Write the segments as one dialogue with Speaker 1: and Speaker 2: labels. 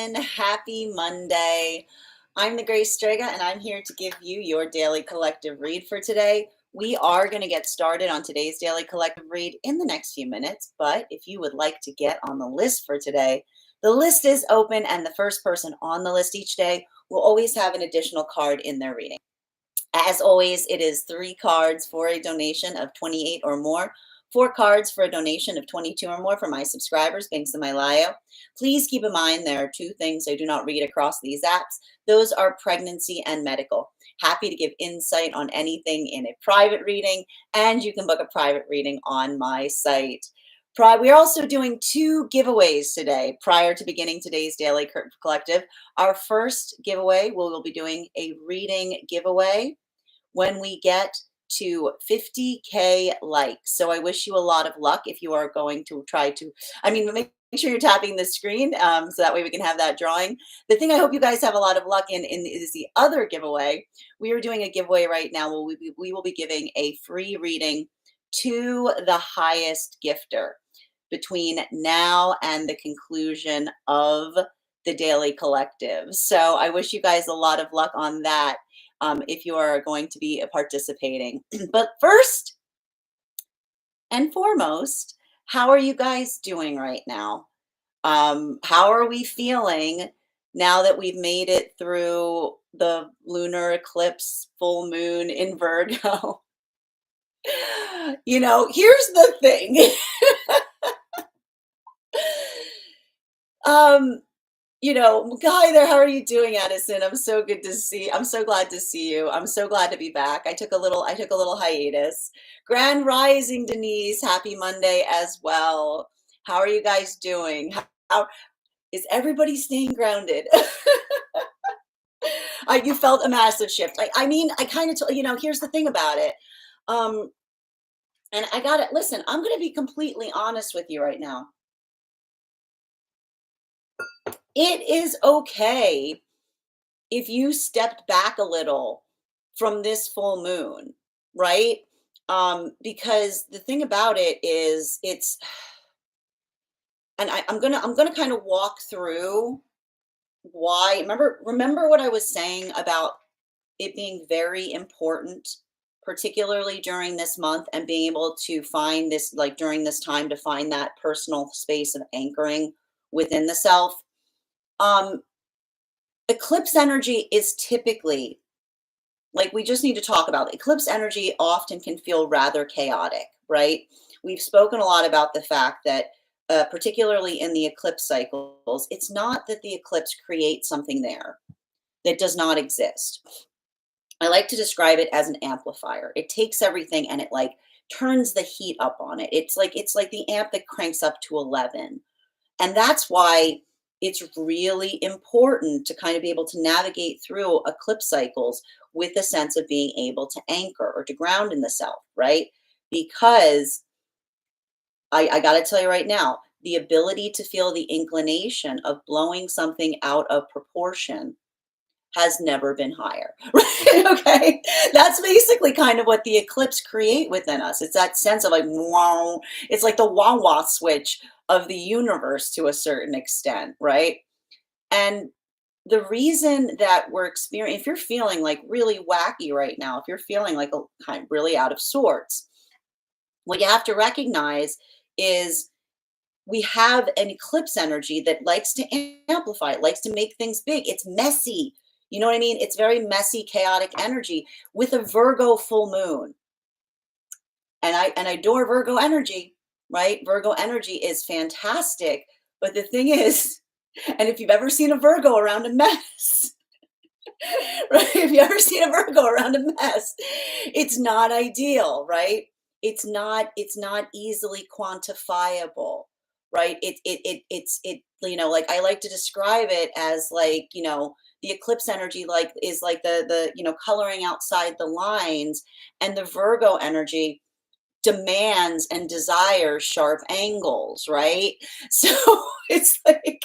Speaker 1: everyone. Happy Monday. I'm the Grace Strega, and I'm here to give you your daily collective read for today. We are going to get started on today's daily collective read in the next few minutes, but if you would like to get on the list for today, the list is open, and the first person on the list each day will always have an additional card in their reading. As always, it is 3 cards for a donation of 28 or more. 4 cards for a donation of 22 or more for my subscribers, thanks to my bio. Please keep in mind there are 2 things I do not read across these apps. Those are pregnancy and medical. Happy to give insight on anything in a private reading, and you can book a private reading on my site. We're also doing 2 giveaways today prior to beginning today's daily collective. Our first giveaway, we'll be doing a reading giveaway when we get to 50K likes. So I wish you a lot of luck if you are going to try to, make sure you're tapping the screen so that way we can have that drawing. The thing I hope you guys have a lot of luck in is the other giveaway. We are doing a giveaway right now where we will be giving a free reading to the highest gifter between now and the conclusion of the daily collective. So I wish you guys a lot of luck on that. If you are going to be participating. But first and foremost, how are you guys doing right now? How are we feeling now that we've made it through the lunar eclipse, full moon in Virgo? Here's the thing. Hi there. How are you doing, Addison? I'm so glad to see you. I'm so glad to be back. I took a little hiatus. Grand Rising, Denise. Happy Monday as well. How are you guys doing? How is everybody staying grounded? You felt a massive shift. Here's the thing about it. And I got it. Listen, I'm going to be completely honest with you right now. It is okay if you stepped back a little from this full moon, right? Because the thing about it is I'm gonna kind of walk through why. Remember what I was saying about it being very important, particularly during this month, and being able to find this, like during this time, to find that personal space of anchoring within the self. Eclipse energy is typically, like, we just need to talk about it. Eclipse energy often can feel rather chaotic, right? We've spoken a lot about the fact that, particularly in the eclipse cycles, it's not that the eclipse creates something there that does not exist. I like to describe it as an amplifier. It takes everything and it like turns the heat up on it. It's like the amp that cranks up to 11. And that's why it's really important to kind of be able to navigate through eclipse cycles with a sense of being able to anchor or to ground in the self, right? Because I got to tell you right now, the ability to feel the inclination of blowing something out of proportion has never been higher, right? Okay, that's basically kind of what the eclipse create within us. It's that sense of like, wow, it's like the wah-wah switch of the universe to a certain extent, right? And the reason that we're experiencing, if you're feeling like really wacky right now, if you're feeling like a kind of really out of sorts, what you have to recognize is we have an eclipse energy that likes to amplify, it likes to make things big. It's messy. You know what I mean? It's very messy, chaotic energy with a Virgo full moon. And I adore Virgo energy, right? Virgo energy is fantastic. But the thing is, and if you've ever seen a Virgo around a mess, right? If you've ever seen a Virgo around a mess, it's not ideal, right? It's not easily quantifiable, right? It's like I like to describe it as like, the eclipse energy is like the coloring outside the lines, and the Virgo energy demands and desires sharp angles, right? So it's like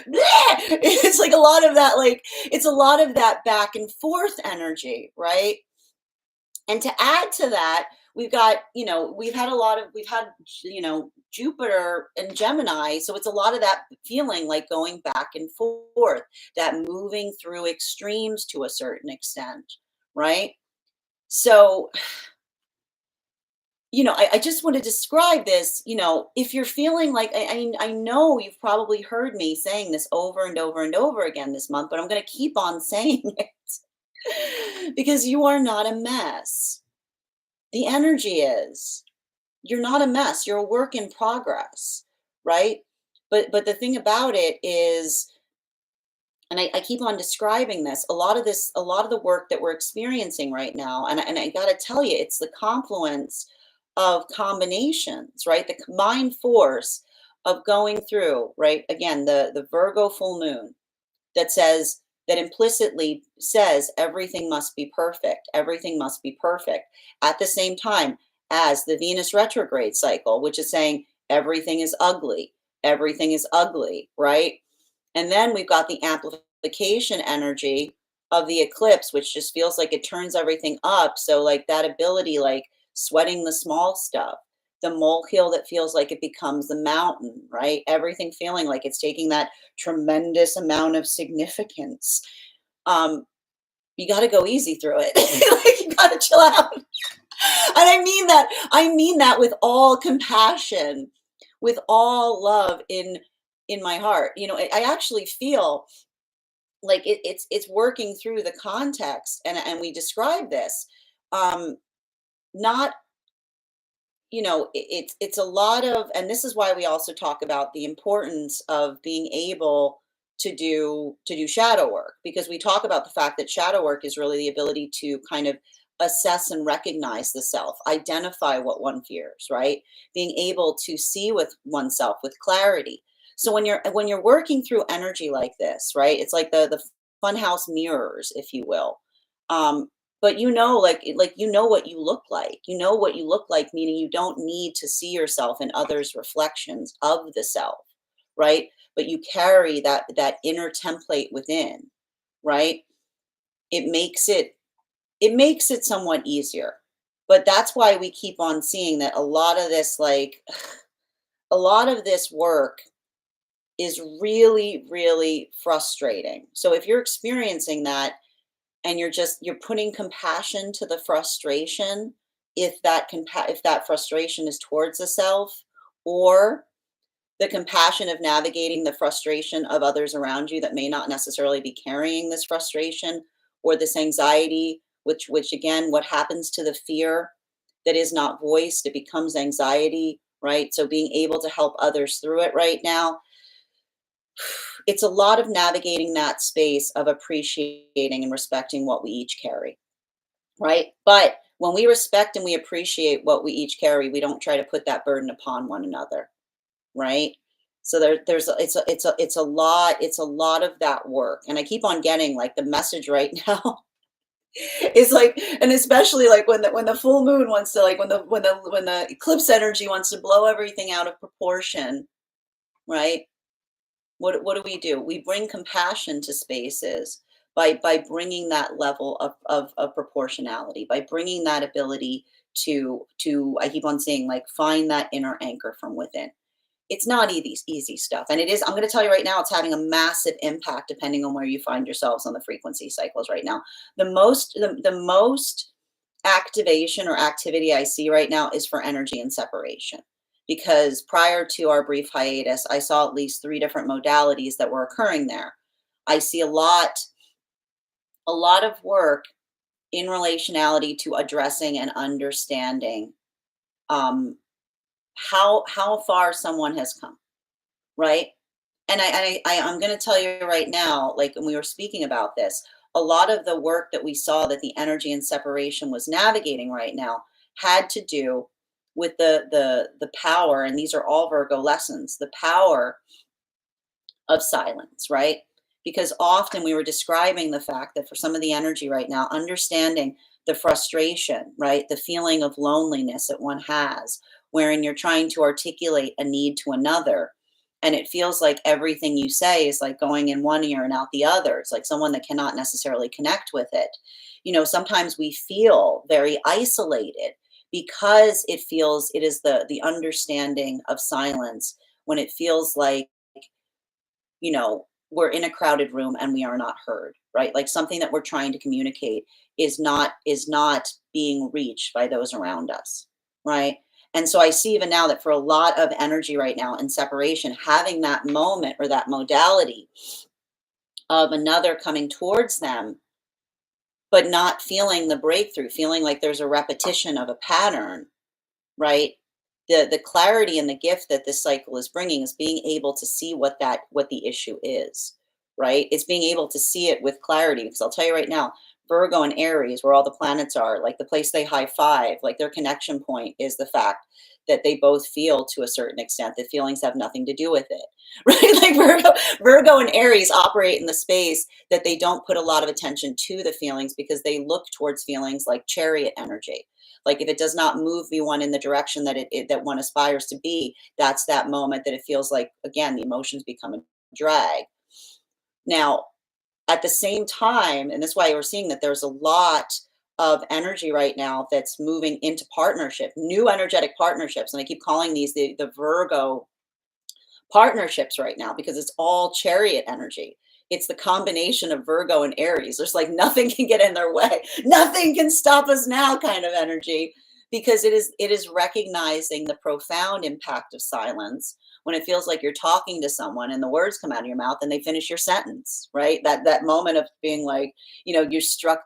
Speaker 1: it's like a lot of that, like it's a lot of that back and forth energy, right? And to add to that, we've got, we've had, Jupiter and Gemini. So it's a lot of that feeling like going back and forth, that moving through extremes to a certain extent, right? So, I just want to describe this, if you're feeling like, I know you've probably heard me saying this over and over and over again this month, but I'm going to keep on saying it because you are not a mess. The energy is. You're not a mess. You're a work in progress, right? But the thing about it is, and I keep on describing this, a lot of the work that we're experiencing right now, and I got to tell you, it's the confluence of combinations, right? The combined force of going through, right? Again, the Virgo full moon that says, that implicitly says everything must be perfect, everything must be perfect, at the same time as the Venus retrograde cycle, which is saying everything is ugly, right? And then we've got the amplification energy of the eclipse, which just feels like it turns everything up. So, like that ability, like sweating the small stuff, the molehill that feels like it becomes the mountain, right? Everything feeling like it's taking that tremendous amount of significance. Um, you got to go easy through it. Like, you got to chill out. And I mean that with all compassion, with all love in my heart. I actually feel like it's working through the context, and we describe this. Um, not it's a lot of, and this is why we also talk about the importance of being able to do shadow work, because we talk about the fact that shadow work is really the ability to kind of assess and recognize the self, identify what one fears, right? Being able to see with oneself with clarity. So when you're working through energy like this, right? It's like the funhouse mirrors, if you will. um but what you look like. You know what you look like, meaning you don't need to see yourself in others' reflections of the self, right? But you carry that inner template within, right? It makes it somewhat easier. But that's why we keep on seeing that a lot of this, like, a lot of this work is really, really frustrating. So if you're experiencing that, and you're putting compassion to the frustration, if that frustration is towards the self, or the compassion of navigating the frustration of others around you that may not necessarily be carrying this frustration or this anxiety, which again, what happens to the fear that is not voiced, it becomes anxiety, right? So being able to help others through it right now, it's a lot of navigating that space of appreciating and respecting what we each carry, right? But when we respect and we appreciate what we each carry, we don't try to put that burden upon one another, right? So it's a lot of that work, and I keep on getting like the message right now is like, and especially like when the full moon wants to, like when the eclipse energy wants to blow everything out of proportion, right? What do we do? We bring compassion to spaces by bringing that level of proportionality, by bringing that ability to I keep on saying, like, find that inner anchor from within. It's not easy stuff, and it is. I'm going to tell you right now, it's having a massive impact depending on where you find yourselves on the frequency cycles right now. The most activation or activity I see right now is for energy and separation. Because prior to our brief hiatus, I saw at least three different modalities that were occurring there. I see a lot of work in relationality to addressing and understanding um, how far someone has come, right? And I'm going to tell you right now, like when we were speaking about this, a lot of the work that we saw that the energy and separation was navigating right now had to do with the power, and these are all Virgo lessons, the power of silence, right? Because often we were describing the fact that for some of the energy right now, understanding the frustration, right? The feeling of loneliness that one has, wherein you're trying to articulate a need to another. And it feels like everything you say is like going in one ear and out the other. It's like someone that cannot necessarily connect with it. Sometimes we feel very isolated because it is the understanding of silence when it feels like, we're in a crowded room and we are not heard, right? Like something that we're trying to communicate is not being reached by those around us, right? And so I see even now that for a lot of energy right now in separation, having that moment or that modality of another coming towards them, but not feeling the breakthrough, feeling like there's a repetition of a pattern, right? The clarity and the gift that this cycle is bringing is being able to see what the issue is, right? It's being able to see it with clarity, because I'll tell you right now, Virgo and Aries, where all the planets are, like the place they high five, like their connection point is the fact that they both feel to a certain extent that feelings have nothing to do with it. Right? Like Virgo and Aries operate in the space that they don't put a lot of attention to the feelings, because they look towards feelings like chariot energy. Like if it does not move me one in the direction that that one aspires to be, that's that moment that it feels like, again, the emotions become a drag. Now, at the same time, and that's why we're seeing that there's a lot of energy right now that's moving into partnership, new energetic partnerships. And I keep calling these the Virgo partnerships right now, because it's all chariot energy. It's the combination of Virgo and Aries. There's like nothing can get in their way. Nothing can stop us now kind of energy, because it is recognizing the profound impact of silence when it feels like you're talking to someone and the words come out of your mouth and they finish your sentence, right? That moment of being like, you're struck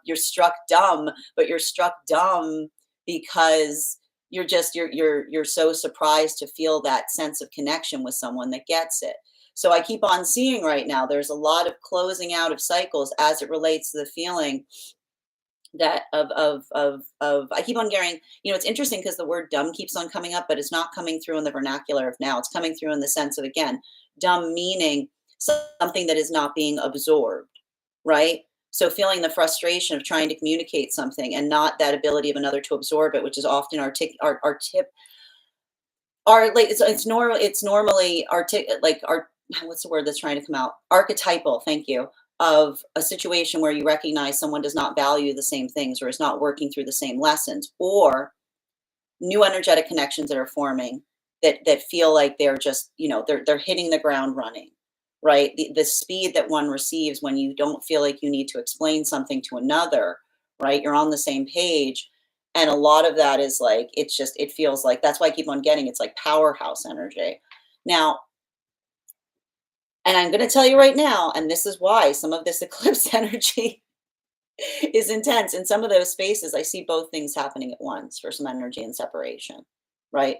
Speaker 1: dumb, but you're struck dumb because you're so surprised to feel that sense of connection with someone that gets it. So I keep on seeing right now there's a lot of closing out of cycles as it relates to the feeling that of I keep on hearing, it's interesting because the word dumb keeps on coming up, but it's not coming through in the vernacular of now. It's coming through in the sense of, again, dumb meaning something that is not being absorbed, right? So feeling the frustration of trying to communicate something and not that ability of another to absorb it, which is often our tip, our like it's normally like our what's the word that's trying to come out? Archetypal, thank you, of a situation where you recognize someone does not value the same things or is not working through the same lessons, or new energetic connections that are forming that feel like they're just, they're hitting the ground running, right? The speed that one receives when you don't feel like you need to explain something to another, right? You're on the same page. And a lot of that is like, it feels like, that's why I keep on getting, it's like powerhouse energy. Now, and I'm going to tell you right now, and this is why some of this eclipse energy is intense. In some of those spaces, I see both things happening at once for some energy and separation, right?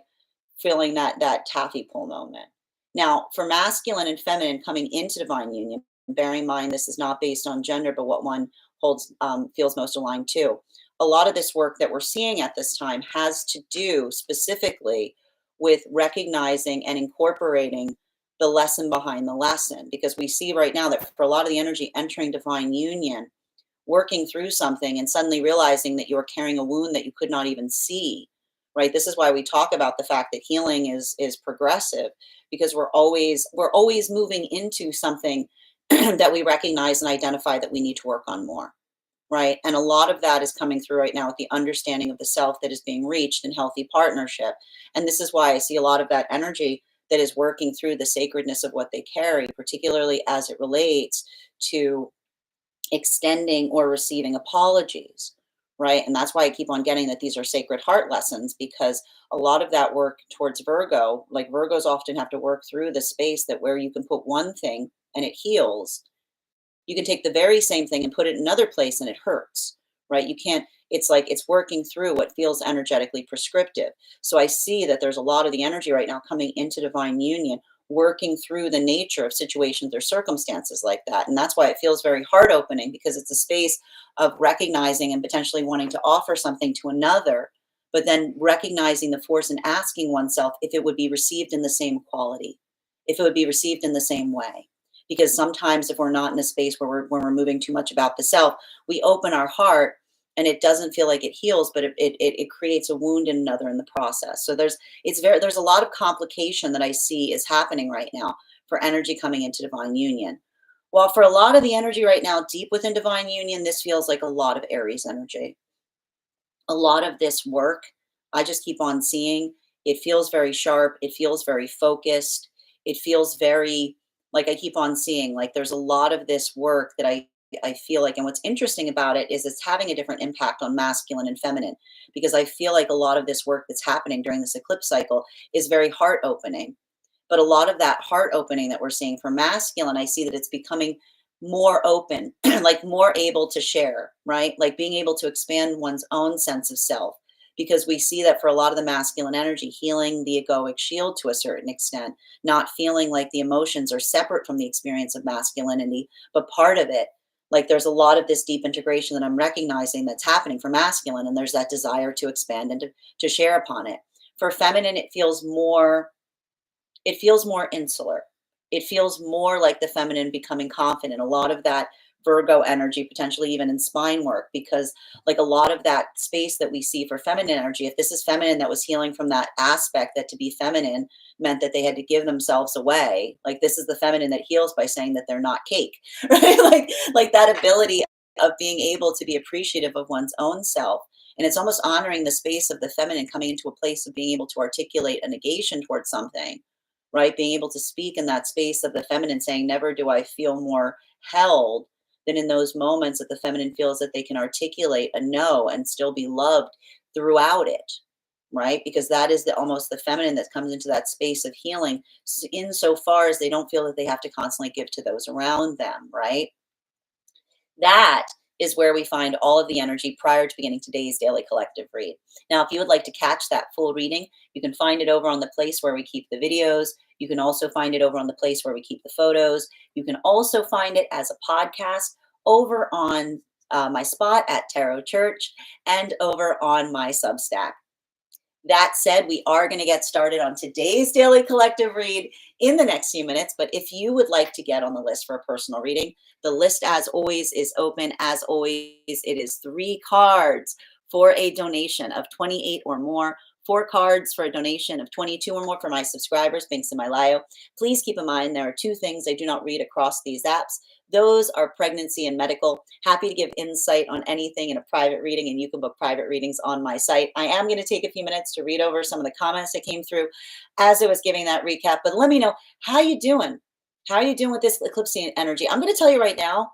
Speaker 1: Feeling that taffy pull moment. Now, for masculine and feminine coming into divine union, bearing in mind this is not based on gender, but what one holds feels most aligned to. A lot of this work that we're seeing at this time has to do specifically with recognizing and incorporating the lesson behind the lesson, because we see right now that for a lot of the energy entering divine union, working through something and suddenly realizing that you're carrying a wound that you could not even see, right? This is why we talk about the fact that healing is progressive, because we're always moving into something that we recognize and identify that we need to work on more, right? And a lot of that is coming through right now with the understanding of the self that is being reached in healthy partnership. And this is why I see a lot of that energy that is working through the sacredness of what they carry, particularly as it relates to extending or receiving apologies, right? And that's why I keep on getting that these are sacred heart lessons, because a lot of that work towards Virgo, like Virgos often have to work through the space that where you can put one thing and it heals, you can take the very same thing and put it in another place and it hurts, right? You can't, it's like it's working through what feels energetically prescriptive. So I see that there's a lot of the energy right now coming into divine union, working through the nature of situations or circumstances like that. And that's why it feels very heart opening, because it's a space of recognizing and potentially wanting to offer something to another, but then recognizing the force and asking oneself if it would be received in the same quality, if it would be received in the same way. Because sometimes if we're not in a space where we're moving too much about the self, we open our heart and it doesn't feel like it heals, but it creates a wound in another in the process. So there's a lot of complication that I see is happening right now for energy coming into divine union. While for a lot of the energy right now deep within divine union, this feels like a lot of Aries energy. A lot of this work I just keep on seeing. It feels very sharp. It feels very focused. It feels very, like, I keep on seeing, like, there's a lot of this work that I feel like, and what's interesting about it is it's having a different impact on masculine and feminine, because I feel like a lot of this work that's happening during this eclipse cycle is very heart opening. But a lot of that heart opening that we're seeing for masculine, I see that it's becoming more open, like more able to share, right? Like being able to expand one's own sense of self. Because we see that for a lot of the masculine energy, healing the egoic shield to a certain extent, not feeling like the emotions are separate from the experience of masculinity, but part of it. Like there's a lot of this deep integration that I'm recognizing that's happening for masculine, and there's that desire to expand and to share upon it. For feminine, it feels more insular. It feels more like the feminine becoming confident. A lot of that Virgo energy, potentially even in spine work, because like a lot of that space that we see for feminine energy, if this is feminine that was healing from that aspect, that to be feminine meant that they had to give themselves away. Like this is the feminine that heals by saying that they're not cake, right? Like that ability of being able to be appreciative of one's own self. And it's almost honoring the space of the feminine coming into a place of being able to articulate a negation towards something, right? Being able to speak in that space of the feminine, saying, never do I feel more held than in those moments that the feminine feels that they can articulate a no and still be loved throughout it, right? Because that is almost the feminine that comes into that space of healing, insofar as they don't feel that they have to constantly give to those around them, right? That is where we find all of the energy prior to beginning today's daily collective read. Now, if you would like to catch that full reading, you can find it over on the place where we keep the videos. You can also find it over on the place where we keep the photos. You can also find it as a podcast over on my spot at Tarot Church and over on my Substack. That said, we are going to get started on today's daily collective read in the next few minutes. But if you would like to get on the list for a personal reading, the list, as always, is open. As always, it is 3 cards for a donation of 28 or more, 4 cards for a donation of 22 or more for my subscribers, links in my bio. Please keep in mind there are 2 things I do not read across these apps. Those are pregnancy and medical. Happy to give insight on anything in a private reading, and you can book private readings on my site. I am going to take a few minutes to read over some of the comments that came through as I was giving that recap, but let me know, how you doing? How are you doing with this eclipse energy? I'm going to tell you right now,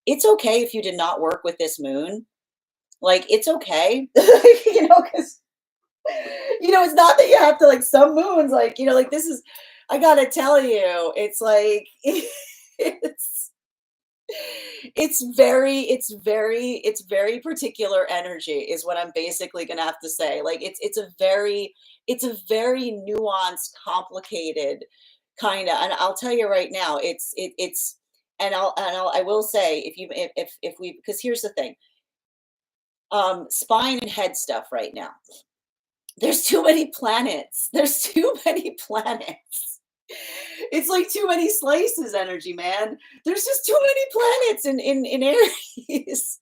Speaker 1: it's okay if you did not work with this moon. Like, it's okay, because, it's not that you have to, like, some moons, like, like this is, I got to tell you, it's like, it's, it's very particular energy is what I'm basically gonna have to say. Like it's a very nuanced, complicated kind of, and I'll tell you right now, it's I will say, if we, because here's the thing, spine and head stuff right now. There's too many planets. There's too many planets. It's like too many slices energy, man. There's just too many planets in Aries.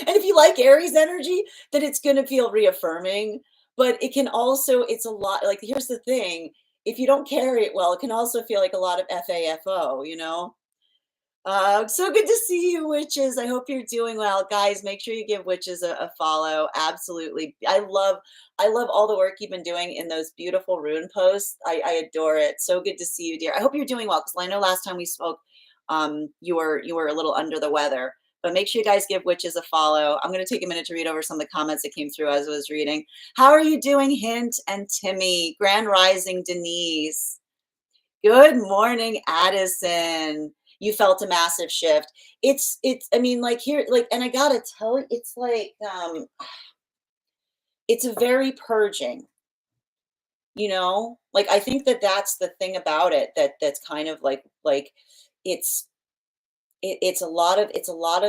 Speaker 1: And if you like Aries energy, then it's going to feel reaffirming, but it can also, it's a lot, like, here's the thing, if you don't carry it well, it can also feel like a lot of FAFO. So good to see you, witches. I hope you're doing well, guys. Make sure you give witches a follow. Absolutely, I love all the work you've been doing in those beautiful rune posts. I adore it. So good to see you, dear. I hope you're doing well, because I know last time we spoke, you were a little under the weather. But make sure you guys give witches a follow. I'm going to take a minute to read over some of the comments that came through as I was reading. How are you doing, Hint and Timmy? Grand Rising, Denise. Good morning, Addison. You felt a massive shift. I mean, like, here, like, and I gotta tell you, it's like, it's a very purging, like, I think that that's the thing about it, that's kind of like it's, it's a lot of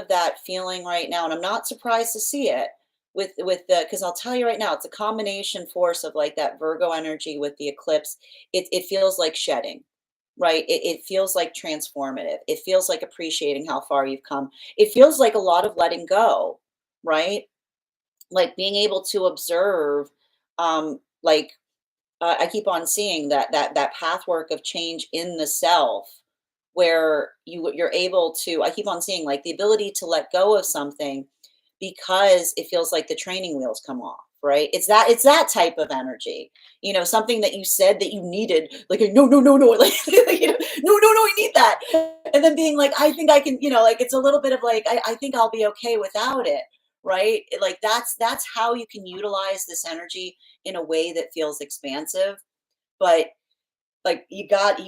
Speaker 1: that feeling right now. And I'm not surprised to see it with the, because I'll tell you right now, it's a combination force of like that Virgo energy with the eclipse. It feels like shedding. Right. It feels like transformative. It feels like appreciating how far you've come. It feels like a lot of letting go, right? Like being able to observe, like, I keep on seeing that pathwork of change in the self, where you're able to. I keep on seeing like the ability to let go of something because it feels like the training wheels come off, right? It's that type of energy. Something that you said that you needed, like no, no, no, no, like no, no, no, I need that. And then being like, I think I can, like it's a little bit of like, I think I'll be okay without it, right? Like that's how you can utilize this energy in a way that feels expansive. But like you got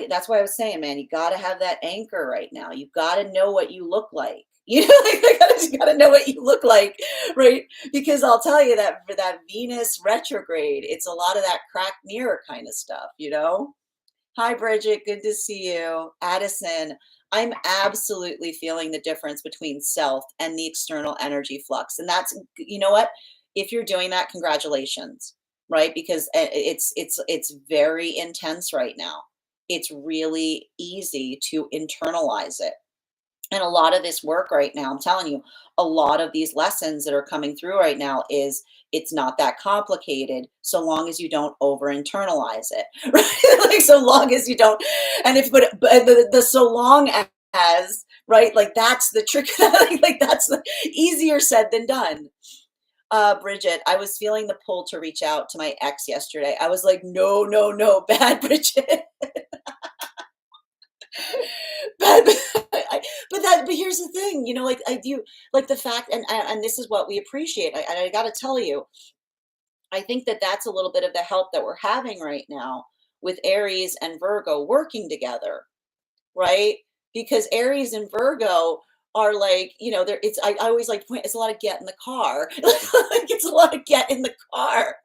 Speaker 1: that's why I was saying, man, you got to have that anchor right now. You got to know what you look like. Like you got to know what you look like, right? Because I'll tell you that for that Venus retrograde, it's a lot of that cracked mirror kind of stuff. Hi, Bridget. Good to see you. Addison, I'm absolutely feeling the difference between self and the external energy flux. And that's, you know what? If you're doing that, congratulations, right? Because it's very intense right now. It's really easy to internalize it. And a lot of this work right now, I'm telling you, a lot of these lessons that are coming through right now is it's not that complicated so long as you don't over internalize it, right? Like so long as you don't, and if but the so long as, right, like that's the trick. Like that's the easier said than done. Bridget, I was feeling the pull to reach out to my ex yesterday. I was like, no, no, no, bad Bridget. But but here's the thing, like I do, like the fact, and this is what we appreciate. I got to tell you, I think that that's a little bit of the help that we're having right now with Aries and Virgo working together, right? Because Aries and Virgo are like, there. I always like to point. It's a lot of get in the car. Like it's a lot of get in the car.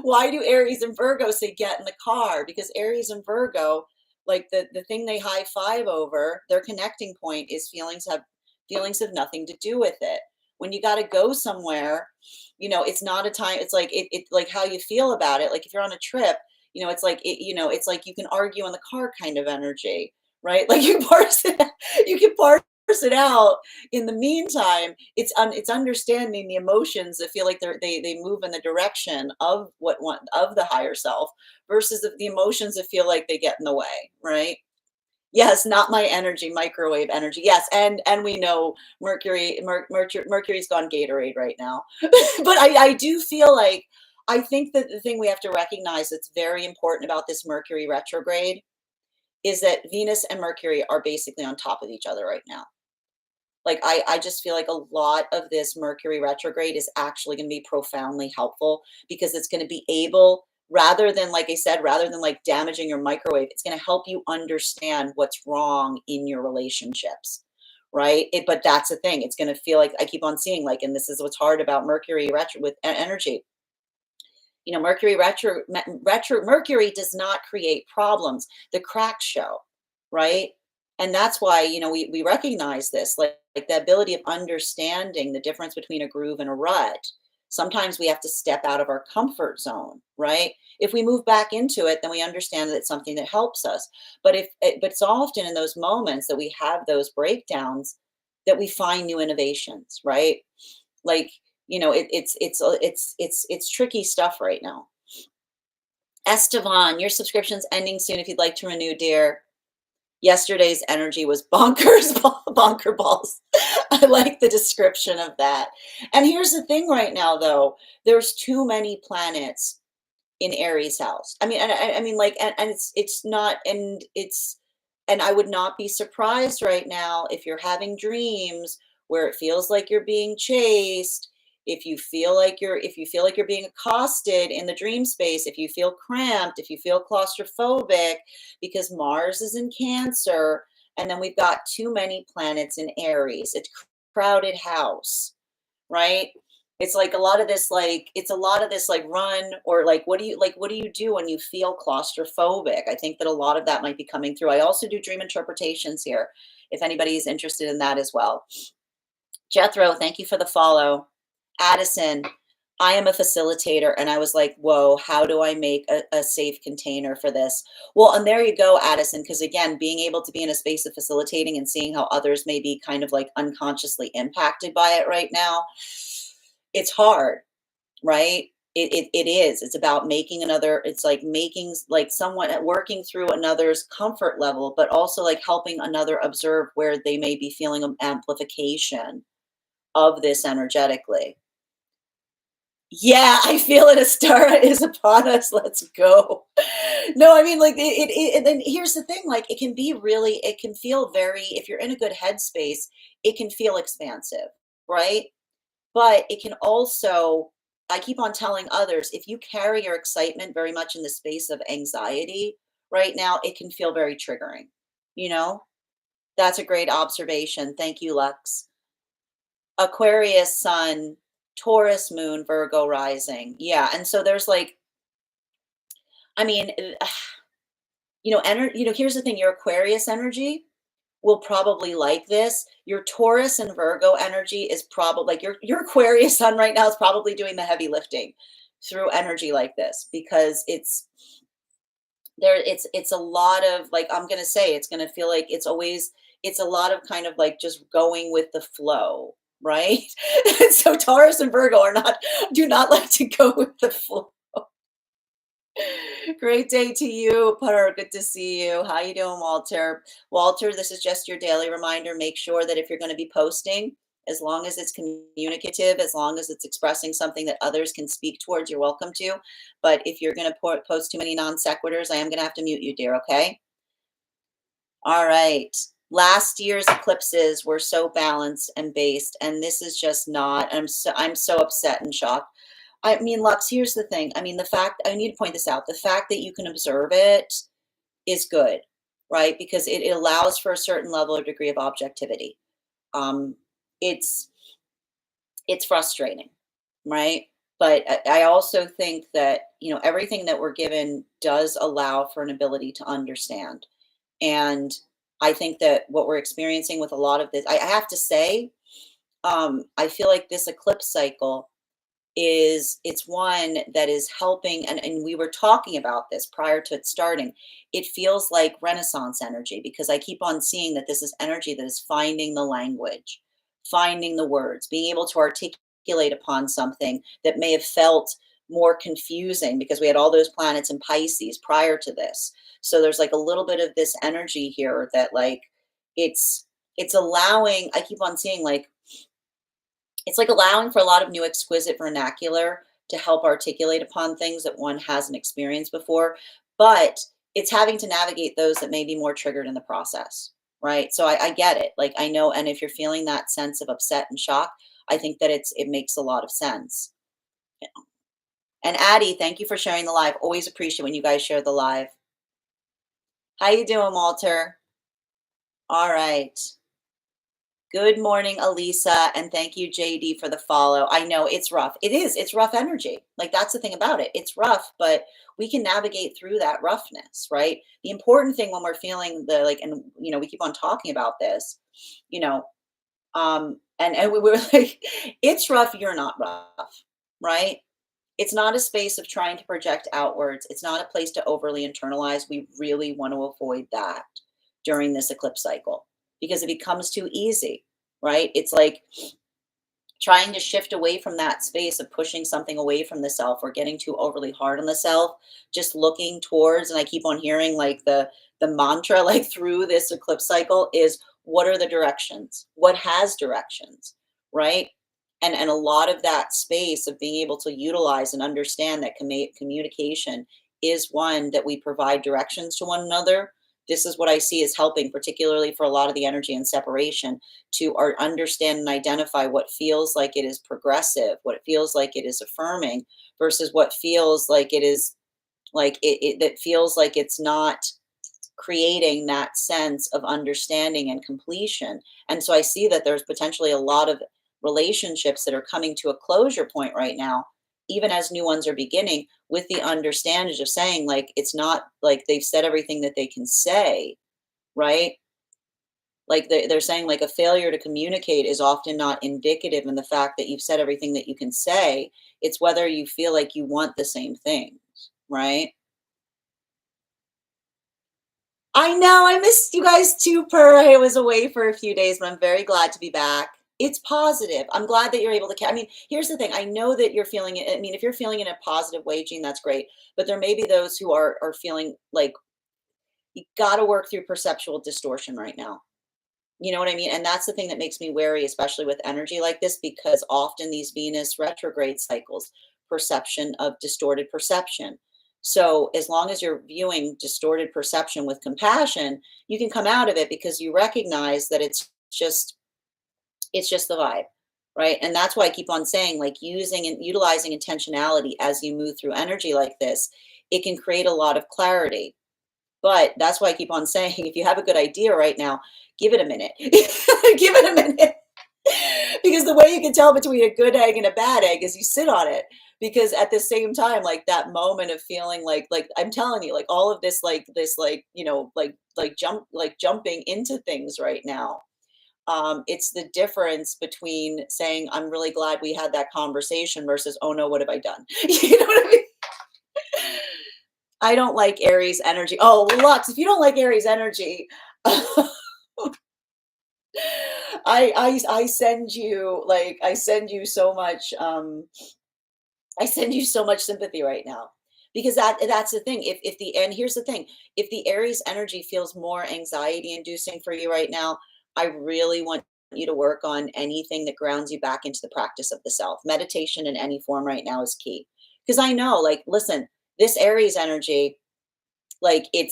Speaker 1: Why do Aries and Virgo say get in the car? Because Aries and Virgo, like the thing they high five over, their connecting point is feelings have nothing to do with it. When you got to go somewhere, it's not a time. It's like it like how you feel about it. Like if you're on a trip, it's like you can argue in the car kind of energy, right? Like you can parse it out. In the meantime, it's understanding the emotions that feel like they move in the direction of what one of the higher self versus the emotions that feel like they get in the way, right? Yes, not my energy, microwave energy. Yes, and we know Mercury's gone Gatorade right now. But I do feel like I think that the thing we have to recognize that's very important about this Mercury retrograde is that Venus and Mercury are basically on top of each other right now. Like I just feel like a lot of this Mercury retrograde is actually going to be profoundly helpful because it's going to be able, rather than, like I said, rather than like damaging your microwave, it's going to help you understand what's wrong in your relationships, right? But that's the thing. It's going to feel like I keep on seeing like, and this is what's hard about Mercury retro with energy. Mercury does not create problems. The cracks show, right? And that's why, we recognize this, like the ability of understanding the difference between a groove and a rut. Sometimes we have to step out of our comfort zone, right? If we move back into it, then we understand that it's something that helps us. But it's often in those moments that we have those breakdowns that we find new innovations, right? Like, it's tricky stuff right now. Estevan, your subscription's ending soon if you'd like to renew, dear. Yesterday's energy was bonkers, bonker balls. I like the description of that. And here's the thing right now, though, there's too many planets in Aries house. I mean, and I mean, like, and it's not, and I would not be surprised right now if you're having dreams where it feels like you're being chased, if you feel like you're being accosted in the dream space, if you feel cramped, if you feel claustrophobic, because Mars is in Cancer, and then we've got too many planets in Aries. It's crowded house, right? It's like a lot of this, like it's a lot of this, like run or what do you do when you feel claustrophobic? I think that a lot of that might be coming through. I also do dream interpretations here, if anybody is interested in that as well. Jethro, thank you for the follow. Addison, I am a facilitator, and I was like, whoa, how do I make a safe container for this? Well, and there you go, Addison, because again, being able to be in a space of facilitating and seeing how others may be kind of like unconsciously impacted by it right now, it's hard, right? It is. It's about it's like making like someone working through another's comfort level, but also like helping another observe where they may be feeling an amplification of this energetically. Yeah, I feel it. A star is upon us. Let's go. No, I mean, like and then here's the thing, like it can be really, it can feel very, if you're in a good headspace, it can feel expansive, right? But it can also, I keep on telling others, if you carry your excitement very much in the space of anxiety right now, it can feel very triggering, you know? That's a great observation. Thank you, Lux. Aquarius sun, Taurus moon, Virgo rising. Yeah, and so there's like, I mean, here's the thing, your Aquarius energy will probably like this. Your Taurus and Virgo energy is probably like your Aquarius sun right now is probably doing the heavy lifting through energy like this because it's a lot of like, I'm going to say it's going to feel like it's a lot of kind of like just going with the flow, right? So Taurus and Virgo do not like to go with the flow. Great day to you, Putter. Good to see you. How you doing, Walter? Walter, this is just your daily reminder. Make sure that if you're going to be posting, as long as it's communicative, as long as it's expressing something that others can speak towards, you're welcome to. But if you're going to post too many non sequiturs, I am going to have to mute you, dear. Okay. All right. Last year's eclipses were so balanced and based, and this is just not. I'm so upset and shocked. I mean, Lux, here's the thing. I mean, the fact, I need to point this out, the fact that you can observe it is good, right? Because it allows for a certain level or degree of objectivity. Um, it's it's frustrating, right? But I also think that, everything that we're given does allow for an ability to understand. And I think that what we're experiencing with a lot of this, I have to say, I feel like this eclipse cycle it's one that is helping, and we were talking about this prior to it starting. It feels like renaissance energy because I keep on seeing that this is energy that is finding the language, finding the words, being able to articulate upon something that may have felt more confusing because we had all those planets in Pisces prior to this. So there's like a little bit of this energy here that like it's allowing, I keep on seeing like it's like allowing for a lot of new exquisite vernacular to help articulate upon things that one hasn't experienced before. But it's having to navigate those that may be more triggered in the process, right? So I get it. Like I know, and if you're feeling that sense of upset and shock, I think that it makes a lot of sense. Yeah. And Addie, thank you for sharing the live. Always appreciate when you guys share the live. How you doing, Walter? All right. Good morning, Elisa, and thank you, JD, for the follow. I know it's rough. It is. It's rough energy. Like that's the thing about it. It's rough, but we can navigate through that roughness, right? The important thing when we're feeling the like, and we keep on talking about this, you know, and we were like, it's rough. You're not rough, right? It's not a space of trying to project outwards. It's not a place to overly internalize. We really want to avoid that during this eclipse cycle because it becomes too easy, right? It's like trying to shift away from that space of pushing something away from the self or getting too overly hard on the self, just looking towards, and I keep on hearing like the mantra like through this eclipse cycle is what are the directions? What has directions, right? And a lot of that space of being able to utilize and understand that communication is one that we provide directions to one another. This is what I see as helping, particularly for a lot of the energy and separation to understand and identify what feels like it is progressive, what it feels like it is affirming, versus what feels like it is like that feels like it's not creating that sense of understanding and completion. And so I see that there's potentially a lot of relationships that are coming to a closure point right now, even as new ones are beginning, with the understanding of saying, like, it's not like they've said everything that they can say, right? Like they're saying like a failure to communicate is often not indicative in the fact that you've said everything that you can say. It's whether you feel like you want the same things, right? I know I missed you guys too, Per. I was away for a few days, but I'm very glad to be back. It's positive. I'm glad that you're able to. I mean, here's the thing. I know that you're feeling it. I mean, if you're feeling it in a positive way, Jean, that's great. But there may be those who are feeling like you got to work through perceptual distortion right now. You know what I mean? And that's the thing that makes me wary, especially with energy like this, because often these Venus retrograde cycles perception of distorted perception. So as long as you're viewing distorted perception with compassion, you can come out of it because you recognize that it's just the vibe, right? And that's why I keep on saying, like, using and utilizing intentionality as you move through energy like this, it can create a lot of clarity. But that's why I keep on saying, if you have a good idea right now, give it a minute. Give it a minute. Because the way you can tell between a good egg and a bad egg is you sit on it. Because at the same time, like that moment of feeling like I'm telling you, like all of this, like, like jumping into things right now. It's the difference between saying, I'm really glad we had that conversation versus, oh no, what have I done? You know what I mean? I don't like Aries energy. Oh, Lux, if you don't like Aries energy, I send you like I send you so much sympathy right now. Because that's the thing. If the and here's the thing, if the Aries energy feels more anxiety inducing for you right now, I really want you to work on anything that grounds you back into the practice of the self. Meditation in any form right now is key. Because I know, like, listen, this Aries energy, like and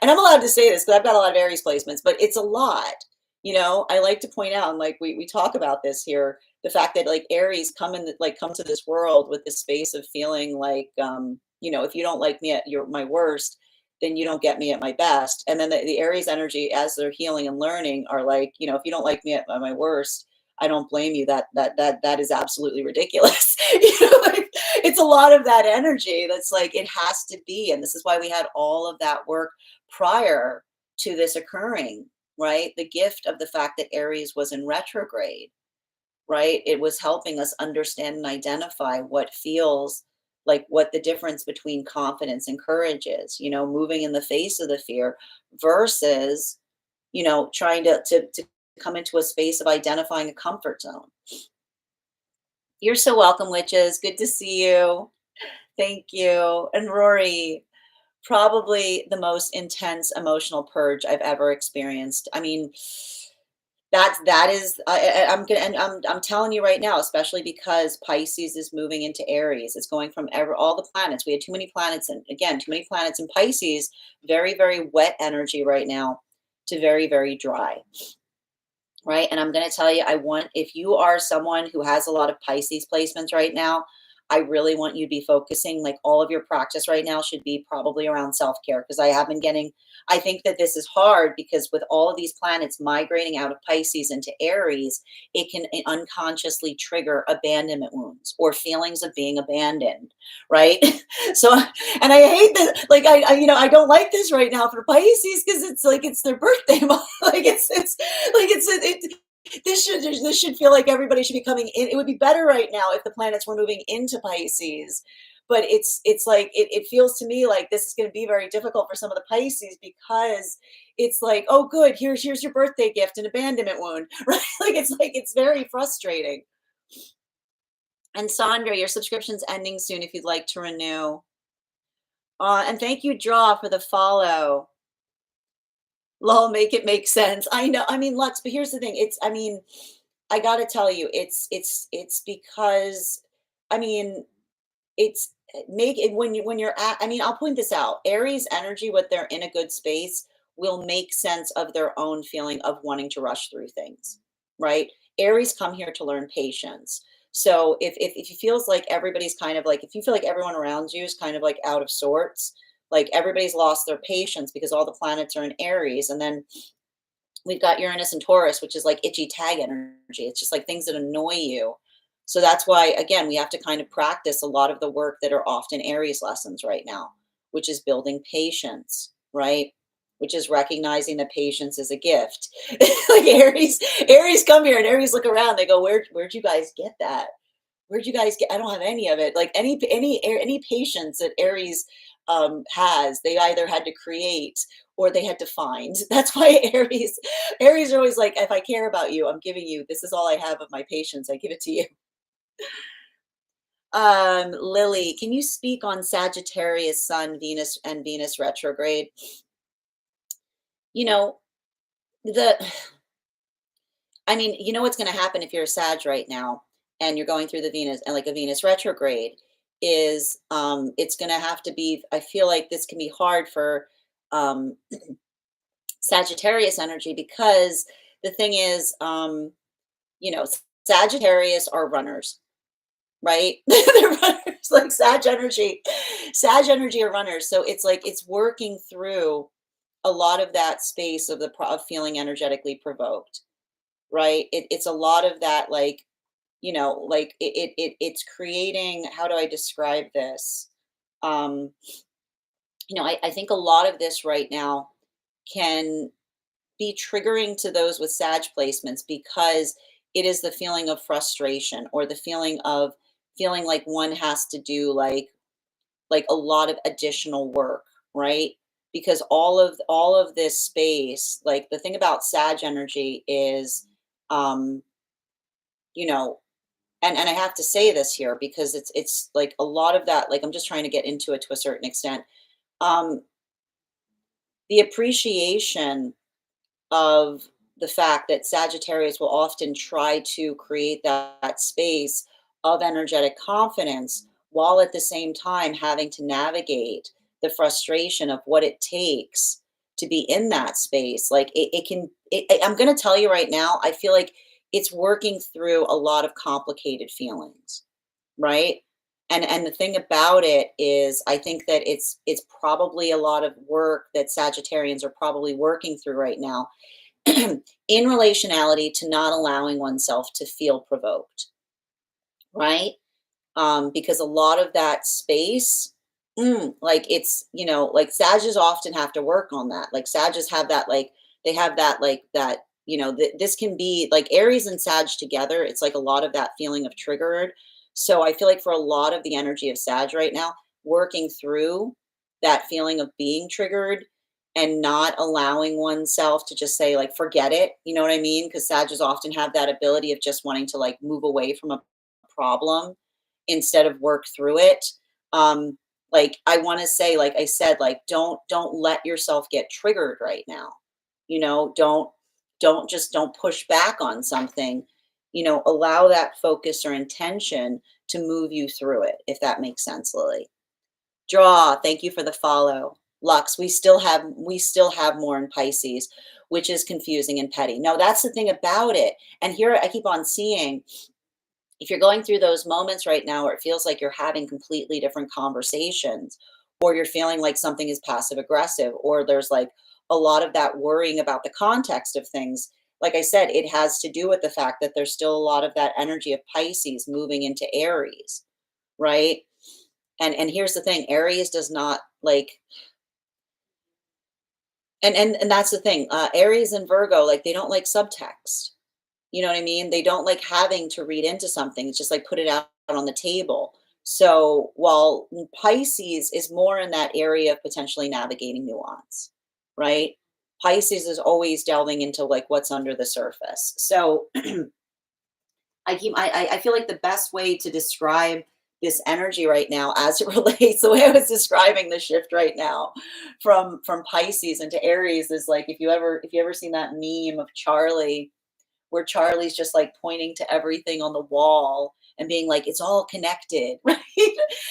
Speaker 1: I'm allowed to say this because I've got a lot of Aries placements, but it's a lot. I like to point out, and like we talk about this here, the fact that like Aries come to this world with this space of feeling like, if you don't like me at my worst, then you don't get me at my best. And then the Aries energy, as they're healing and learning, are like, if you don't like me at my worst, I don't blame you. That is absolutely ridiculous. Like, it's a lot of that energy that's like it has to be. And this is why we had all of that work prior to this occurring, right? The gift of the fact that Aries was in retrograde, right? It was helping us understand and identify what feels like, what the difference between confidence and courage is, moving in the face of the fear versus, trying to come into a space of identifying a comfort zone. You're so welcome, witches. Good to see you. Thank you. And Rory, probably the most intense emotional purge I've ever experienced. I mean, that is I'm gonna and I'm telling you right now, especially because Pisces is moving into Aries. It's going from all the planets. We had too many planets, and again, too many planets in Pisces, very, very wet energy right now, to very, very dry. Right. And I'm going to tell you, if you are someone who has a lot of Pisces placements right now, I really want you to be focusing, like, all of your practice right now should be probably around self care. Because I think that this is hard because with all of these planets migrating out of Pisces into Aries, it can unconsciously trigger abandonment wounds or feelings of being abandoned. Right. So, and I hate that. Like, I don't like this right now for Pisces because it's like it's their birthday month. Like, it's like this should feel like everybody should be coming in. It would be better right now if the planets were moving into Pisces, but it's like it feels to me like this is going to be very difficult for some of the Pisces because it's like, oh good, here's your birthday gift, an abandonment wound. Right? Like it's very frustrating. And Sandra, your subscription's ending soon if you'd like to renew. And thank you, Draw, for the follow. Lol, make it make sense. I know. I mean, Lux, but here's the thing. I gotta tell you, it's because, I mean, it's make it when you're at. I mean, I'll point this out. Aries energy, when they're in a good space, will make sense of their own feeling of wanting to rush through things, right? Aries come here to learn patience. So if it feels like everybody's kind of like, if you feel like everyone around you is kind of like out of sorts, like everybody's lost their patience because all the planets are in Aries, and then we've got Uranus and Taurus, which is like itchy tag energy. It's just like things that annoy you. So that's why, again, we have to kind of practice a lot of the work that are often Aries lessons right now, which is building patience, right? Which is recognizing that patience is a gift. Like Aries come here and Aries look around. They go, where'd you guys get that? Where'd you guys get? I don't have any of it. Like any patience that Aries has, they either had to create or they had to find. That's why Aries are always like, if I care about you, I'm giving you. This is all I have of my patience. I give it to you. Lily, can you speak on Sagittarius Sun, Venus, and Venus retrograde? You know, the I mean, you know what's going to happen if you're a Sag right now and you're going through the Venus and like a Venus retrograde is it's going to have to be, I feel like this can be hard for um Sagittarius energy because the thing is you know, Sagittarius are runners, right? They're runners, like Sag energy are runners. So it's like it's working through a lot of that space of of feeling energetically provoked, right? It's a lot of that, like, like it's creating. How do I describe this? Um, I think a lot of this right now can be triggering to those with Sag placements because it is the feeling of frustration or the feeling of feeling like one has to do like a lot of additional work, right? Because all of this space, like the thing about Sag energy is um, you know, and I have to say this here because it's like a lot of that, like I'm just trying to get into it to a certain extent. Um, the appreciation of the fact that Sagittarius will often try to create that space of energetic confidence while at the same time having to navigate the frustration of what it takes to be in that space. Like it can, I'm going to tell you right now, I feel like it's working through a lot of complicated feelings, right? And the thing about it is I think that it's probably a lot of work that Sagittarians are probably working through right now in relationality to not allowing oneself to feel provoked, right? Because a lot of that space, like it's, like Sages often have to work on that. Like Sages have that, like they have that, like that, this can be like Aries and Sag together. It's like a lot of that feeling of triggered. So I feel like for a lot of the energy of Sag right now, working through that feeling of being triggered and not allowing oneself to just say like forget it, you know what I mean? Because Sages often have that ability of just wanting to like move away from a problem instead of work through it. Um, like I want to say, like I said, like don't let yourself get triggered right now. Don't push back on something. Allow that focus or intention to move you through it, if that makes sense, Lily. Draw, thank you for the follow. Lux, we still have more in Pisces, which is confusing and petty. No, that's the thing about it. And here I keep on seeing if you're going through those moments right now where it feels like you're having completely different conversations, or you're feeling like something is passive aggressive, or there's like a lot of that worrying about the context of things, like I said, it has to do with the fact that there's still a lot of that energy of Pisces moving into Aries, right? And here's the thing, Aries does not like, and that's the thing, Aries and Virgo, like they don't like subtext. You know what I mean? They don't like having to read into something. It's just like put it out on the table. So while Pisces is more in that area of potentially navigating nuance, right? Pisces is always delving into like what's under the surface. So I feel like the best way to describe this energy right now as it relates the way I was describing the shift right now from Pisces into Aries is like if you ever seen that meme of Charlie where Charlie's just like pointing to everything on the wall and being like, it's all connected, right?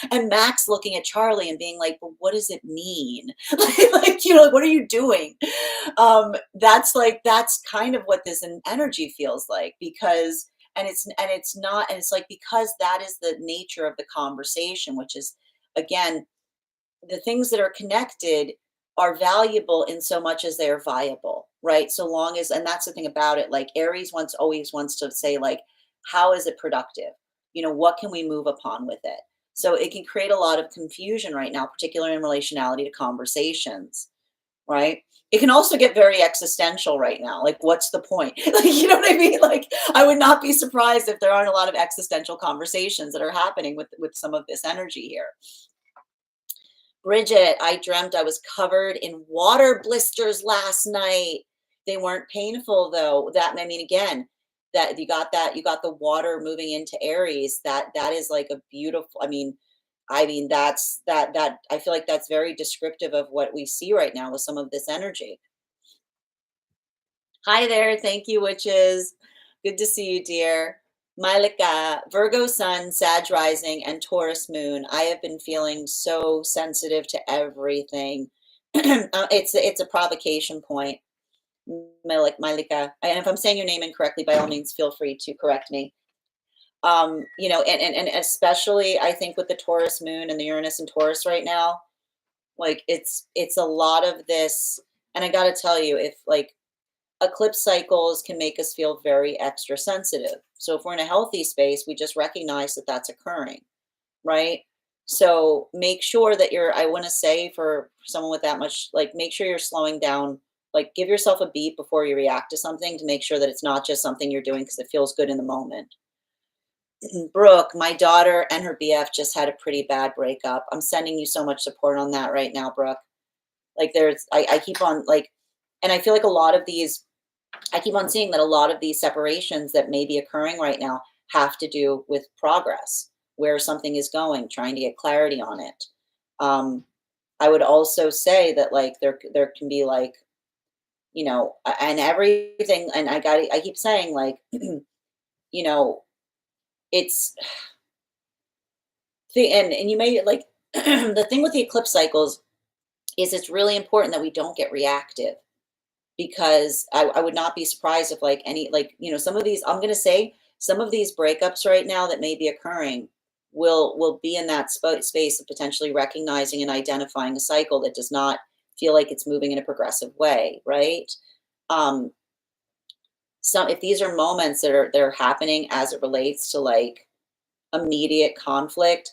Speaker 1: And Max looking at Charlie and being like, but what does it mean? Like, what are you doing? That's kind of what this energy feels like because and it's not and it's like because that is the nature of the conversation, which is again the things that are connected are valuable in so much as they are viable, right? So long as, and that's the thing about it, like Aries always wants to say, like, how is it productive? What can we move upon with it? So it can create a lot of confusion right now, particularly in relationality to conversations, right? It can also get very existential right now. Like, what's the point? Like, you know what I mean? Like, I would not be surprised if there aren't a lot of existential conversations that are happening with some of this energy here. Bridget, I dreamt I was covered in water blisters last night. They weren't painful though. I mean, again, that you got the water moving into Aries. That is like a beautiful, I mean, that I feel like that's very descriptive of what we see right now with some of this energy. Hi there. Thank you, witches. Good to see you, dear. Mylika, Virgo sun, Sag rising, and Taurus moon. I have been feeling so sensitive to everything. It's a provocation point. Mylika. And if I'm saying your name incorrectly, by all means, feel free to correct me. And especially I think with the Taurus moon and the Uranus and Taurus right now, like it's a lot of this. And I got to tell you, if like eclipse cycles can make us feel very extra sensitive. So if we're in a healthy space, we just recognize that that's occurring, right? So make sure that I want to say for someone with that much, like make sure you're slowing down, like give yourself a beat before you react to something to make sure that it's not just something you're doing because it feels good in the moment. Brooke, my daughter and her BF just had a pretty bad breakup. I'm sending you so much support on that right now, Brooke. Like I keep on like, and I feel like a lot of these I keep on seeing that a lot of these separations that may be occurring right now have to do with progress, where something is going, trying to get clarity on it. Um, I would also say that like there can be like, and everything, and I keep saying like, you know, it's the and you may like the thing with the eclipse cycles is it's really important that we don't get reactive because I would not be surprised if like any like some of these I'm gonna say some of these breakups right now that may be occurring will be in that space of potentially recognizing and identifying a cycle that does not feel like it's moving in a progressive way, right? Um, some if these are moments that are happening as it relates to like immediate conflict,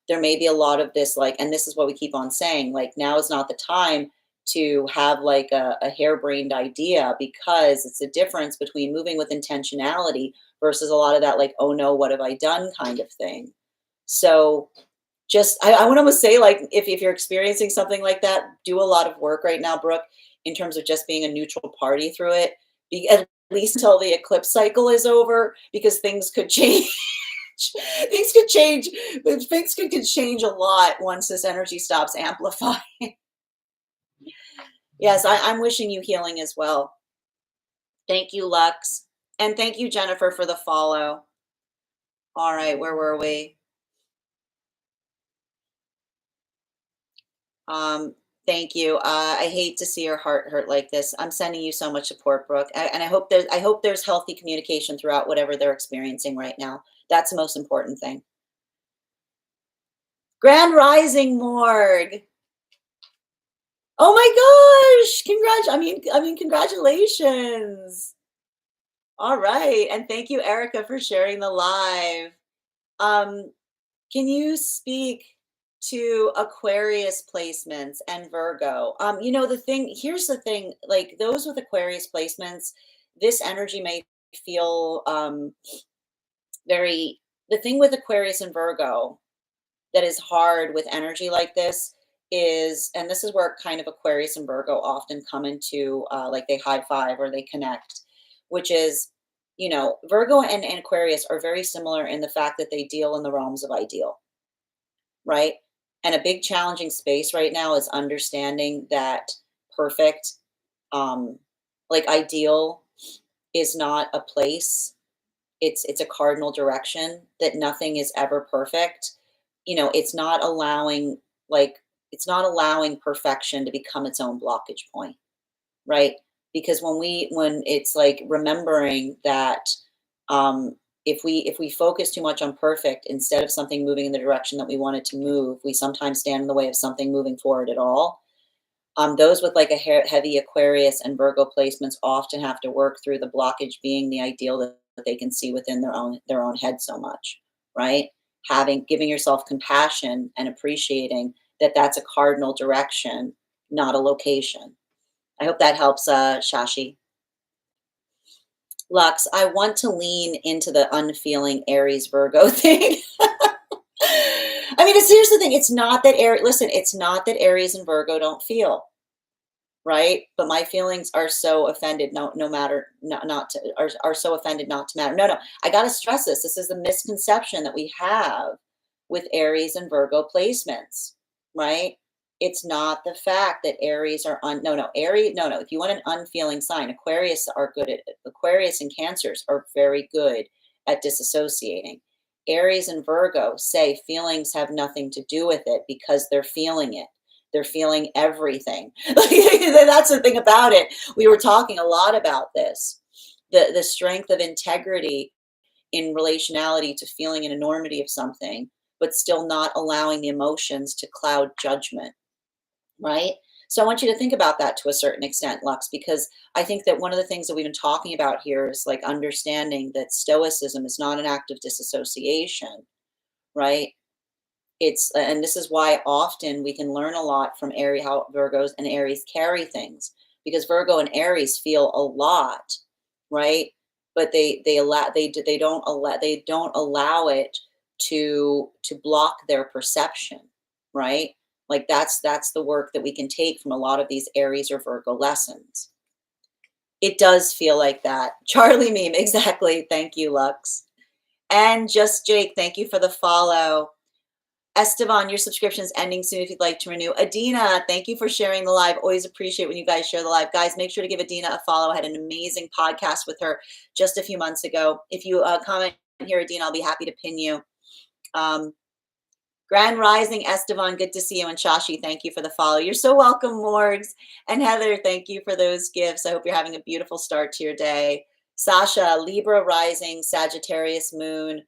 Speaker 1: there may be a lot of this like, and this is what we keep on saying, like now is not the time to have like a harebrained idea because it's a difference between moving with intentionality versus a lot of that like, oh no, what have I done kind of thing. So just I want to say like if you're experiencing something like that, do a lot of work right now, Brooke, in terms of just being a neutral party through it. At least until the eclipse cycle is over, because things could change. Things could change. Things could change a lot once this energy stops amplifying. Yes, I'm wishing you healing as well. Thank you, Lux. And thank you, Jennifer, for the follow. All right, where were we? Um, Thank you. I hate to see your heart hurt like this. I'm sending you so much support, Brooke. And I hope there's healthy communication throughout whatever they're experiencing right now. That's the most important thing. Grand Rising Morg. Oh my gosh! I mean, congratulations. All right, and thank you, Erica, for sharing the live. Um, can you speak to Aquarius placements and Virgo? Here's the thing, like those with Aquarius placements, this energy may feel very, the thing with Aquarius and Virgo that is hard with energy like this is, and this is where kind of Aquarius and Virgo often come into like they high five or they connect, which is, Virgo and Aquarius are very similar in the fact that they deal in the realms of ideal, right? And a big challenging space right now is understanding that perfect, um, like ideal is not a place, it's a cardinal direction, that nothing is ever perfect. It's not allowing like it's not allowing perfection to become its own blockage point, right? Because when it's like remembering that if we focus too much on perfect instead of something moving in the direction that we want it to move, we sometimes stand in the way of something moving forward at all. Those with like a heavy Aquarius and Virgo placements often have to work through the blockage being the ideal that they can see within their own head so much, right? Giving yourself compassion and appreciating that that's a cardinal direction, not a location. I hope that helps, Shashi. Lux, I want to lean into the unfeeling Aries Virgo thing. I mean, here's the thing. It's not that listen, it's not that Aries and Virgo don't feel, right? But my feelings are so offended, no matter, not to, are so offended not to matter. No, I got to stress this. This is the misconception that we have with Aries and Virgo placements, right? It's not the fact that Aries are Aries, no. If you want an unfeeling sign, Aquarius and Cancers are very good at disassociating. Aries and Virgo say feelings have nothing to do with it because they're feeling it. They're feeling everything. That's the thing about it. We were talking a lot about this. The strength of integrity in relationality to feeling an enormity of something, but still not allowing the emotions to cloud judgment, right? So I want you to think about that to a certain extent, Lux, because I think that one of the things that we've been talking about here is like understanding that stoicism is not an act of disassociation, right? It's and this is why often we can learn a lot from Aries, how Virgos and Aries carry things, because Virgo and Aries feel a lot, right? But they don't allow it to block their perception, right? Like that's the work that we can take from a lot of these Aries or Virgo lessons. It does feel like that. Charlie meme, exactly. Thank you, Lux. And just Jake, thank you for the follow. Esteban, your subscription is ending soon if you'd like to renew. Adina, thank you for sharing the live. Always appreciate when you guys share the live. Guys, make sure to give Adina a follow. I had an amazing podcast with her just a few months ago. If you comment here, Adina, I'll be happy to pin you. Grand Rising, Esteban, good to see you. And Shashi, thank you for the follow. You're so welcome, Morgs. And Heather, thank you for those gifts. I hope you're having a beautiful start to your day. Sasha, Libra Rising, Sagittarius Moon,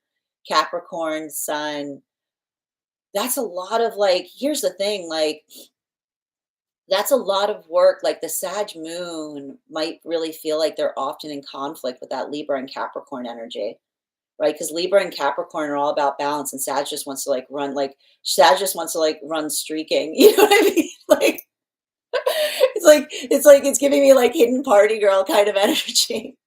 Speaker 1: Capricorn Sun. That's a lot of like, here's the thing, like, that's a lot of work. Like the Sag Moon might really feel like they're often in conflict with that Libra and Capricorn energy, right? Because Libra and Capricorn are all about balance, and Sag just wants to Sag just wants to like run streaking. You know what I mean? Like it's giving me like hidden party girl kind of energy.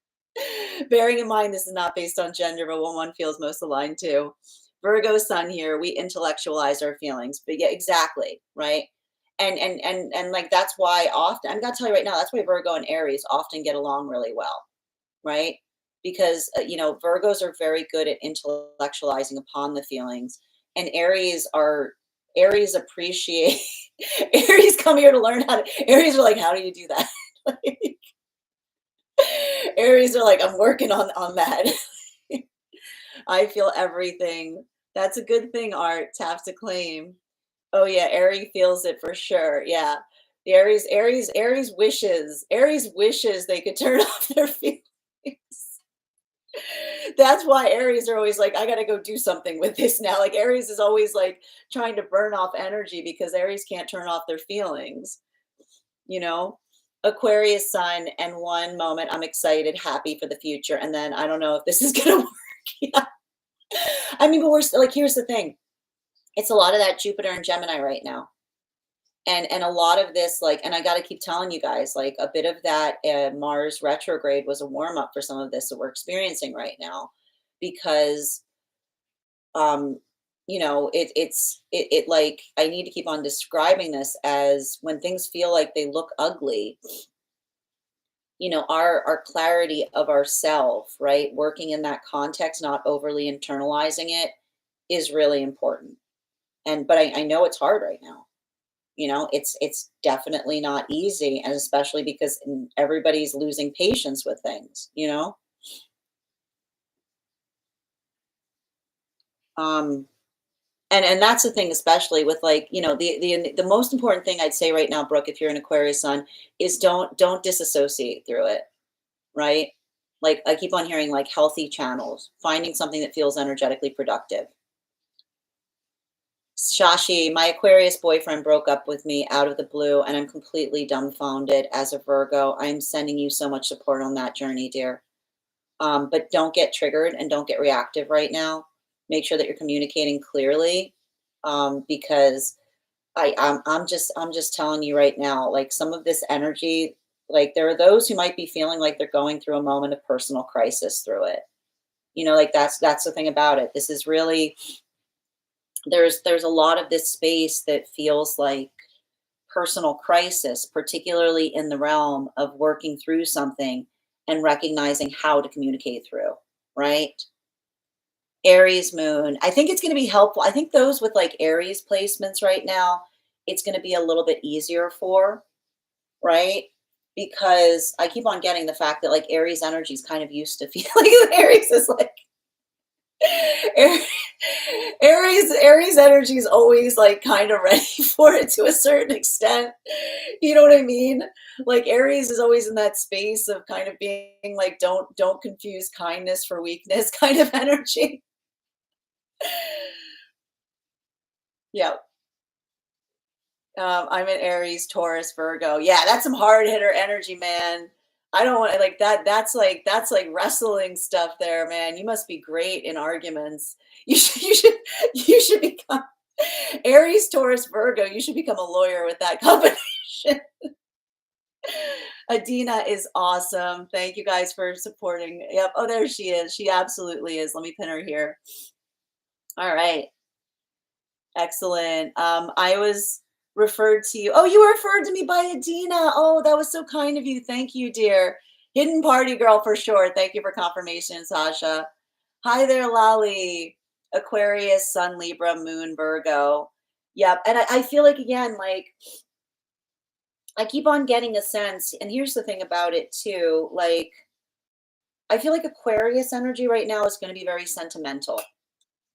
Speaker 1: Bearing in mind this is not based on gender, but what one feels most aligned to. Virgo Sun here, we intellectualize our feelings, but yeah, exactly, right? And like that's why often I'm gonna tell you right now, that's why Virgo and Aries often get along really well, right? Because Virgos are very good at intellectualizing upon the feelings, and Aries appreciate Aries come here to learn how to. Aries are like, how do you do that? Like, Aries are like, I'm working on that. I feel everything. That's a good thing, Art. Tap to claim. Oh yeah, Aries feels it for sure. Yeah. The Aries wishes they could turn off their feelings. That's why Aries are always like, I gotta go do something with this now. Like Aries is always like trying to burn off energy because Aries can't turn off their feelings, you know? Aquarius Sun, and one moment I'm excited, happy for the future, and then I don't know if this is gonna work. Yeah. I mean, but we're still like, here's the thing. It's a lot of that Jupiter and Gemini right now. And a lot of this, like, and I got to keep telling you guys, like, a bit of that Mars retrograde was a warm up for some of this that we're experiencing right now, because, um, like I need to keep on describing this as when things feel like they look ugly. Our clarity of ourself, right? Working in that context, not overly internalizing it, is really important. But I know it's hard right now. It's definitely not easy, and especially because everybody's losing patience with things, um and that's the thing, especially with like, the most important thing I'd say right now, Brooke, if you're an Aquarius Sun, is don't disassociate through it, right? Like I keep on hearing like healthy channels, finding something that feels energetically productive. Shashi, my Aquarius boyfriend broke up with me out of the blue, and I'm completely dumbfounded as a Virgo. I'm sending you so much support on that journey, dear. But don't get triggered and don't get reactive right now. Make sure that you're communicating clearly, because I'm just telling you right now, like some of this energy, like there are those who might be feeling like they're going through a moment of personal crisis through it. Like that's the thing about it. This is really there's a lot of this space that feels like personal crisis, particularly in the realm of working through something and recognizing how to communicate through, right? Aries moon. I think it's going to be helpful. I think those with like Aries placements right now, it's going to be a little bit easier for, right? Because I keep on getting the fact that like Aries energy is kind of used to feeling Aries is like Ar- Aries energy is always like kind of ready for it to a certain extent. You know what I mean? Like Aries is always in that space of kind of being like, don't confuse kindness for weakness kind of energy. Yeah. I'm an Aries, Taurus, Virgo. Yeah, that's some hard hitter energy, man. I don't want like that. That's like wrestling stuff there, man. You must be great in arguments. You should become Aries, Taurus, Virgo. You should become a lawyer with that combination. Adina is awesome. Thank you guys for supporting. Yep. Oh, there she is. She absolutely is. Let me pin her here. All right. Excellent. I was referred to you. Oh, you were referred to me by Adina. Oh, that was so kind of you. Thank you, dear. Hidden party girl for sure. Thank you for confirmation, Sasha. Hi there, Lali. Aquarius, Sun, Libra, Moon, Virgo. Yep. And I feel like, again, like I keep on getting a sense. And here's the thing about it, too. Like, I feel like Aquarius energy right now is going to be very sentimental,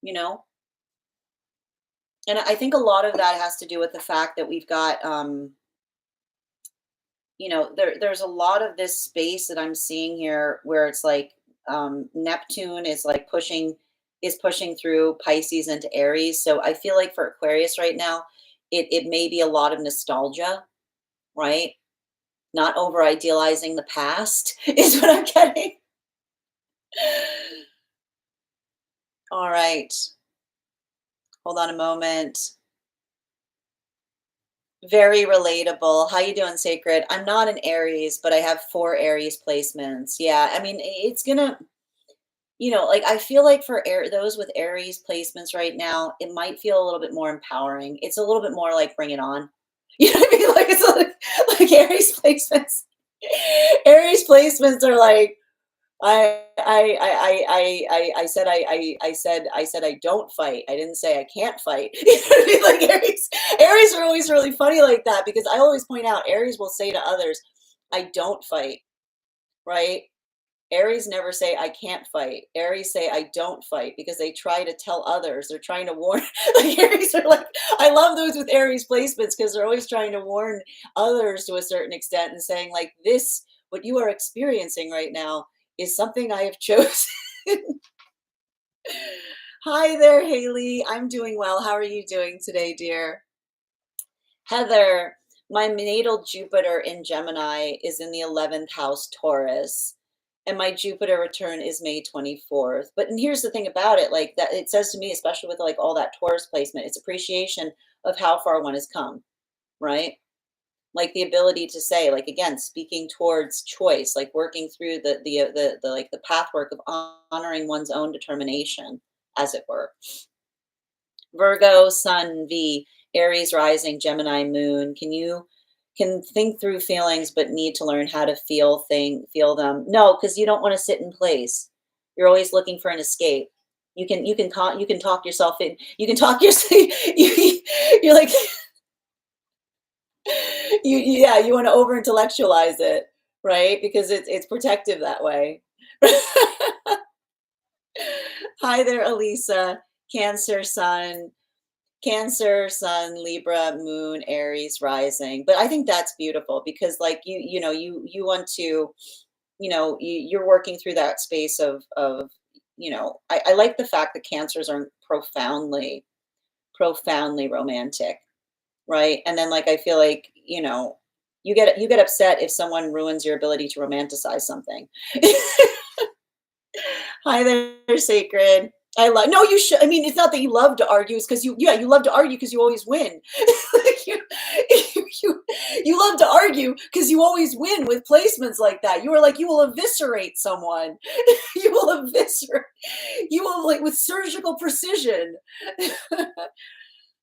Speaker 1: you know? And I think a lot of that has to do with the fact that we've got, there's a lot of this space that I'm seeing here where it's like Neptune is like pushing through Pisces into Aries. So I feel like for Aquarius right now, it may be a lot of nostalgia, right? Not over idealizing the past is what I'm getting. All right. Hold on a moment. Very relatable. How you doing, Sacred? I'm not an Aries, but I have 4 Aries placements. Yeah, I mean, it's gonna, like I feel like for those with Aries placements right now, it might feel a little bit more empowering. It's a little bit more like bring it on. You know what I mean? Like it's like Aries placements. Aries placements are like I said I don't fight. I didn't say I can't fight. You know what I mean? Like Aries are always really funny like that because I always point out Aries will say to others, I don't fight, right? Aries never say I can't fight. Aries say I don't fight because they try to tell others. They're trying to warn. Like Aries are like, I love those with Aries placements because they're always trying to warn others to a certain extent and saying like this, what you are experiencing right now is something I have chosen. Hi there, Haley. I'm doing well. How are you doing today, dear? Heather, my natal Jupiter in Gemini is in the 11th house, Taurus, and my Jupiter return is May 24th. But and here's the thing about it, like that it says to me, especially with like all that Taurus placement, it's appreciation of how far one has come, right? Like the ability to say, like again, speaking towards choice, like working through the like the pathwork of honoring one's own determination, as it were. Virgo, Sun, V, Aries rising, Gemini moon. Can think through feelings but need to learn how to feel them? No, because you don't want to sit in place. You're always looking for an escape. You can talk yourself in. You can talk yourself. You're like yeah, you want to over intellectualize it, right? Because it's protective that way. Hi there, Elisa. Cancer sun, Cancer, Sun, Libra, Moon, Aries, rising. But I think that's beautiful because, like you want to, you're working through that space of, I like the fact that Cancers are profoundly romantic, right? And then, like, I feel like you get upset if someone ruins your ability to romanticize something. Hi there, Sacred. I love. No, you should. I mean, it's not that you love to argue. It's because you love to argue because you always win. Like you, you love to argue because you always win with placements like that. You are like, you will eviscerate someone. You will eviscerate. You will, like, with surgical precision.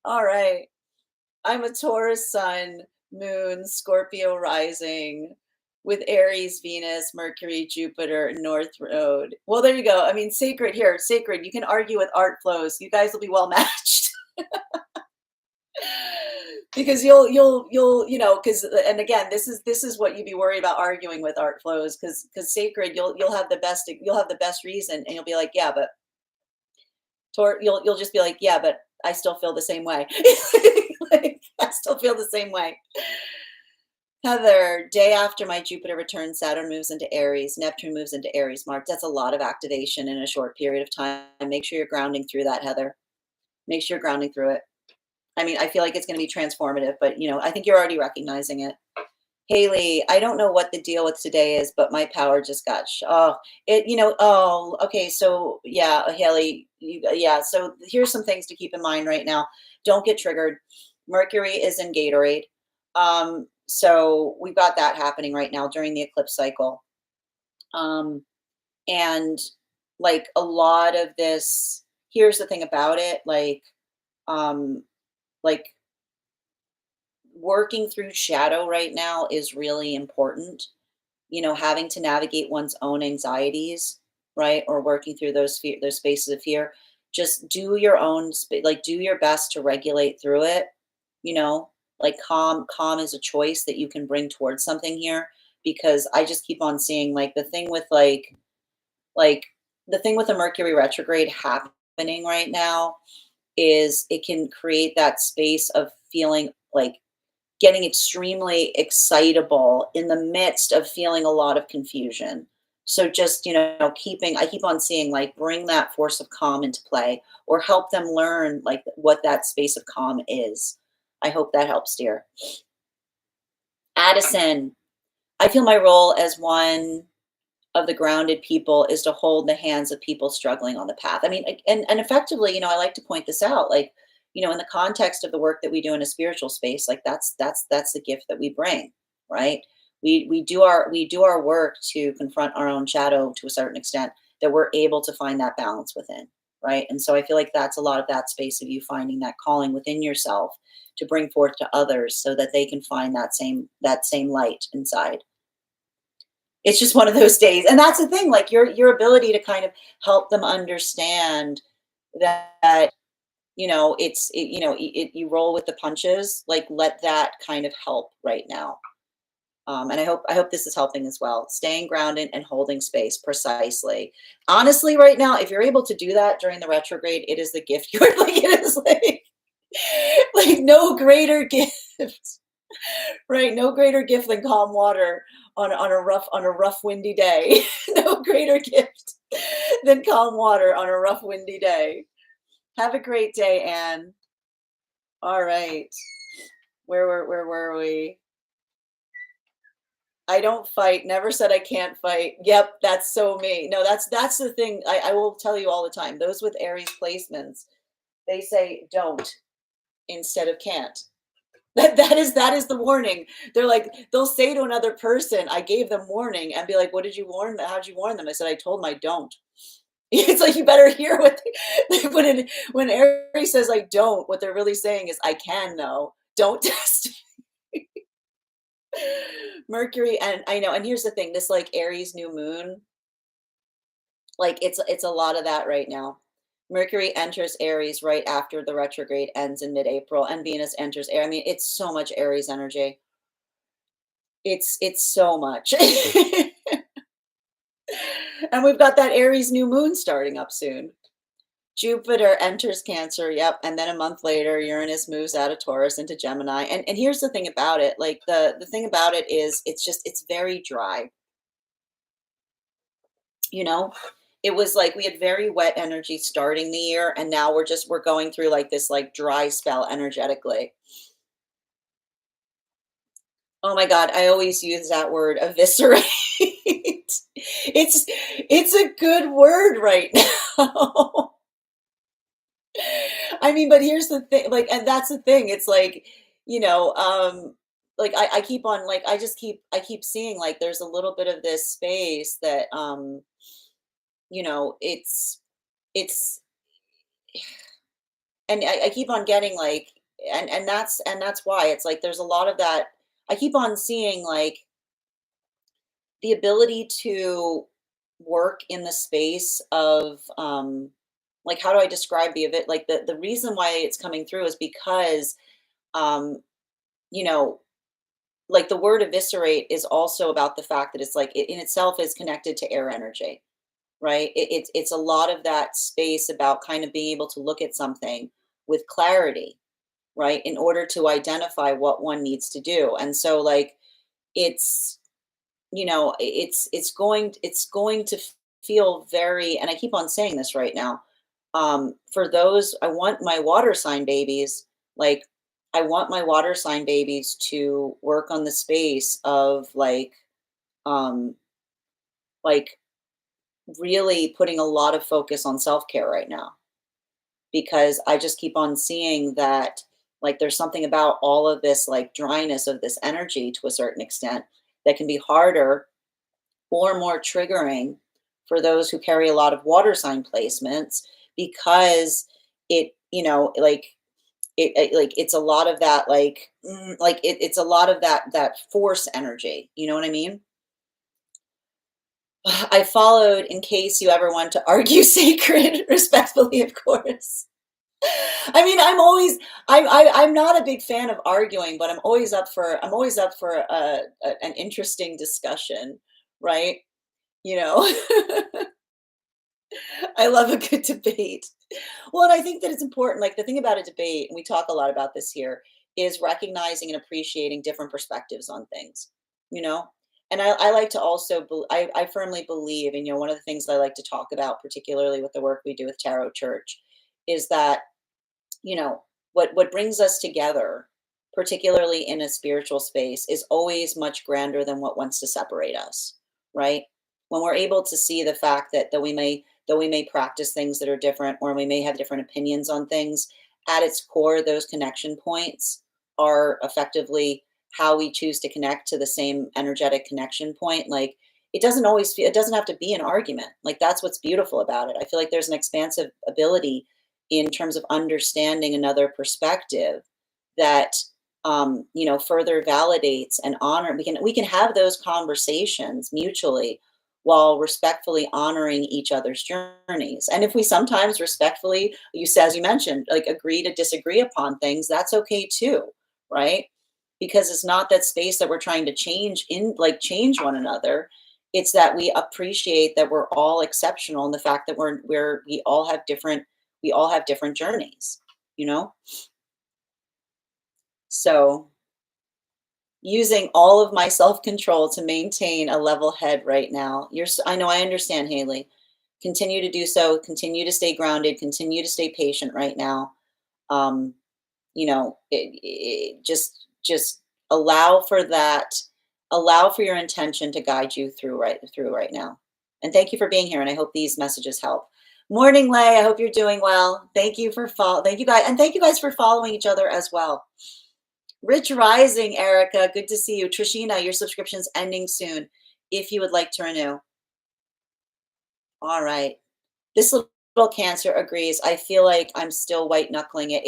Speaker 1: All right. I'm a Taurus sun, moon, Scorpio rising with Aries, Venus, Mercury, Jupiter, North Node. Well, there you go. I mean, sacred. You can argue with art flows. You guys will be well matched. Because because and again, this is what you'd be worried about arguing with art flows because sacred, you'll have the best reason and you'll be like, yeah, but You'll just be like, yeah, but I still feel the same way. Like, I still feel the same way. Heather, day after my Jupiter returns, Saturn moves into Aries, Neptune moves into Aries, Mark. That's a lot of activation in a short period of time. Make sure you're grounding through that, Heather. Make sure you're grounding through it. I mean, I feel like it's going to be transformative, but I think you're already recognizing it. Haley, I don't know what the deal with today is, but my power just got okay. So yeah, Haley, yeah. So here's some things to keep in mind right now. Don't get triggered. Mercury is in Gatorade. So we've got that happening right now during the eclipse cycle. And like a lot of this, here's the thing about it, um, like working through shadow right now is really important. Having to navigate one's own anxieties, right? Or working through those spaces of fear. Just do your own, do your best to regulate through it. You know, like calm is a choice that you can bring towards something here, because I just keep on seeing like like the thing with the Mercury retrograde happening right now is it can create that space of feeling like getting extremely excitable in the midst of feeling a lot of confusion. So just, I keep on seeing like bring that force of calm into play, or help them learn like what that space of calm is. I hope that helps, dear. Addison, I feel my role as one of the grounded people is to hold the hands of people struggling on the path. I mean, and effectively, I like to point this out, like, in the context of the work that we do in a spiritual space, like that's the gift that we bring, right? We do our work to confront our own shadow to a certain extent, that we're able to find that balance within, right? And so I feel like that's a lot of that space of you finding that calling within yourself to bring forth to others, so that they can find that same light inside. It's just one of those days. And that's the thing, like your ability to kind of help them understand that, you roll with the punches, like let that kind of help right now. And I hope this is helping as well. Staying grounded and holding space, precisely. Honestly, right now, if you're able to do that during the retrograde, it is the gift. You're like, it is like no greater gift. Right, no greater gift than calm water on a rough windy day. No greater gift than calm water on a rough windy day. Have a great day, Anne. All right. Where were we? I don't fight. Never said I can't fight. Yep, that's so me. No, that's the thing. I will tell you all the time. Those with Aries placements, they say don't instead of can't. That is the warning. They'll say to another person, I gave them warning, and be like, what did you warn them? How'd you warn them? I said, I told them I don't. It's like, you better hear what when Aries says I don't, what they're really saying is I can know. Don't test Mercury. And I know, and here's the thing, this like Aries new moon, like it's a lot of that right now. Mercury enters Aries right after the retrograde ends in mid-April, and Venus enters Aries. I mean, it's so much Aries energy. It's so much. And we've got that Aries new moon starting up soon. Jupiter enters Cancer, yep, and then a month later, Uranus moves out of Taurus into Gemini. And here's the thing about it, like the thing about it is it's very dry. You know, it was like we had very wet energy starting the year, and now we're going through like this like dry spell energetically. Oh my God, I always use that word, eviscerate. It's a good word right now. I mean, but here's the thing, like, and that's the thing. It's like, you know, like I keep on like I keep seeing like there's a little bit of this space that it's and I keep on getting like and that's why it's like there's a lot of that. I keep on seeing like the ability to work in the space of like how do I describe the event, like the reason why it's coming through is because um you know like the word eviscerate is also about the fact that it's like it in itself is connected to air energy, right? It's a lot of that space about kind of being able to look at something with clarity, right? In order to identify what one needs to do. And so like it's, it's going to feel very, and I keep on saying this right now. For those, I want my water sign babies, like I want my water sign babies to work on the space of um like really putting a lot of focus on self-care right now, because I just keep on seeing that like there's something about all of this like dryness of this energy to a certain extent that can be harder or more triggering for those who carry a lot of water sign placements, because it's a lot of that it's a lot of that force energy, you know what I mean? I followed in case you ever want to argue sacred respectfully, of course. I mean, I'm not a big fan of arguing, but I'm always up for an interesting discussion, right? You know, I love a good debate. Well, and I think that it's important. Like the thing about a debate, and we talk a lot about this here, is recognizing and appreciating different perspectives on things, you know? And I like to also, I firmly believe, and one of the things I like to talk about, particularly with the work we do with Tarot Church, is that what brings us together, particularly in a spiritual space, is always much grander than what wants to separate us, right? When we're able to see the fact that though we may practice things that are different, or we may have different opinions on things, at its core those connection points are effectively how we choose to connect to the same energetic connection point. Like it doesn't have to be an argument. Like that's what's beautiful about it. I feel like there's an expansive ability in terms of understanding another perspective that further validates and honor. We can have those conversations mutually while respectfully honoring each other's journeys. And if we sometimes respectfully, as you mentioned, like agree to disagree upon things, that's okay too, right? Because it's not that space that we're trying to change one another. It's that we appreciate that we're all exceptional, and the fact that we all have different journeys, you know? So, using all of my self-control to maintain a level head right now. I know, I understand, Haley. Continue to do so, continue to stay grounded, continue to stay patient right now. Um, just allow for that, allow for your intention to guide you through right now. And thank you for being here, and I hope these messages help. Morning, Lay. I hope you're doing well. Thank you guys, and thank you guys for following each other as well. Rich Rising, Erica. Good to see you. Trishina, your subscription's ending soon. If you would like to renew. All right. This little Cancer agrees. I feel like I'm still white knuckling it.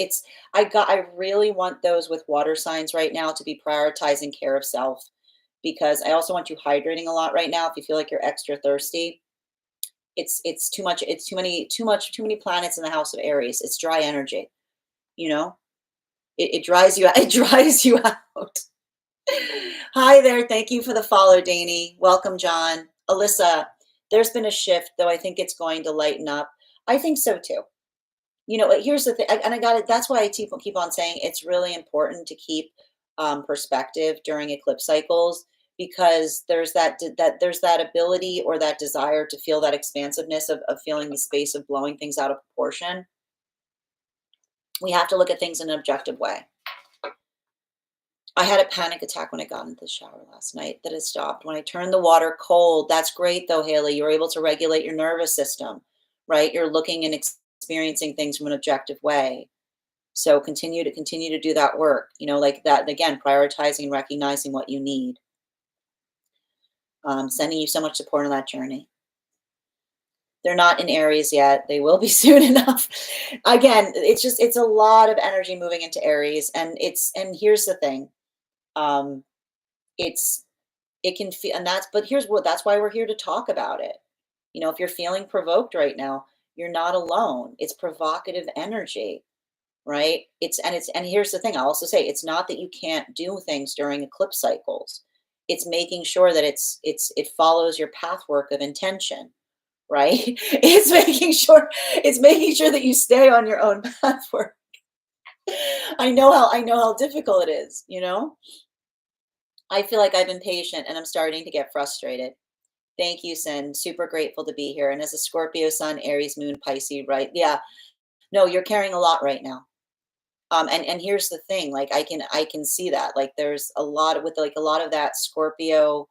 Speaker 1: I really want those with water signs right now to be prioritizing care of self, because I also want you hydrating a lot right now. If you feel like you're extra thirsty, it's too much. It's too many planets in the house of Aries. It's dry energy. You know, it dries you. It dries you out. Hi there. Thank you for the follow, Danny. Welcome, John. Alyssa, there's been a shift, though I think it's going to lighten up. I think so too. Here's the thing, and I got it. That's why I keep on saying it's really important to keep perspective during eclipse cycles, because there's that ability or that desire to feel that expansiveness of feeling the space of blowing things out of proportion. We have to look at things in an objective way. I had a panic attack when I got into the shower last night that has stopped. When I turned the water cold, that's great though, Haley. You're able to regulate your nervous system, right? You're looking and experiencing things from an objective way. So continue to do that work, like that. Again, prioritizing and recognizing what you need. Sending you so much support on that journey. They're not in Aries yet. They will be soon enough. Again, it's a lot of energy moving into Aries, and here's the thing. Um, it's it can feel, and that's why we're here to talk about it. If you're feeling provoked right now, you're not alone. It's provocative energy, right? And here's the thing, I'll also say, it's not that you can't do things during eclipse cycles. It's making sure that it follows your pathwork of intention, right? It's making sure that you stay on your own path for I know how difficult it is, you know? I feel like I've been patient and I'm starting to get frustrated. Thank you, Sin. Super grateful to be here. And as a Scorpio sun, Aries moon, Pisces, right? Yeah. No, you're carrying a lot right now. And here's the thing, like I can see that. Like there's a lot of with like a lot of that Scorpio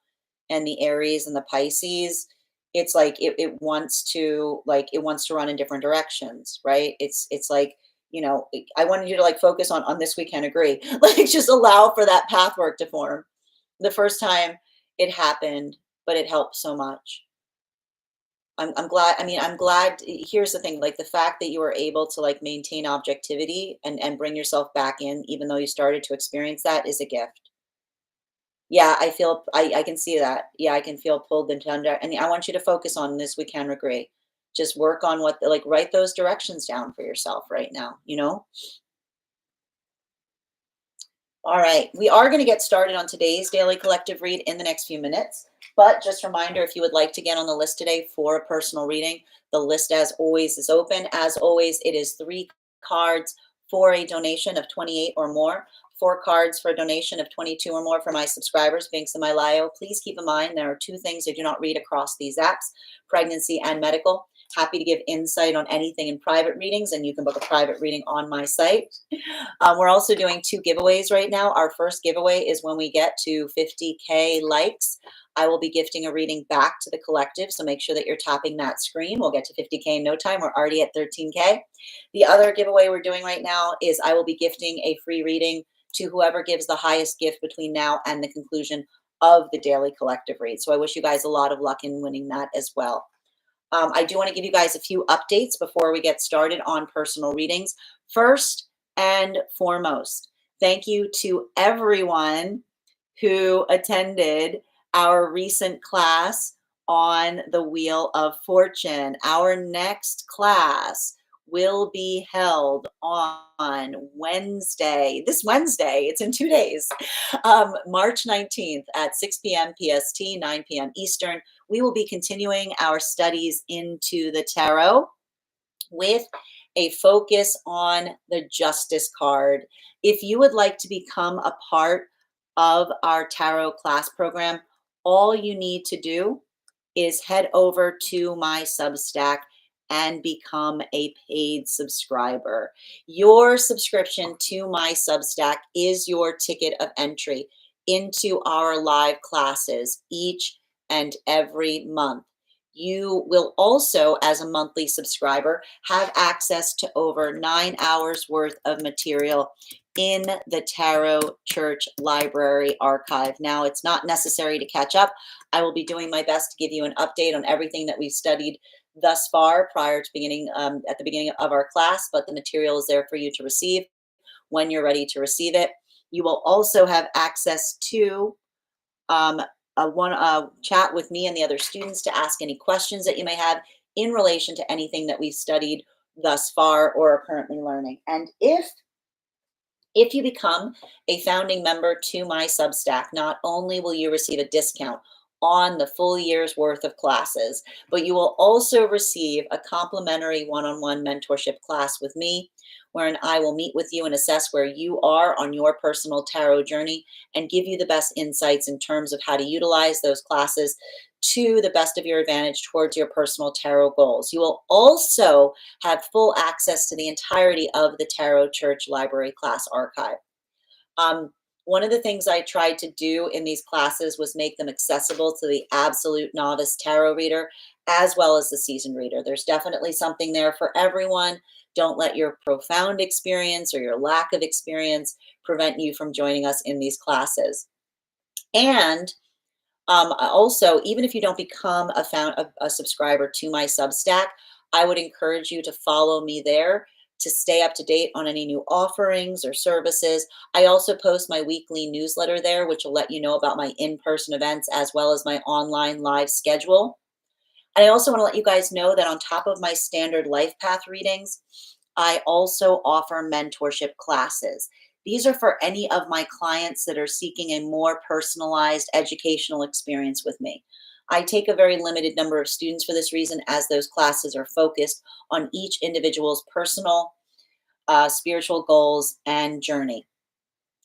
Speaker 1: and the Aries and the Pisces, it's like it wants to run in different directions, right? It's like, I wanted you to like focus on this we can agree. Like just allow for that pathwork to form. The first time it happened, but it helped so much. I'm glad. I mean, I'm glad. Here's the thing, like the fact that you were able to like maintain objectivity and bring yourself back in, even though you started to experience that, is a gift. Yeah, I can see that. Yeah, I can feel pulled into under, and I want you to focus on this. We can agree. Just work on like write those directions down for yourself right now. All right, we are going to get started on today's daily collective read in the next few minutes. But just a reminder, if you would like to get on the list today for a personal reading, the list, as always, is open. As always, it is 3 cards for a donation of 28 or more, 4 cards for a donation of 22 or more for my subscribers, Binks and my Lio. Please keep in mind there are 2 things I do not read across these apps: pregnancy and medical. Happy to give insight on anything in private readings, and you can book a private reading on my site. We're also doing 2 giveaways right now. Our first giveaway is when we get to 50K likes. I will be gifting a reading back to the collective, so make sure that you're tapping that screen. We'll get to 50K in no time. We're already at 13K. The other giveaway we're doing right now is I will be gifting a free reading to whoever gives the highest gift between now and the conclusion of the daily collective read. So I wish you guys a lot of luck in winning that as well. I do want to give you guys a few updates before we get started on personal readings. First and foremost, thank you to everyone who attended our recent class on the Wheel of Fortune. Our next class will be held on Wednesday, this Wednesday. It's in 2 days, March 19th at 6 p.m. PST, 9 p.m. Eastern. We will be continuing our studies into the tarot with a focus on the Justice card. If you would like to become a part of our tarot class program, all you need to do is head over to my Substack and become a paid subscriber. Your subscription to my Substack is your ticket of entry into our live classes each and every month. You will also, as a monthly subscriber, have access to over 9 hours worth of material in the Tarot Church Library archive. Now, it's not necessary to catch up. I will be doing my best to give you an update on everything that we've studied thus far prior to at the beginning of our class, but the material is there for you to receive when you're ready to receive it. You will also have access to um, a chat with me and the other students to ask any questions that you may have in relation to anything that we've studied thus far or are currently learning. And if you become a founding member to my Substack, not only will you receive a discount on the full year's worth of classes, but you will also receive a complimentary one-on-one mentorship class with me, wherein I will meet with you and assess where you are on your personal tarot journey and give you the best insights in terms of how to utilize those classes to the best of your advantage towards your personal tarot goals. You will also have full access to the entirety of the Tarot Church Library class archive. Um, one of the things I tried to do in these classes was make them accessible to the absolute novice tarot reader as well as the seasoned reader. There's definitely something there for everyone. Don't let your profound experience or your lack of experience prevent you from joining us in these classes. And also, even if you don't become a subscriber to my Substack, I would encourage you to follow me there to stay up to date on any new offerings or services. I also post my weekly newsletter there, which will let you know about my in-person events as well as my online live schedule. And I also want to let you guys know that on top of my standard life path readings, I also offer mentorship classes. These are for any of my clients that are seeking a more personalized educational experience with me. I take a very limited number of students for this reason, as those classes are focused on each individual's personal spiritual goals and journey.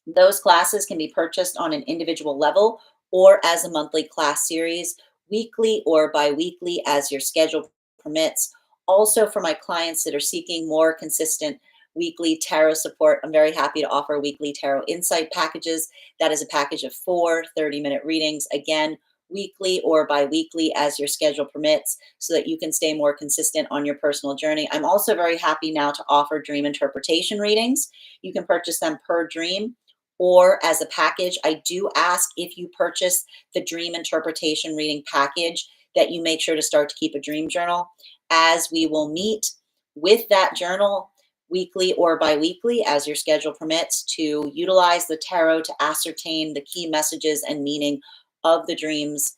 Speaker 1: Those classes can be purchased on an individual level or as a monthly class series, weekly or bi-weekly as your schedule permits. Also, for my clients that are seeking more consistent weekly tarot support, I'm very happy to offer weekly tarot insight packages. That is a package of 4 30-minute readings, again, weekly or bi-weekly as your schedule permits, so that you can stay more consistent on your personal journey. I'm also very happy now to offer dream interpretation readings. You can purchase them per dream or as a package. I do ask, if you purchase the dream interpretation reading package, that you make sure to start to keep a dream journal, as we will meet with that journal weekly or bi-weekly as your schedule permits to utilize the tarot to ascertain the key messages and meaning of the dreams.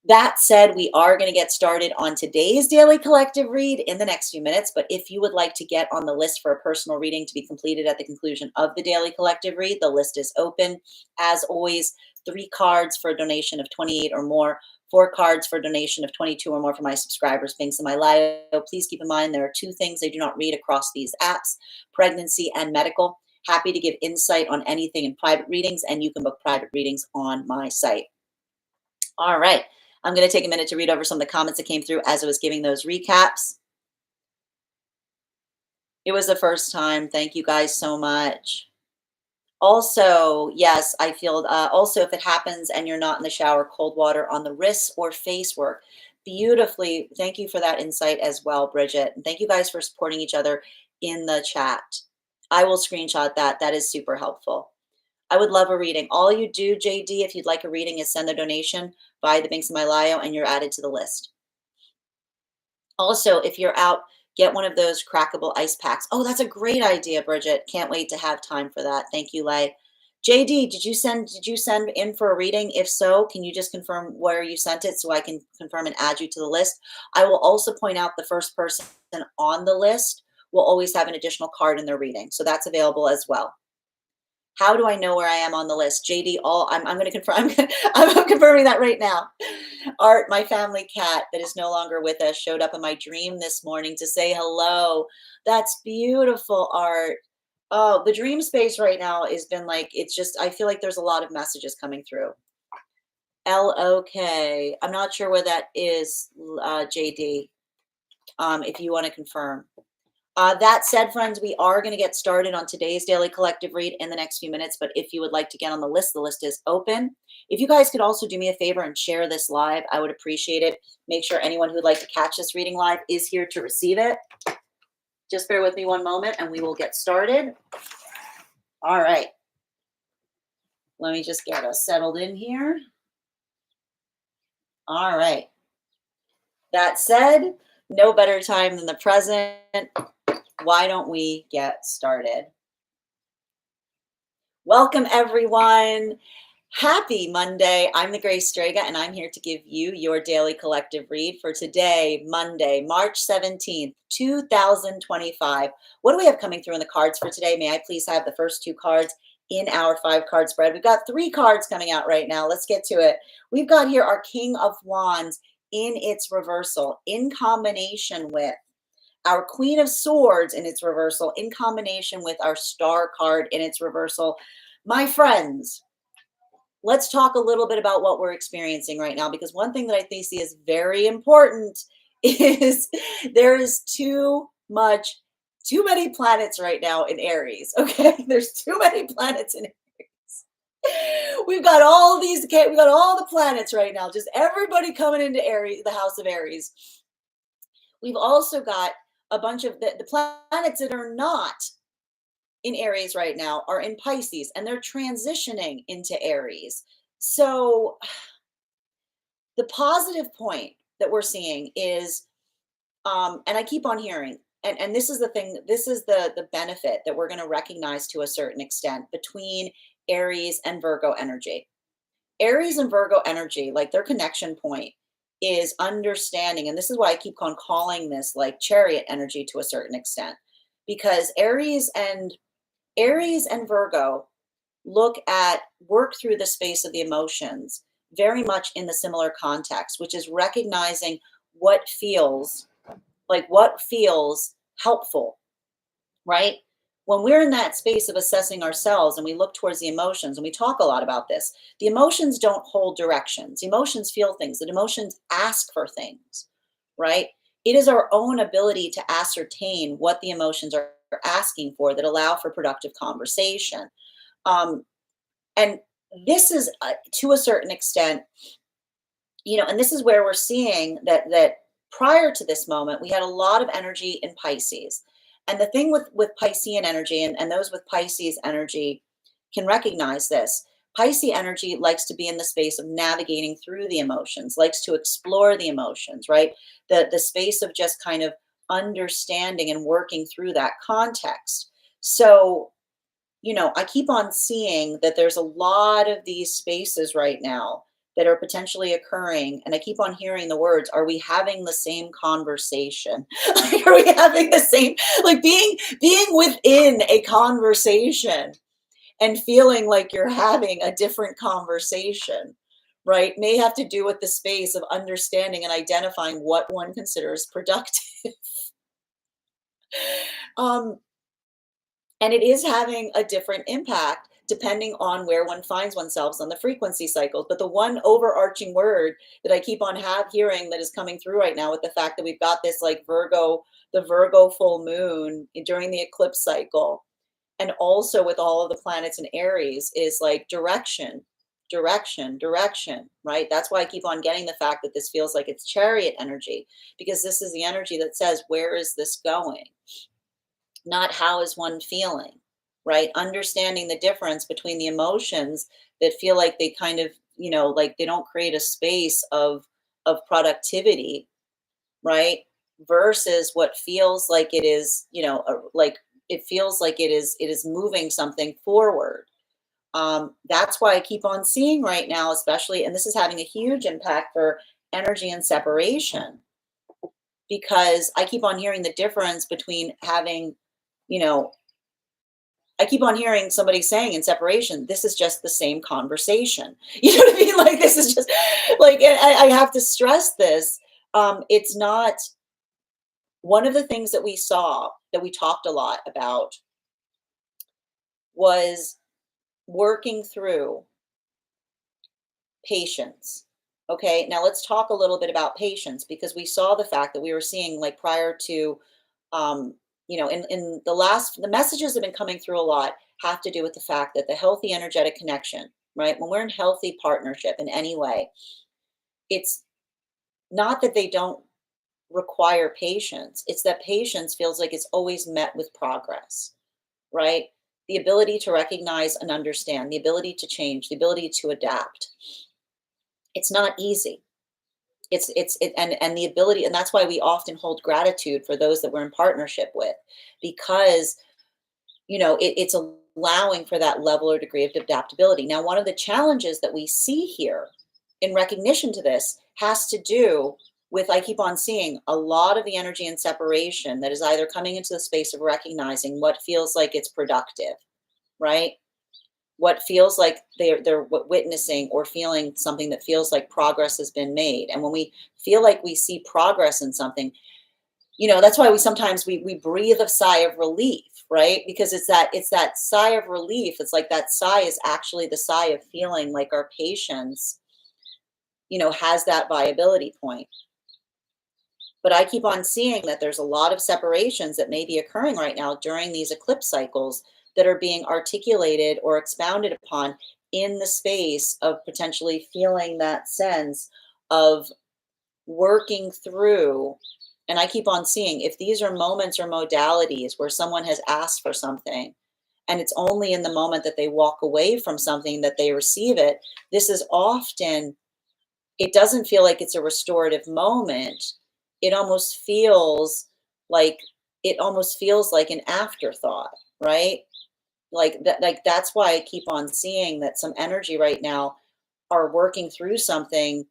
Speaker 1: That said, we are going to get started on today's daily collective read in the next few minutes. But if you would like to get on the list for a personal reading to be completed at the conclusion of the daily collective read, the list is open. As always, 3 cards for a donation of 28 or more, 4 cards for a donation of 22 or more for my subscribers, links in my bio. Please keep in mind there are 2 things I do not read across these apps: pregnancy and medical. Happy to give insight on anything in private readings, and you can book private readings on my site. All right. I'm going to take a minute to read over some of the comments that came through as I was giving those recaps. It was the first time. Thank you guys so much. Also, yes, I feel also, if it happens and you're not in the shower, cold water on the wrists or face work. Beautifully. Thank you for that insight as well, Bridget. And thank you guys for supporting each other in the chat. I will screenshot that. That is super helpful. I would love a reading. All you do, JD, if you'd like a reading, is send a donation via the links in my bio and you're added to the list. Also, if you're out, get one of those crackable ice packs. Oh, that's a great idea, Bridget. Can't wait to have time for that. Thank you, Lay. JD, did you send in for a reading? If so, can you just confirm where you sent it so I can confirm and add you to the list? I will also point out the first person on the list will always have an additional card in their reading. So that's available as well. How do I know where I am on the list? JD, I'm going to confirm. I'm confirming that right now. Art, my family cat that is no longer with us, showed up in my dream this morning to say hello. That's beautiful, Art. Oh, the dream space right now has been like, it's just, I feel like there's a lot of messages coming through. LOK. I'm not sure where that is, JD, if you want to confirm. That said, friends, we are going to get started on today's daily collective read in the next few minutes. But if you would like to get on the list is open. If you guys could also do me a favor and share this live, I would appreciate it. Make sure anyone who'd like to catch this reading live is here to receive it. Just bear with me one moment and we will get started. All right. Let me just get us settled in here. All right. That said, no better time than the present. Why don't we get started? Welcome, everyone. Happy Monday. I'm the Grace Strega, and I'm here to give you your daily collective read for today, Monday, March 17th, 2025. What do we have coming through in the cards for today? May I please have the first 2 cards in our 5-card spread? We've got 3 cards coming out right now. Let's get to it. We've got here our King of Wands in its reversal, in combination with our Queen of Swords in its reversal, in combination with our Star card in its reversal. My friends, let's talk a little bit about what we're experiencing right now, because one thing that I think is very important is there is too many planets right now in Aries. Okay, there's too many planets in Aries. We've got all the planets right now, just everybody coming into Aries, the house of Aries. We've also got a bunch of the planets that are not in Aries right now are in Pisces, and they're transitioning into Aries. So the positive point that we're seeing is, and I keep on hearing, and this is the thing, this is the benefit that we're going to recognize to a certain extent between Aries and Virgo energy. Aries and Virgo energy, like their connection point is understanding. And this is why I keep on calling this like chariot energy to a certain extent, because Aries and Virgo work through the space of the emotions very much in the similar context, which is recognizing what feels what feels helpful, right? When we're in that space of assessing ourselves and we look towards the emotions, and we talk a lot about this, the emotions don't hold directions. Emotions feel things, the emotions ask for things, right? It is our own ability to ascertain what the emotions are asking for that allow for productive conversation. Um, and this is, to a certain extent, and this is where we're seeing that prior to this moment, we had a lot of energy in Pisces. And the thing with Piscean energy, and those with Pisces energy can recognize this. Pisces energy likes to be in the space of navigating through the emotions, likes to explore the emotions, right? The space of just kind of understanding and working through that context. So, I keep on seeing that there's a lot of these spaces right now that are potentially occurring. And I keep on hearing the words, are we having the same conversation? Like, are we having the same, like being within a conversation and feeling like you're having a different conversation, right? May have to do with the space of understanding and identifying what one considers productive. um, And it is having a different impact depending on where one finds oneself on the frequency cycles. But the one overarching word that I keep on hearing that is coming through right now with the fact that we've got this like the Virgo full moon during the eclipse cycle, and also with all of the planets in Aries, is like direction, direction, direction, right? That's why I keep on getting the fact that this feels like it's chariot energy, because this is the energy that says, where is this going? Not how is one feeling, right? Understanding the difference between the emotions that feel like they kind of, like they don't create a space of productivity, right? Versus what feels like it is, like it feels like it is moving something forward. That's why I keep on seeing right now, especially, and this is having a huge impact for energy and separation, because I keep on hearing the difference between having, you know, I keep on hearing somebody saying in separation, this is just the same conversation. You know what I mean? Like, this is just like, and I have to stress this. It's not one of the things that we saw that we talked a lot about was working through patience. Okay, now let's talk a little bit about patience, because we saw the fact that we were seeing, like, prior to, in the messages that have been coming through a lot have to do with the fact that the healthy energetic connection, right? When we're in healthy partnership in any way, it's not that they don't require patience, it's that patience feels like it's always met with progress, right? The ability to recognize and understand, the ability to change, the ability to adapt. It's not easy. And the ability, and that's why we often hold gratitude for those that we're in partnership with, because it's allowing for that level or degree of adaptability. Now, one of the challenges that we see here in recognition to this has to do with, I keep on seeing a lot of the energy and separation that is either coming into the space of recognizing what feels like it's productive, right? What feels like they're witnessing or feeling something that feels like progress has been made. And when we feel like we see progress in something, that's why we sometimes we breathe a sigh of relief, right? Because it's that sigh of relief. It's like that sigh is actually the sigh of feeling like our patience, has that viability point. But I keep on seeing that there's a lot of separations that may be occurring right now during these eclipse cycles that are being articulated or expounded upon in the space of potentially feeling that sense of working through. And I keep on seeing, if these are moments or modalities where someone has asked for something, and it's only in the moment that they walk away from something that they receive it, this is often, it doesn't feel like it's a restorative moment. It almost feels like an afterthought, right? That's why I keep on seeing that some energy right now are working through something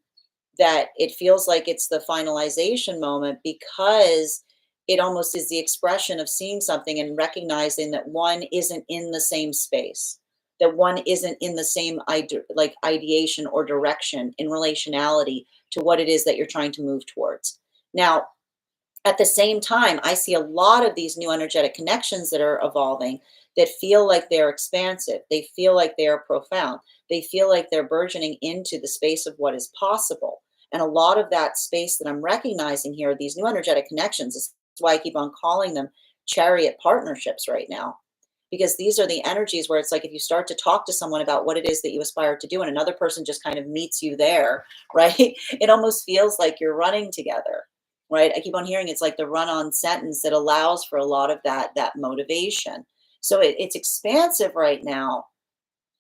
Speaker 1: that it feels like it's the finalization moment, because it almost is the expression of seeing something and recognizing that one isn't in the same space. that one isn't in the same like ideation or direction in relationality to what it is that you're trying to move towards. Now, at the same time, I see a lot of these new energetic connections that are evolving that feel like they're expansive. They feel like they are profound. They feel like they're burgeoning into the space of what is possible. And a lot of that space that I'm recognizing here, these new energetic connections, is why I keep on calling them chariot partnerships right now. Because these are the energies where it's like if you start to talk to someone about what it is that you aspire to do, and another person just kind of meets you there, right? It almost feels like you're running together, right? I keep on hearing it's like the run-on sentence that allows for a lot of that motivation. So it's expansive right now.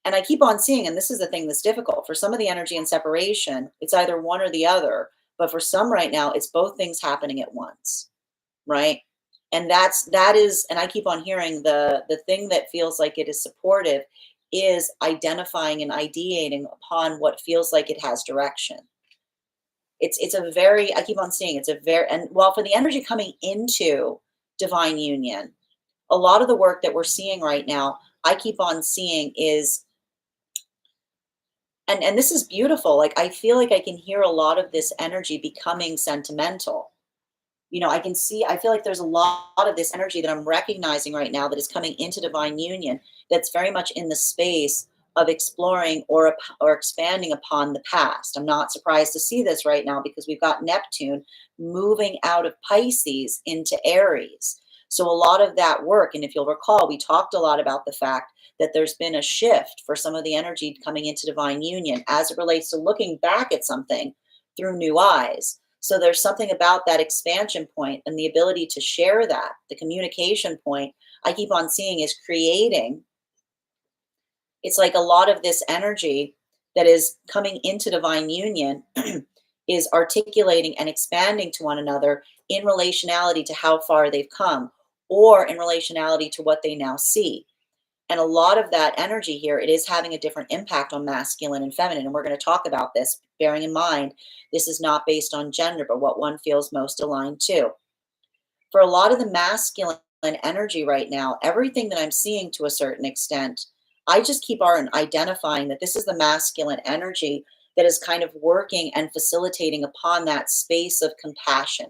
Speaker 1: And I keep on seeing, and this is the thing that's difficult for some of the energy and separation, it's either one or the other. But for some right now, it's both things happening at once, right? And that is, and I keep on hearing the thing that feels like it is supportive is identifying and ideating upon what feels like it has direction. It's a very, I keep on seeing it's a very, and while for the energy coming into divine union, a lot of the work that we're seeing right now, I keep on seeing is, and this is beautiful. Like I feel like I can hear a lot of this energy becoming sentimental. I can see, I feel like there's a lot of this energy that I'm recognizing right now that is coming into divine union that's very much in the space of exploring or expanding upon the past. I'm not surprised to see this right now because we've got Neptune moving out of Pisces into Aries. So a lot of that work, and if you'll recall, we talked a lot about the fact that there's been a shift for some of the energy coming into divine union as it relates to looking back at something through new eyes. So there's something about that expansion point and the ability to share that, the communication point I keep on seeing is creating. It's like a lot of this energy that is coming into divine union is articulating and expanding to one another in relationality to how far they've come or in relationality to what they now see. And a lot of that energy here, it is having a different impact on masculine and feminine. And we're going to talk about this, bearing in mind, this is not based on gender, but what one feels most aligned to. For a lot of the masculine energy right now, everything that I'm seeing to a certain extent, I just keep on identifying that this is the masculine energy that is kind of working and facilitating upon that space of compassion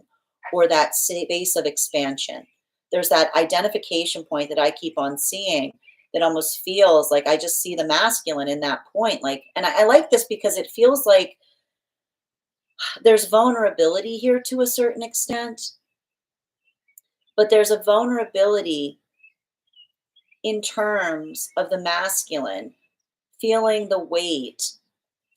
Speaker 1: or that space of expansion. There's that identification point that I keep on seeing that almost feels like I just see the masculine in that point. Like, and I like this because it feels like there's vulnerability here to a certain extent, but there's a vulnerability in terms of the masculine feeling the weight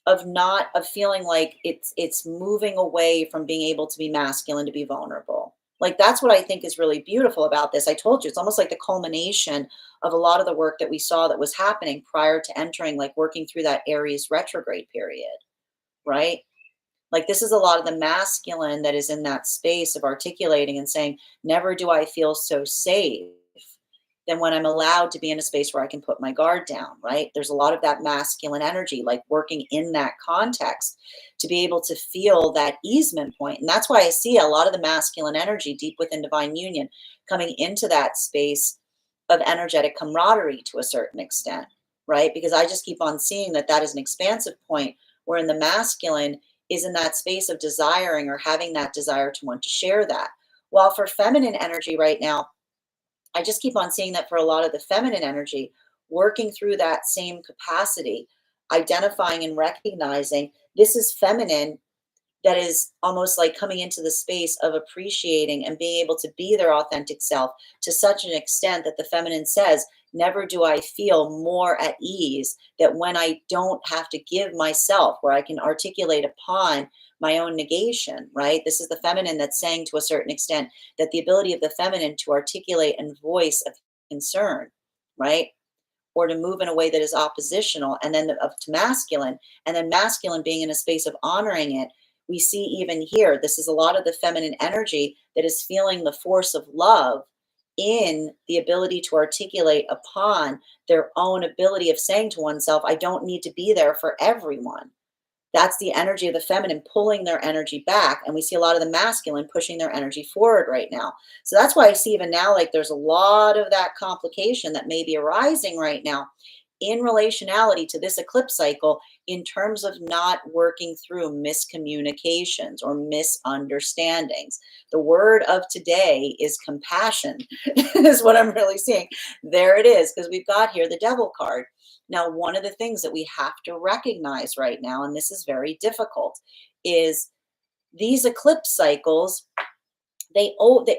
Speaker 1: of not of feeling like it's moving away from being able to be masculine to be vulnerable. Like that's what I think is really beautiful about this. I told you it's almost like the culmination of a lot of the work that we saw that was happening prior to entering, like working through that Aries retrograde period, right? Like this is a lot of the masculine that is in that space of articulating and saying, never do I feel so safe than when I'm allowed to be in a space where I can put my guard down, right? There's a lot of that masculine energy, like working in that context to be able to feel that easement point. And that's why I see a lot of the masculine energy deep within divine union coming into that space of energetic camaraderie to a certain extent, right? Because I just keep on seeing that that is an expansive point wherein the masculine is in that space of desiring or having that desire to want to share that. While for feminine energy right now, I just keep on seeing that for a lot of the feminine energy, working through that same capacity, identifying and recognizing this is feminine that is almost like coming into the space of appreciating and being able to be their authentic self to such an extent that the feminine says, never do I feel more at ease that when I don't have to give myself, where I can articulate upon my own negation, right? This is the feminine that's saying to a certain extent that the ability of the feminine to articulate and voice a concern, right? Or to move in a way that is oppositional, and then up to masculine, and then masculine being in a space of honoring it. We see even here, this is a lot of the feminine energy that is feeling the force of love in the ability to articulate upon their own ability of saying to oneself, I don't need to be there for everyone. That's the energy of the feminine pulling their energy back. And we see a lot of the masculine pushing their energy forward right now. So that's why I see even now, like there's a lot of that complication that may be arising right now in relationality to this eclipse cycle in terms of not working through miscommunications or misunderstandings. The word of today is compassion, is what I'm really seeing. There it is, because we've got here the devil card. Now, one of the things that we have to recognize right now, and this is very difficult, is these eclipse cycles, I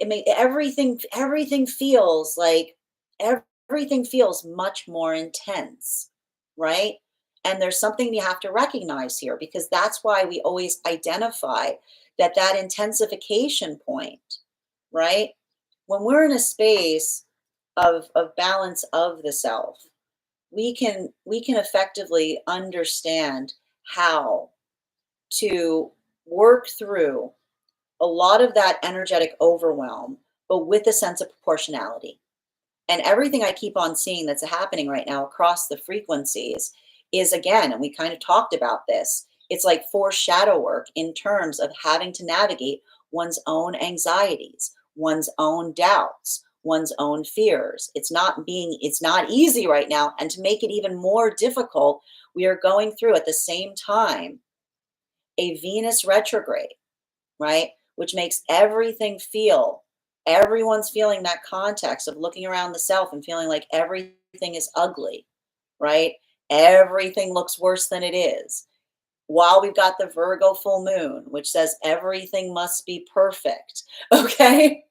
Speaker 1: mean, everything feels like, everything feels much more intense, right? And there's something you have to recognize here, because that's why we always identify that intensification point, right? When we're in a space of balance of the self, we can effectively understand how to work through a lot of that energetic overwhelm, but with a sense of proportionality. And everything I keep on seeing that's happening right now across the frequencies is, again, and we kind of talked about this, it's like foreshadow work in terms of having to navigate one's own anxieties, one's own doubts, one's own fears. It's not easy right now. And to make it even more difficult, we are going through at the same time a Venus retrograde, right? Which makes everything feel, everyone's feeling that context of looking around the self and feeling like everything is ugly, right? Everything looks worse than it is. While we've got the Virgo full moon, which says everything must be perfect, okay?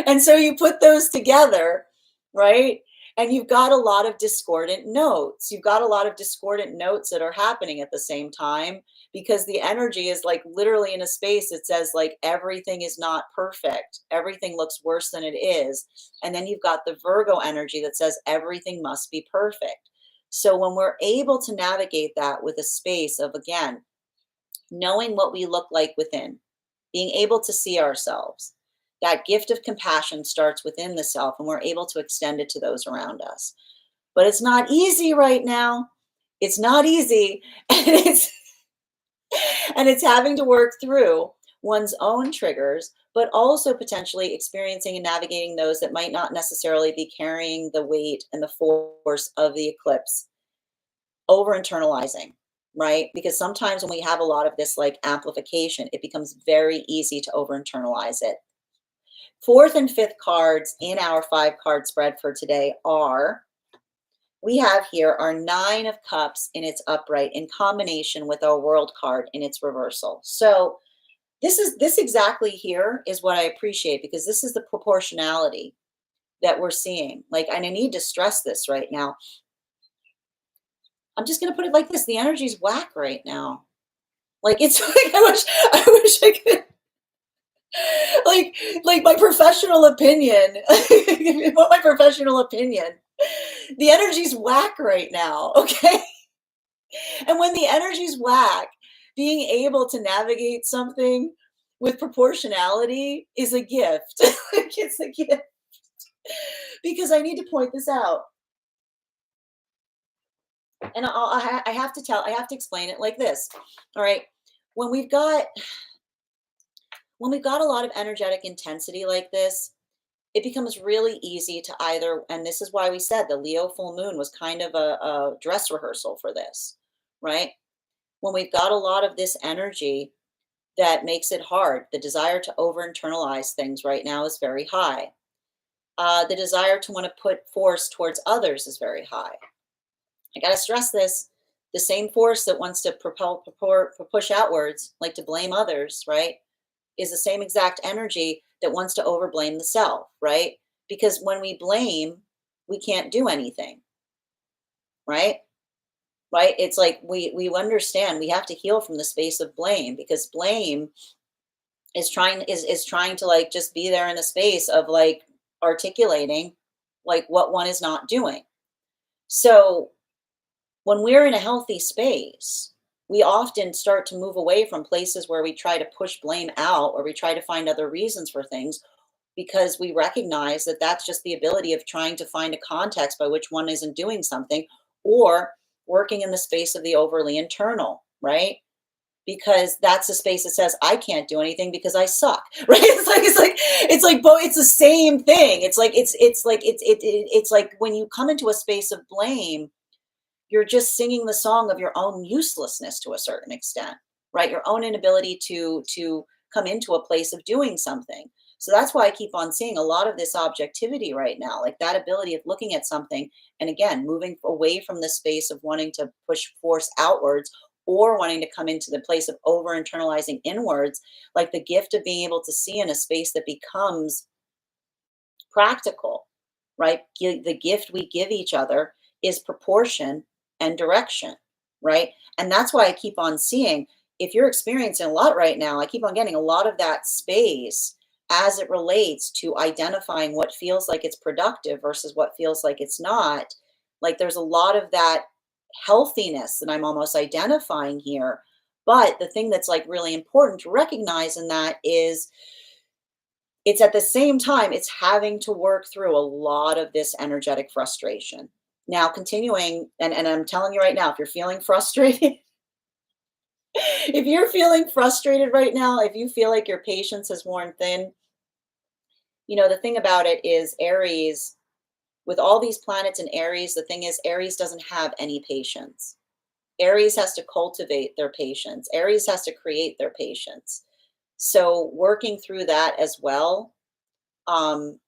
Speaker 1: And so you put those together, right? And you've got a lot of discordant notes. You've got a lot of discordant notes that are happening at the same time, because the energy is like literally in a space that says like everything is not perfect. Everything looks worse than it is. And then you've got the Virgo energy that says everything must be perfect. So when we're able to navigate that with a space of, again, knowing what we look like within, being able to see ourselves, that gift of compassion starts within the self, and we're able to extend it to those around us. But it's not easy right now. It's not easy. And it's having to work through one's own triggers, but also potentially experiencing and navigating those that might not necessarily be carrying the weight and the force of the eclipse, over internalizing, right? Because sometimes when we have a lot of this like amplification, it becomes very easy to over internalize it. Fourth and fifth cards in our 5-card spread for today are, we have here our 9 of Cups in its upright in combination with our World card in its reversal. So this exactly here is what I appreciate, because this is the proportionality that we're seeing. Like, and I need to stress this right now. I'm just going to put it like this. The energy's whack right now. Like, it's like, I wish I could, like my professional opinion, what my professional opinion, the energy's whack right now. Okay. And when the energy's whack, being able to navigate something with proportionality is a gift. Like, it's a gift, because I need to point this out. And I have to explain it like this. All right. When we've got a lot of energetic intensity like this, it becomes really easy to either, and this is why we said the Leo full moon was kind of a dress rehearsal for this, right? When we've got a lot of this energy that makes it hard, the desire to over internalize things right now is very high. The desire to want to put force towards others is very high. I got to stress this. The same force that wants to push outwards, like to blame others, right, is the same exact energy that wants to overblame the self, right? Because when we blame, we can't do anything, right? Right? It's like we understand we have to heal from the space of blame, because blame is trying to like just be there in the space of like articulating like what one is not doing. So when we're in a healthy space, we often start to move away from places where we try to push blame out, or we try to find other reasons for things, because we recognize that that's just the ability of trying to find a context by which one isn't doing something, or working in the space of the overly internal, right? Because that's the space that says I can't do anything because I suck, right? It's like both. It's the same thing. It's like when you come into a space of blame, you're just singing the song of your own uselessness to a certain extent, right? Your own inability to come into a place of doing something. So that's why I keep on seeing a lot of this objectivity right now, like that ability of looking at something and again moving away from the space of wanting to push force outwards or wanting to come into the place of over internalizing inwards, like the gift of being able to see in a space that becomes practical, right? The gift we give each other is proportion and direction, right? And that's why I keep on seeing, if you're experiencing a lot right now, I keep on getting a lot of that space as it relates to identifying what feels like it's productive versus what feels like it's not. Like there's a lot of that healthiness that I'm almost identifying here. But the thing that's like really important to recognize in that is it's at the same time, it's having to work through a lot of this energetic frustration. Now, continuing, and I'm telling you right now, if you're feeling frustrated, if you're feeling frustrated right now, if you feel like your patience has worn thin, the thing about it is Aries, with all these planets in Aries, the thing is, Aries doesn't have any patience. Aries has to cultivate their patience. Aries has to create their patience. So, working through that as well, um,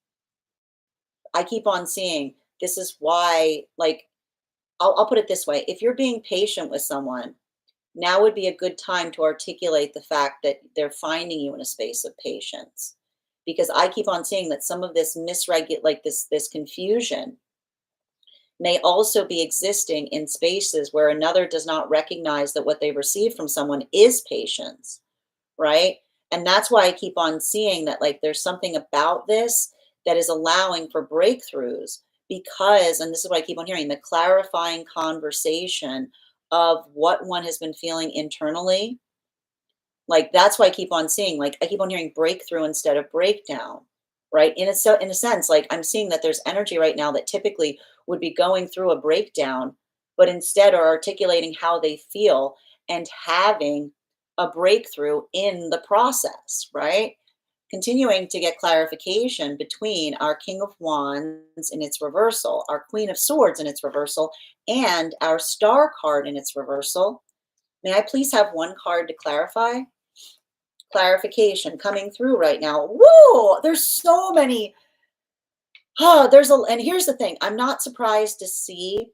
Speaker 1: I keep on seeing this is why, like, I'll put it this way, if you're being patient with someone, now would be a good time to articulate the fact that they're finding you in a space of patience. Because I keep on seeing that some of this like this confusion may also be existing in spaces where another does not recognize that what they receive from someone is patience, right? And that's why I keep on seeing that like there's something about this that is allowing for breakthroughs because, and this is what I keep on hearing, the clarifying conversation of what one has been feeling internally. Like that's why I keep on seeing, like I keep on hearing breakthrough instead of breakdown, right? In a sense, like I'm seeing that there's energy right now that typically would be going through a breakdown, but instead are articulating how they feel and having a breakthrough in the process, right? Continuing to get clarification between our King of Wands in its reversal, our Queen of Swords in its reversal, and our Star card in its reversal. May I please have one card to clarify? Clarification coming through right now. Whoa, there's so many. And here's the thing, I'm not surprised to see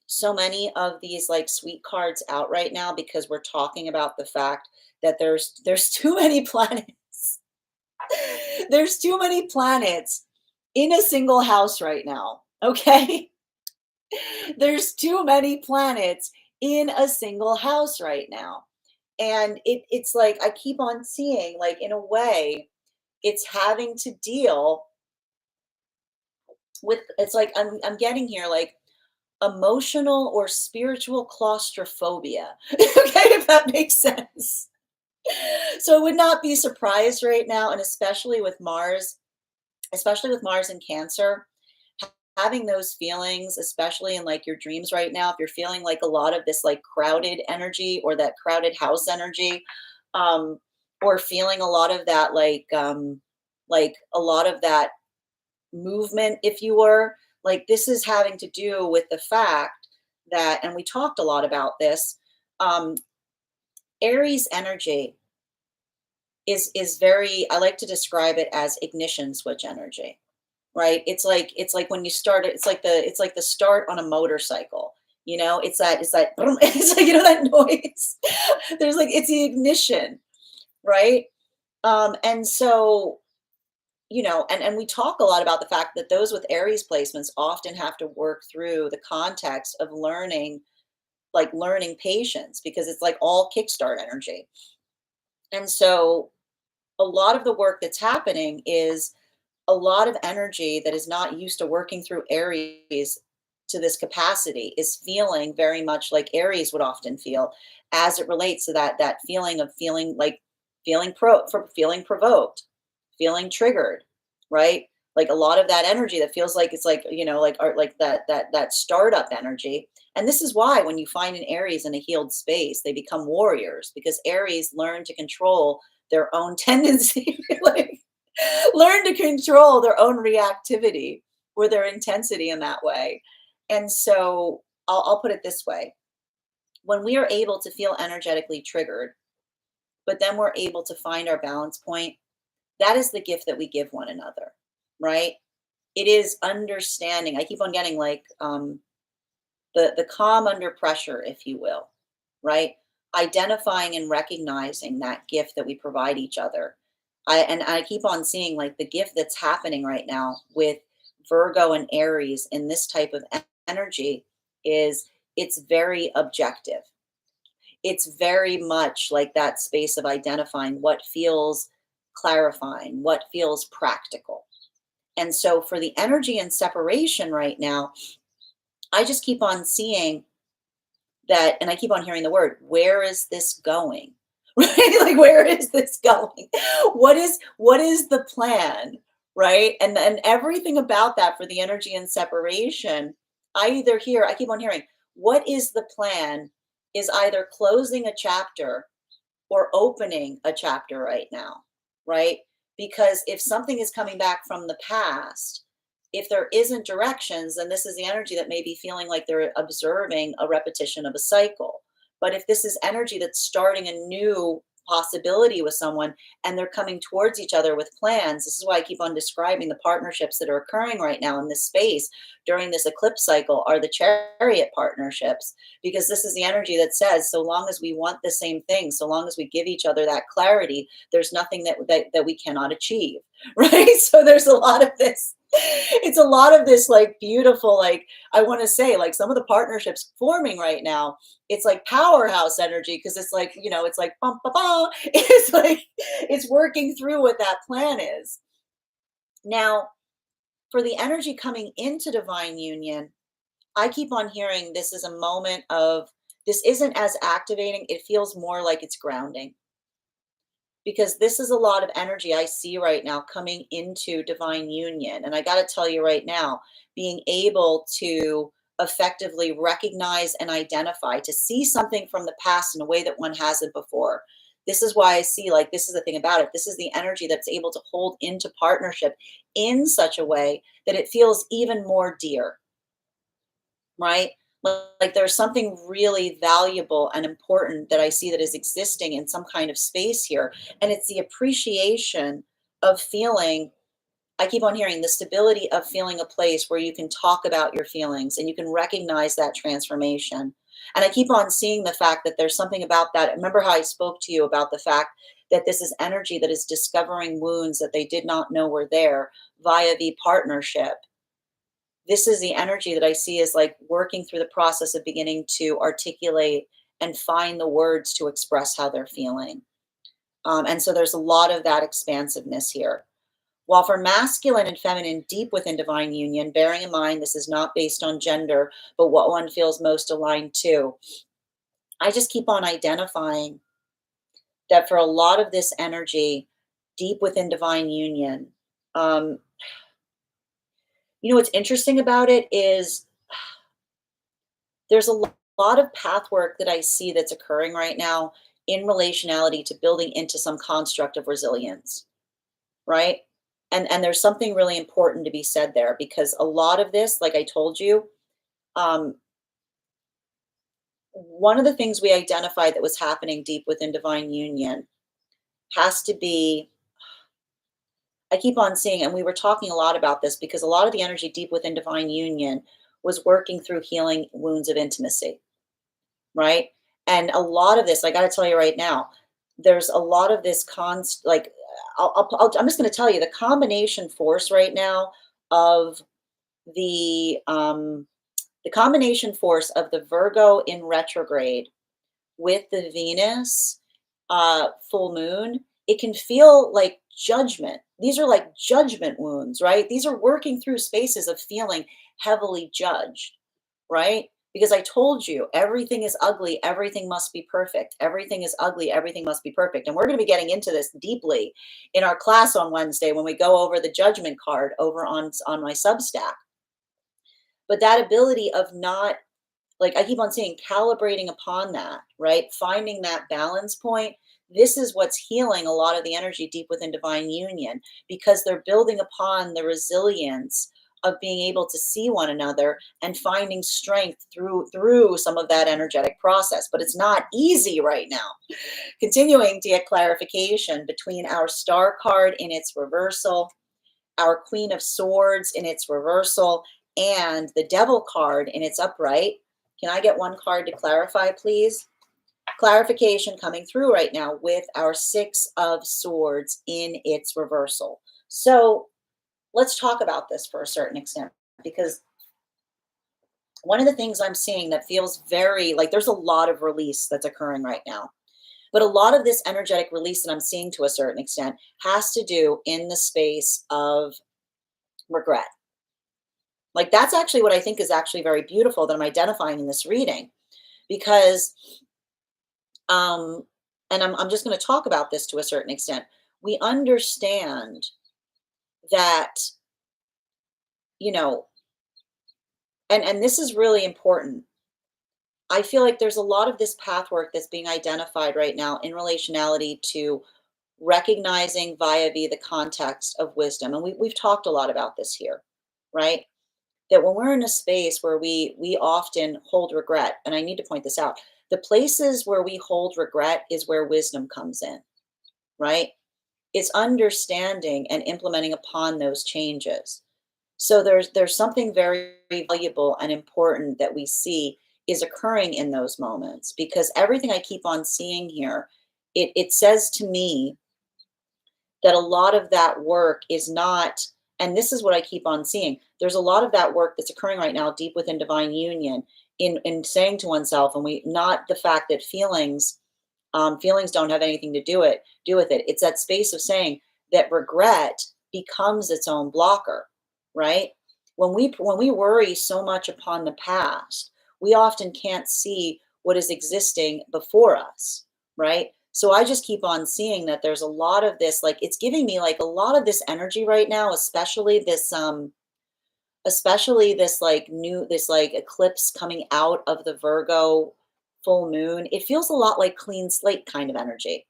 Speaker 1: so many of these like sweet cards out right now because we're talking about the fact that there's too many planets. There's too many planets in a single house right now. Okay? There's too many planets in a single house right now. And it's like I keep on seeing, like, in a way, it's having to deal with, it's like I'm getting here like emotional or spiritual claustrophobia. Okay, if that makes sense. So I would not be surprised right now, and especially with Mars in Cancer, having those feelings, especially in like your dreams right now, if you're feeling like a lot of this like crowded energy or that crowded house energy, um, or feeling a lot of that like a lot of that movement, if you were, like this is having to do with the fact that, and we talked a lot about this, um, Aries energy is very, I like to describe it as ignition switch energy, right? It's like when you start it, it's like the start on a motorcycle. It's that it's like that noise. There's like it's the ignition, right? And so and we talk a lot about the fact that those with Aries placements often have to work through the context of learning patience because it's like all kickstart energy. And so a lot of the work that's happening is a lot of energy that is not used to working through Aries to this capacity is feeling very much like Aries would often feel as it relates to that feeling of feeling like feeling provoked, feeling triggered, right? Like a lot of that energy that feels like it's like like art, like that startup energy. And this is why when you find an Aries in a healed space, they become warriors because Aries learn to control their own tendency, like learn to control their own reactivity or their intensity in that way. And so I'll put it this way. When we are able to feel energetically triggered, but then we're able to find our balance point, that is the gift that we give one another, right? It is understanding. I keep on getting like the calm under pressure, if you will, right? Identifying and recognizing that gift that we provide each other. I keep on seeing like the gift that's happening right now with Virgo and Aries in this type of energy is it's very objective. It's very much like that space of identifying what feels clarifying, what feels practical. And so for the energy and separation right now, I just keep on seeing that, and I keep on hearing the word, where is this going? Right? Like, where is this going? What is the plan? Right? And everything about that for the energy and separation, I keep on hearing, what is the plan is either closing a chapter or opening a chapter right now, right? Because if something is coming back from the past, if there isn't directions, then this is the energy that may be feeling like they're observing a repetition of a cycle. But if this is energy that's starting a new possibility with someone and they're coming towards each other with plans, this is why I keep on describing the partnerships that are occurring right now in this space during this eclipse cycle are the chariot partnerships, because this is the energy that says so long as we want the same thing, so long as we give each other that clarity, there's nothing that we cannot achieve. Right? So there's a lot of this, it's a lot of this like beautiful, like I want to say like some of the partnerships forming right now, it's like powerhouse energy because it's like, it's like bum, ba, ba. It's like it's working through what that plan is. Now, for the energy coming into divine union, I keep on hearing this is a moment of, this isn't as activating, it feels more like it's grounding, because this is a lot of energy I see right now coming into divine union. And I got to tell you right now, being able to effectively recognize and identify, to see something from the past in a way that one hasn't before. This is why I see, like, this is the thing about it. This is the energy that's able to hold into partnership in such a way that it feels even more dear, right? Like there's something really valuable and important that I see that is existing in some kind of space here. And it's the appreciation of feeling, I keep on hearing the stability of feeling a place where you can talk about your feelings and you can recognize that transformation. And I keep on seeing the fact that there's something about that. Remember how I spoke to you about the fact that this is energy that is discovering wounds that they did not know were there via the partnership. This is the energy that I see as like working through the process of beginning to articulate and find the words to express how they're feeling. And so there's a lot of that expansiveness here. While for masculine and feminine, deep within divine union, bearing in mind this is not based on gender, but what one feels most aligned to, I just keep on identifying that for a lot of this energy, deep within divine union, um, what's interesting about it is there's a lot of path work that I see that's occurring right now in relationality to building into some construct of resilience, right? And there's something really important to be said there, because a lot of this, like I told you, um, one of the things we identified that was happening deep within divine union has to be, I keep on seeing, and we were talking a lot about this because a lot of the energy deep within divine union was working through healing wounds of intimacy, right? And a lot of this, I got to tell you right now, there's a lot of this like I'm just going to tell you the combination force right now of the um the combination force of the Virgo in retrograde with the Venus full moon, it can feel like judgment. These are like judgment wounds, right? These are working through spaces of feeling heavily judged, right? Because I told you everything is ugly, everything must be perfect. Everything is ugly, everything must be perfect. And we're going to be getting into this deeply in our class on Wednesday when we go over the judgment card over on my Substack. But that ability of not, like I keep on saying, calibrating upon that, right? Finding that balance point. This is what's healing a lot of the energy deep within divine union, because they're building upon the resilience of being able to see one another and finding strength through some of that energetic process. But it's not easy right now. Continuing to get clarification between our star card in its reversal, our Queen of Swords in its reversal, and the Devil card in its upright. Can I get one card to clarify, please? Clarification coming through right now with our Six of Swords in its reversal. So let's talk about this for a certain extent, because one of the things I'm seeing that feels very like there's a lot of release that's occurring right now. But a lot of this energetic release that I'm seeing to a certain extent has to do in the space of regret. Like that's actually what I think is actually very beautiful that I'm identifying in this reading, because um and I'm just going to talk about this to a certain extent. We understand that, you know, and this is really important. I feel like there's a lot of this path work that's being identified right now in relationality to recognizing via the context of wisdom. And we've talked a lot about this here, right? That when we're in a space where we often hold regret, and I need to point this out, the places where we hold regret is where wisdom comes in, right? It's understanding and implementing upon those changes. So there's something very valuable and important that we see is occurring in those moments, because everything I keep on seeing here, it says to me that a lot of that work is not, and this is what I keep on seeing, there's a lot of that work that's occurring right now deep within divine union in saying to oneself, and we not the fact that feelings don't have anything to do with it. It's that space of saying that regret becomes its own blocker, right? When we worry so much upon the past, we often can't see what is existing before us, right? So I just keep on seeing that there's a lot of this, like it's giving me like a lot of this energy right now, especially this like new this like eclipse coming out of the Virgo full moon. It feels a lot like clean slate kind of energy,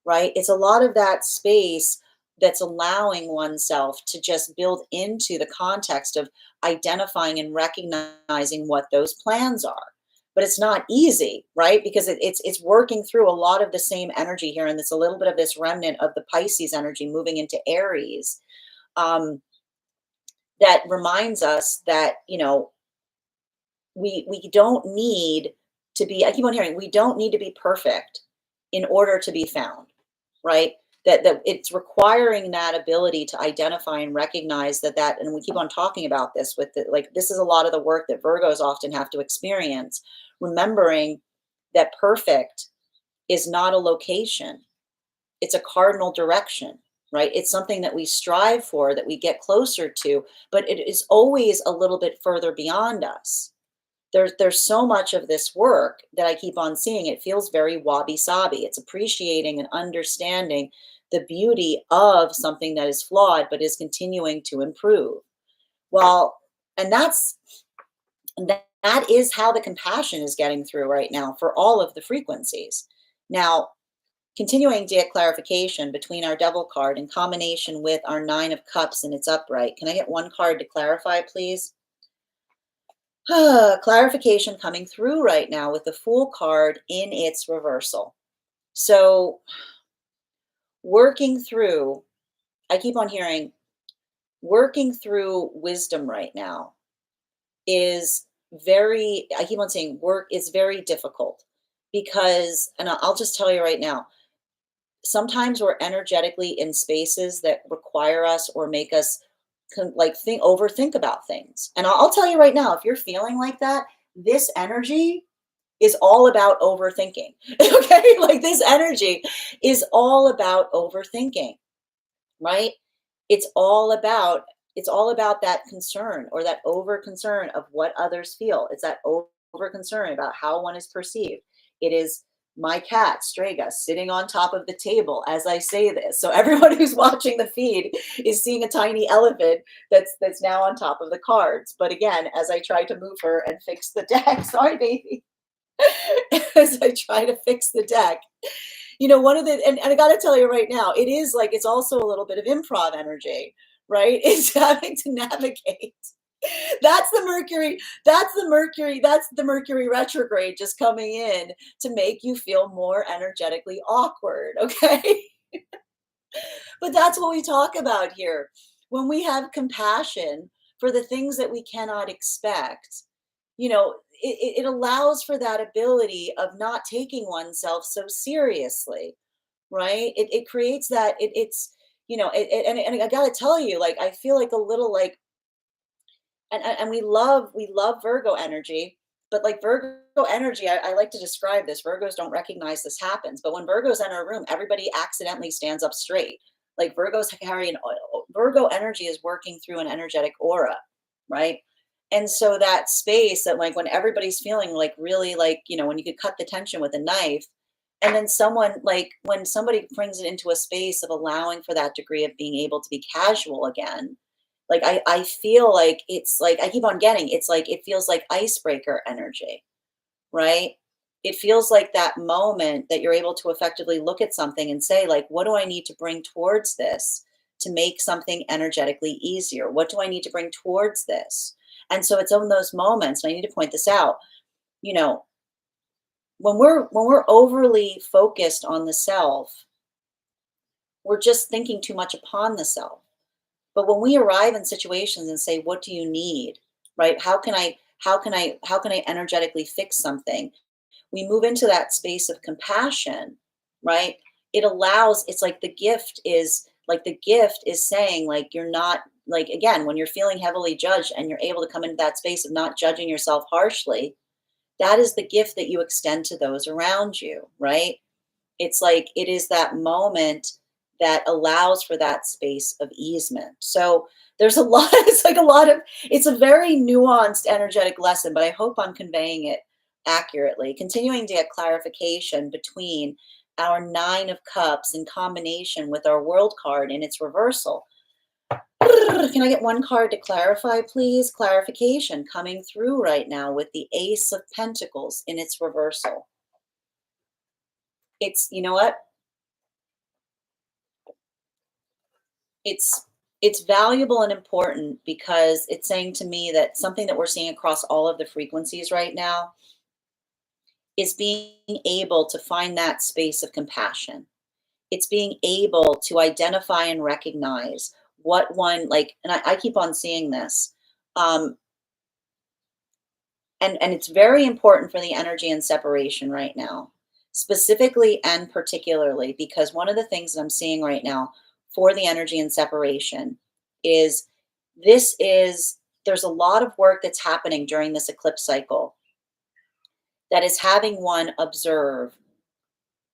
Speaker 1: right? It's a lot of that space that's allowing oneself to just build into the context of identifying and recognizing what those plans are. But it's not easy, right? Because it's working through a lot of the same energy here, and it's a little bit of this remnant of the Pisces energy moving into Aries. That reminds us that, we don't need to be, I keep on hearing, we don't need to be perfect in order to be found, right? That it's requiring that ability to identify and recognize and we keep on talking about this with the, like, this is a lot of the work that Virgos often have to experience, remembering that perfect is not a location, it's a cardinal direction, right? It's something that we strive for, that we get closer to, but it is always a little bit further beyond us. There's so much of this work that I keep on seeing. It feels very wabi-sabi. It's appreciating and understanding the beauty of something that is flawed but is continuing to improve. Well, and that is how the compassion is getting through right now for all of the frequencies. Now, continuing to get clarification between our Devil card in combination with our Nine of Cups in its upright. Can I get one card to clarify, please? Clarification coming through right now with the Fool card in its reversal. So working through, I keep on hearing, working through wisdom right now is I keep on saying work is very difficult, because, and I'll just tell you right now, sometimes we're energetically in spaces that require us or make us overthink about things. And I'll tell you right now, if you're feeling like that, this energy is all about overthinking. Okay? Like this energy is all about overthinking, right? It's all about that concern or that over concern of what others feel. It's that over concern about how one is perceived. It is my cat Strega sitting on top of the table as I say this. So everyone who's watching the feed is seeing a tiny elephant that's now on top of the cards. But again, as I try to move her and fix the deck, sorry, baby. As I try to fix the deck, one of the, and I got to tell you right now, it is like, it's also a little bit of improv energy, right? It's having to navigate. That's the Mercury retrograde just coming in to make you feel more energetically awkward, okay? But that's what we talk about here. When we have compassion for the things that we cannot expect, it allows for that ability of not taking oneself so seriously, right? It creates that, it's, and I gotta tell you, like, I feel like a little like, and we love Virgo energy, but like Virgo energy, I like to describe this. Virgos don't recognize this happens, but when Virgos enter a room, everybody accidentally stands up straight. Like Virgos carry Virgo energy is working through an energetic aura, right? And so that space that, like, when everybody's feeling like really, like, when you could cut the tension with a knife, and then someone, like, when somebody brings it into a space of allowing for that degree of being able to be casual again, like, I feel like it's like I keep on getting, it's like it feels like icebreaker energy, right? It feels like that moment that you're able to effectively look at something and say, like, what do I need to bring towards this to make something energetically easier? What do I need to bring towards this? And so it's in those moments, and I need to point this out, you know, when we're overly focused on the self, we're just thinking too much upon the self. But when we arrive in situations and say, what do you need? Right? How can I energetically fix something? We move into that space of compassion, right? It's like the gift is saying, like, you're not, like, again, when you're feeling heavily judged and you're able to come into that space of not judging yourself harshly, that is the gift that you extend to those around you, right? It's like it is that moment that allows for that space of easement. So there's a lot, it's like a lot of, it's a very nuanced energetic lesson, but I hope I'm conveying it accurately. Continuing to get clarification between our Nine of Cups in combination with our World card in its reversal. Can I get one card to clarify, please? Clarification coming through right now with the Ace of Pentacles in its reversal. It's, you know what? it's it's valuable and important because it's saying to me that something that we're seeing across all of the frequencies right now is being able to find that space of compassion. It's being able to identify and recognize what one, like, and I keep on seeing this. um and it's very important for the energy and separation right now, specifically and particularly because one of the things that I'm seeing right now for the energy and separation is this is there's a lot of work that's happening during this eclipse cycle that is having one observe,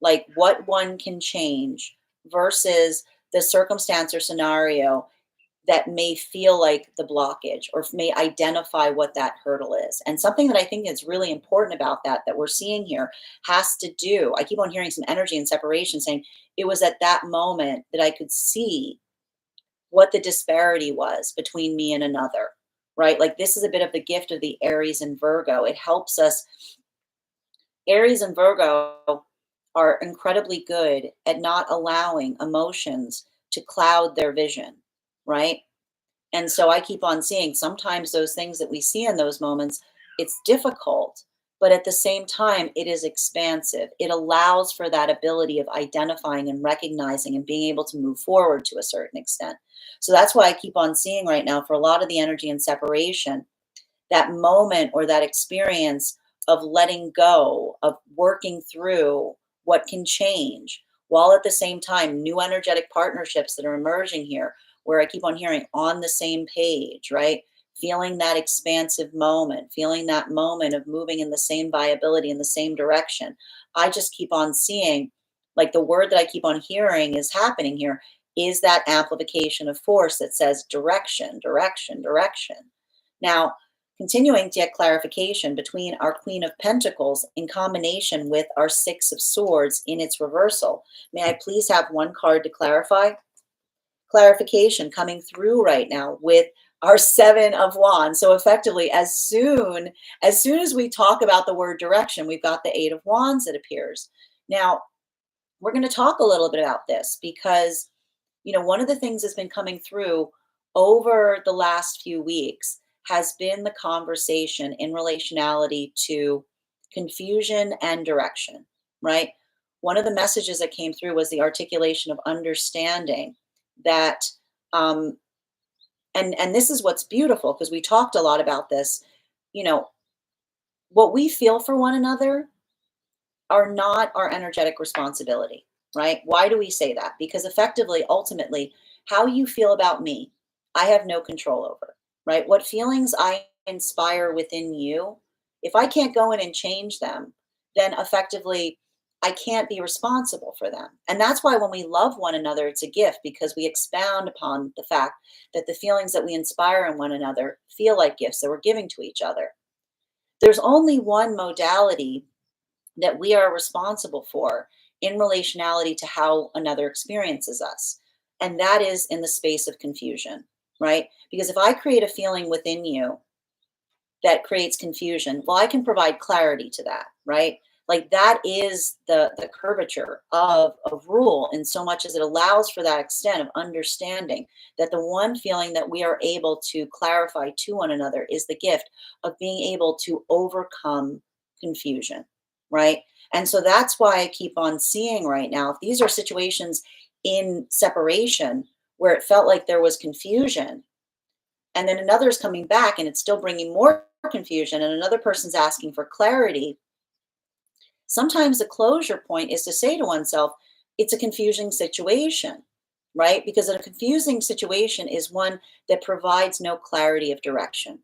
Speaker 1: like, what one can change versus the circumstance or scenario that may feel like the blockage or may identify what that hurdle is. And something that I think is really important about that we're seeing here has to do, I keep on hearing some energy and separation saying it was at that moment that I could see what the disparity was between me and another, right? Like, this is a bit of the gift of the Aries and Virgo. It helps us. Aries and Virgo are incredibly good at not allowing emotions to cloud their vision, right? And so I keep on seeing sometimes those things that we see in those moments, it's difficult, but at the same time, it is expansive. It allows for that ability of identifying and recognizing and being able to move forward to a certain extent. So that's why I keep on seeing right now for a lot of the energy and separation, that moment or that experience of letting go, of working through what can change, while at the same time, new energetic partnerships that are emerging here, where I keep on hearing on the same page, right? Feeling that expansive moment, feeling that moment of moving in the same viability, in the same direction. I just keep on seeing, like, the word that I keep on hearing is happening here is that amplification of force that says direction, direction, direction. Now, continuing to get clarification between our Queen of Pentacles in combination with our Six of Swords in its reversal. May I please have one card to clarify? Clarification coming through right now with our Seven of Wands. So effectively, as soon as we talk about the word direction, we've got the Eight of Wands that appears. Now, we're going to talk a little bit about this because, one of the things that's been coming through over the last few weeks has been the conversation in relationality to confusion and direction, right? One of the messages that came through was the articulation of understanding that, um, and this is what's beautiful because we talked a lot about this. You know, what we feel for one another are not our energetic responsibility, right? Why do we say that? Because effectively, ultimately, how you feel about me, I have no control over, right? What feelings I inspire within you, if I can't go in and change them, then effectively, I can't be responsible for them. And that's why when we love one another, it's a gift because we expound upon the fact that the feelings that we inspire in one another feel like gifts that we're giving to each other. There's only one modality that we are responsible for in relationality to how another experiences us. And that is in the space of confusion, right? Because if I create a feeling within you that creates confusion, well, I can provide clarity to that, right? Like that is the curvature of rule in so much as it allows for that extent of understanding that the one feeling that we are able to clarify to one another is the gift of being able to overcome confusion, right? And so that's why I keep on seeing right now, if these are situations in separation where it felt like there was confusion, and then another is coming back and it's still bringing more confusion, and another person's asking for clarity, sometimes the closure point is to say to oneself, it's a confusing situation, right? Because a confusing situation is one that provides no clarity of direction.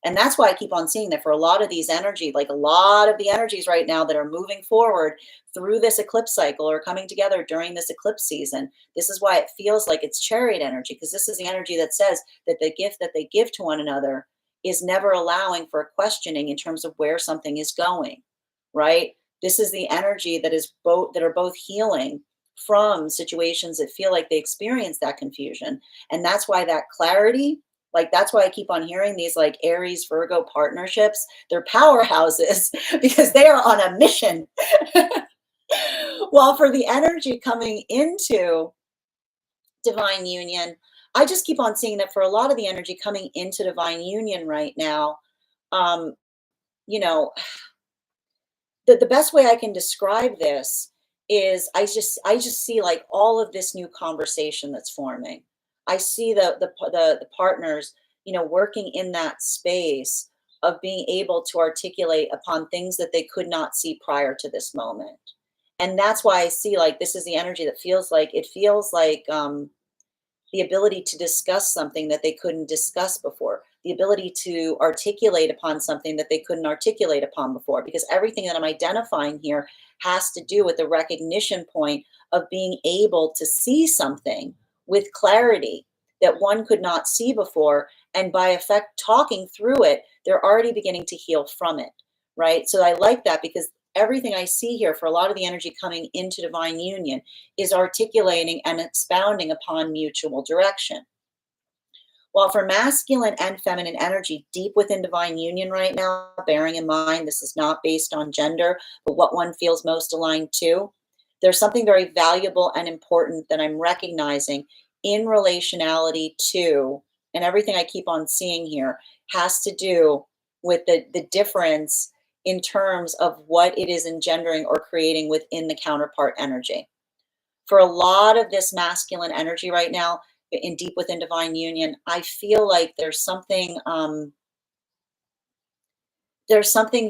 Speaker 1: And that's why I keep on seeing that for a lot of these energy, like a lot of the energies right now that are moving forward through this eclipse cycle or coming together during this eclipse season. This is why it feels like it's chariot energy, because this is the energy that says that the gift that they give to one another is never allowing for a questioning in terms of where something is going, right? This is the energy that is both that are both healing from situations that feel like they experience that confusion. And that's why that clarity, like that's why I keep on hearing these like Aries Virgo partnerships. They're powerhouses because they are on a mission. While for the energy coming into divine union, I just keep on seeing that for a lot of the energy coming into divine union right now, um, you know, the best way I can describe this is I just see like all of this new conversation that's forming. I see the partners, working in that space of being able to articulate upon things that they could not see prior to this moment. And that's why I see like this is the energy that feels like the ability to discuss something that they couldn't discuss before, the ability to articulate upon something that they couldn't articulate upon before, because everything that I'm identifying here has to do with the recognition point of being able to see something with clarity that one could not see before. And by effect, talking through it, they're already beginning to heal from it, right? So I like that because everything I see here for a lot of the energy coming into divine union is articulating and expounding upon mutual direction. While for masculine and feminine energy deep within divine union right now, bearing in mind this is not based on gender, but what one feels most aligned to, there's something very valuable and important that I'm recognizing in relationality to, and everything I keep on seeing here has to do with the difference in terms of what it is engendering or creating within the counterpart energy. For a lot of this masculine energy right now, in deep within divine union, I feel like there's something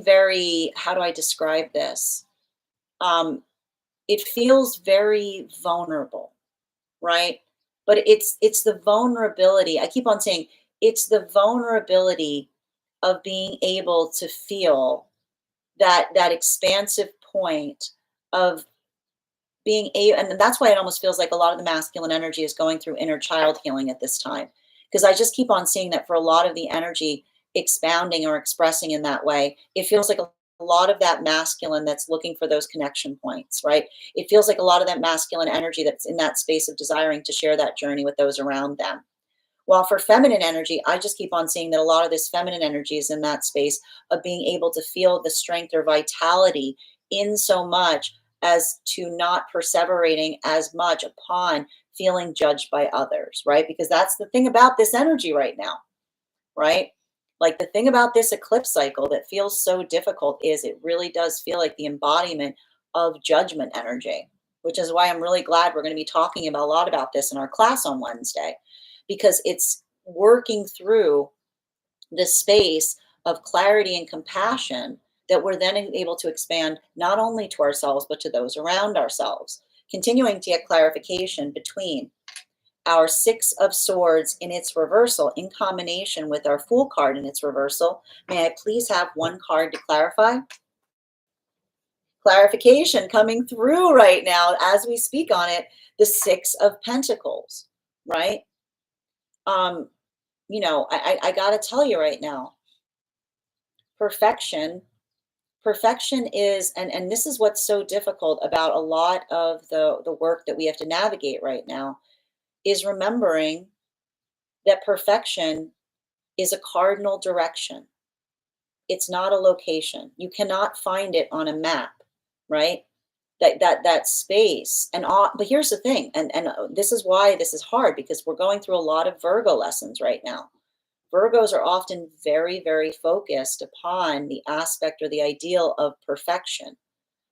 Speaker 1: very, how do I describe this? Um, it feels very vulnerable, right? But it's the vulnerability. I keep on saying it's the vulnerability of being able to feel that expansive point of being a and that's why it almost feels like a lot of the masculine energy is going through inner child healing at this time, because I just keep on seeing that for a lot of the energy expounding or expressing in that way, it feels like a lot of that masculine that's looking for those connection points, right? It feels like a lot of that masculine energy that's in that space of desiring to share that journey with those around them. While for feminine energy, I just keep on seeing that a lot of this feminine energy is in that space of being able to feel the strength or vitality in so much as to not perseverating as much upon feeling judged by others, right? Because that's the thing about this energy right now, right? Like the thing about this eclipse cycle that feels so difficult is it really does feel like the embodiment of judgment energy, which is why I'm really glad we're going to be talking about a lot about this in our class on Wednesday, because it's working through the space of clarity and compassion that we're then able to expand not only to ourselves, but to those around ourselves. Continuing to get clarification between our Six of Swords in its reversal in combination with our Fool card in its reversal. May I please have one card to clarify? Clarification coming through right now as we speak on it, the Six of Pentacles, right? Um, I gotta tell you right now, perfection perfection is, and this is what's so difficult about a lot of the work that we have to navigate right now, is remembering that perfection is a cardinal direction. It's not a location. You cannot find it on a map, right? That space and all. But here's the thing, and this is why this is hard, because we're going through a lot of Virgo lessons right now. Virgos are often very, very focused upon the aspect or the ideal of perfection.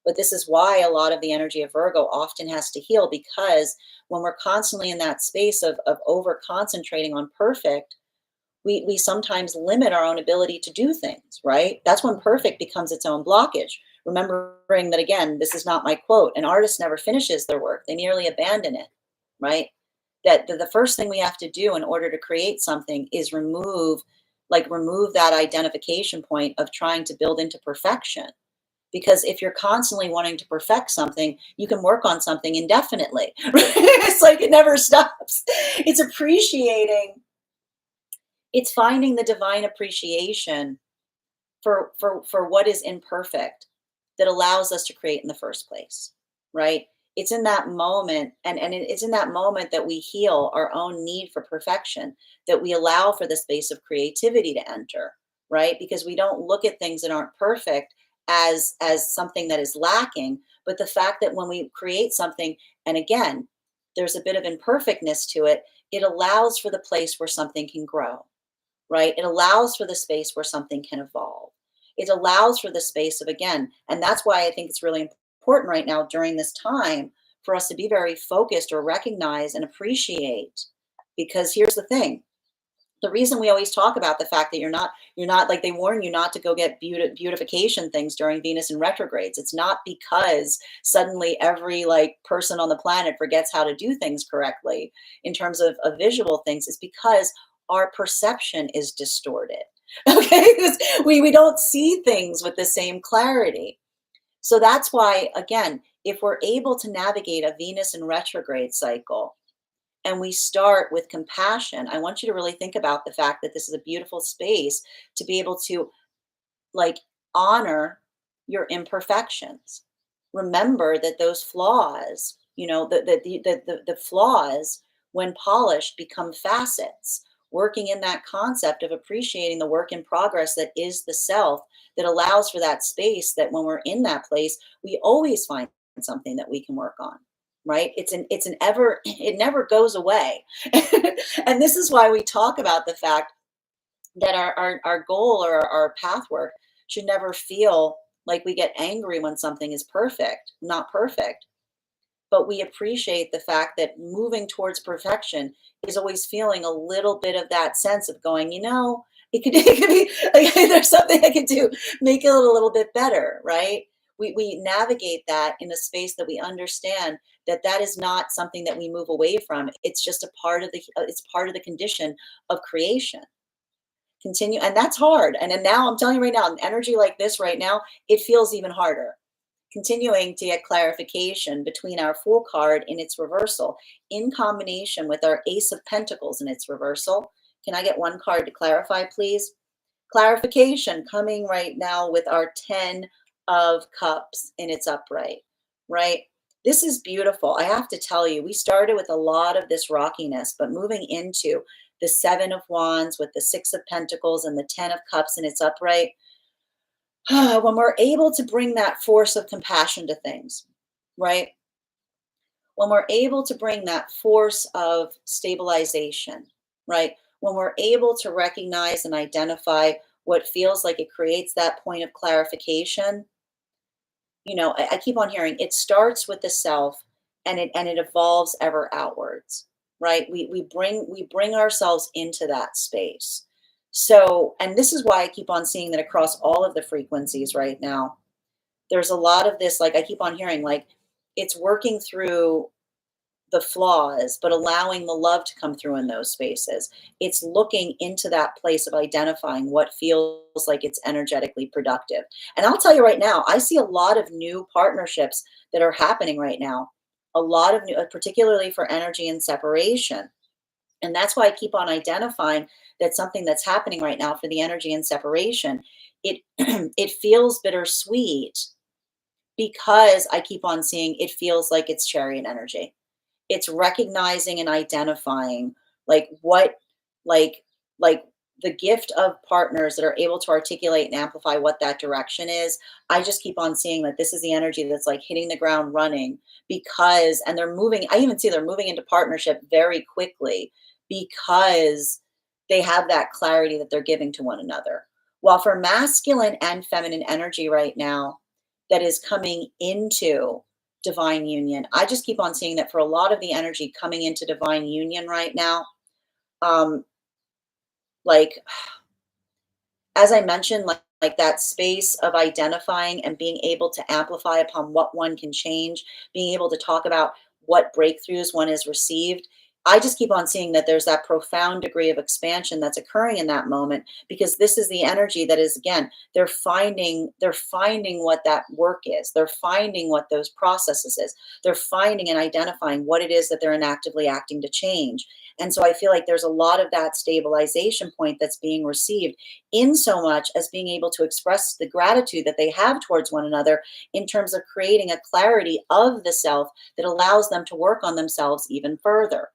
Speaker 1: But this is why a lot of the energy of Virgo often has to heal, because when we're constantly in that space of over concentrating on perfect, we sometimes limit our own ability to do things, right? That's when perfect becomes its own blockage. Remembering that, again, this is not my quote, an artist never finishes their work, they merely abandon it, right? That the first thing we have to do in order to create something is remove that identification point of trying to build into perfection. Because if you're constantly wanting to perfect something, you can work on something indefinitely. It's like it never stops. It's appreciating, it's finding the divine appreciation for what is imperfect that allows us to create in the first place, right? It's in that moment, and it's in that moment that we heal our own need for perfection, that we allow for the space of creativity to enter, right? Because we don't look at things that aren't perfect as something that is lacking, but the fact that when we create something, and again, there's a bit of imperfectness to it, it allows for the place where something can grow, right? It allows for the space where something can evolve. It allows for the space of, again, and that's why I think it's really important right now during this time for us to be very focused or recognize and appreciate. Because here's the thing, the reason we always talk about the fact that you're not like, they warn you not to go get beautification things during Venus in retrogrades. It's not because suddenly every like person on the planet forgets how to do things correctly in terms of visual things. It's because our perception is distorted. Okay, we don't see things with the same clarity. So that's why, again, if we're able to navigate a Venus in retrograde cycle, and we start with compassion, I want you to really think about the fact that this is a beautiful space to be able to like honor your imperfections. Remember that those flaws, the flaws, when polished, become facets. Working in that concept of appreciating the work in progress that is the self, that allows for that space, that when we're in that place, we always find something that we can work on. Right? It's an ever, it never goes away. And this is why we talk about the fact that our goal or our path work should never feel like we get angry when something is perfect, not perfect. But we appreciate the fact that moving towards perfection is always feeling a little bit of that sense of going, it could be like, there's something I could do, make it a little bit better, right? We navigate that in a space that we understand that that is not something that we move away from. It's just a part of it's part of the condition of creation. Continue, and that's hard. And now I'm telling you right now, an energy like this right now, it feels even harder. Continuing to get clarification between our Fool card in its reversal in combination with our Ace of Pentacles in its reversal. Can I get one card to clarify, please? Clarification coming right now with our 10 of Cups in its upright, right? This is beautiful. I have to tell you, we started with a lot of this rockiness, but moving into the Seven of Wands with the Six of Pentacles and the 10 of Cups in its upright, when we're able to bring that force of compassion to things, right? when we're able to bring that force of stabilization, right? When we're able to recognize and identify what feels like it creates that point of clarification, I keep on hearing it starts with the self, and it evolves ever outwards, right? We bring ourselves into that space. So, and this is why I keep on seeing that across all of the frequencies right now. There's a lot of this, like I keep on hearing, like it's working through the flaws, but allowing the love to come through in those spaces. It's looking into that place of identifying what feels like it's energetically productive. And I'll tell you right now, I see a lot of new partnerships that are happening right now. A lot of new, particularly for energy and separation. And that's why I keep on identifying that something that's happening right now for the energy and separation, it it feels bittersweet because I keep on seeing it feels like it's chariot energy. It's recognizing and identifying like what like like the gift of partners that are able to articulate and amplify what that direction is. I just keep on seeing that this is the energy that's like hitting the ground running, because and they're moving. I even see they're moving into partnership very quickly because they have that clarity that they're giving to one another. While for masculine and feminine energy right now that is coming into divine union, I just keep on seeing that for a lot of the energy coming into divine union right now, um, like as I mentioned, like that space of identifying and being able to amplify upon what one can change, being able to talk about what breakthroughs one has received. I just keep on seeing that there's that profound degree of expansion that's occurring in that moment, because this is the energy that is, again, they're finding what that work is. They're finding what those processes is. They're finding and identifying what it is that they're inactively acting to change. And so I feel like there's a lot of that stabilization point that's being received, in so much as being able to express the gratitude that they have towards one another in terms of creating a clarity of the self that allows them to work on themselves even further.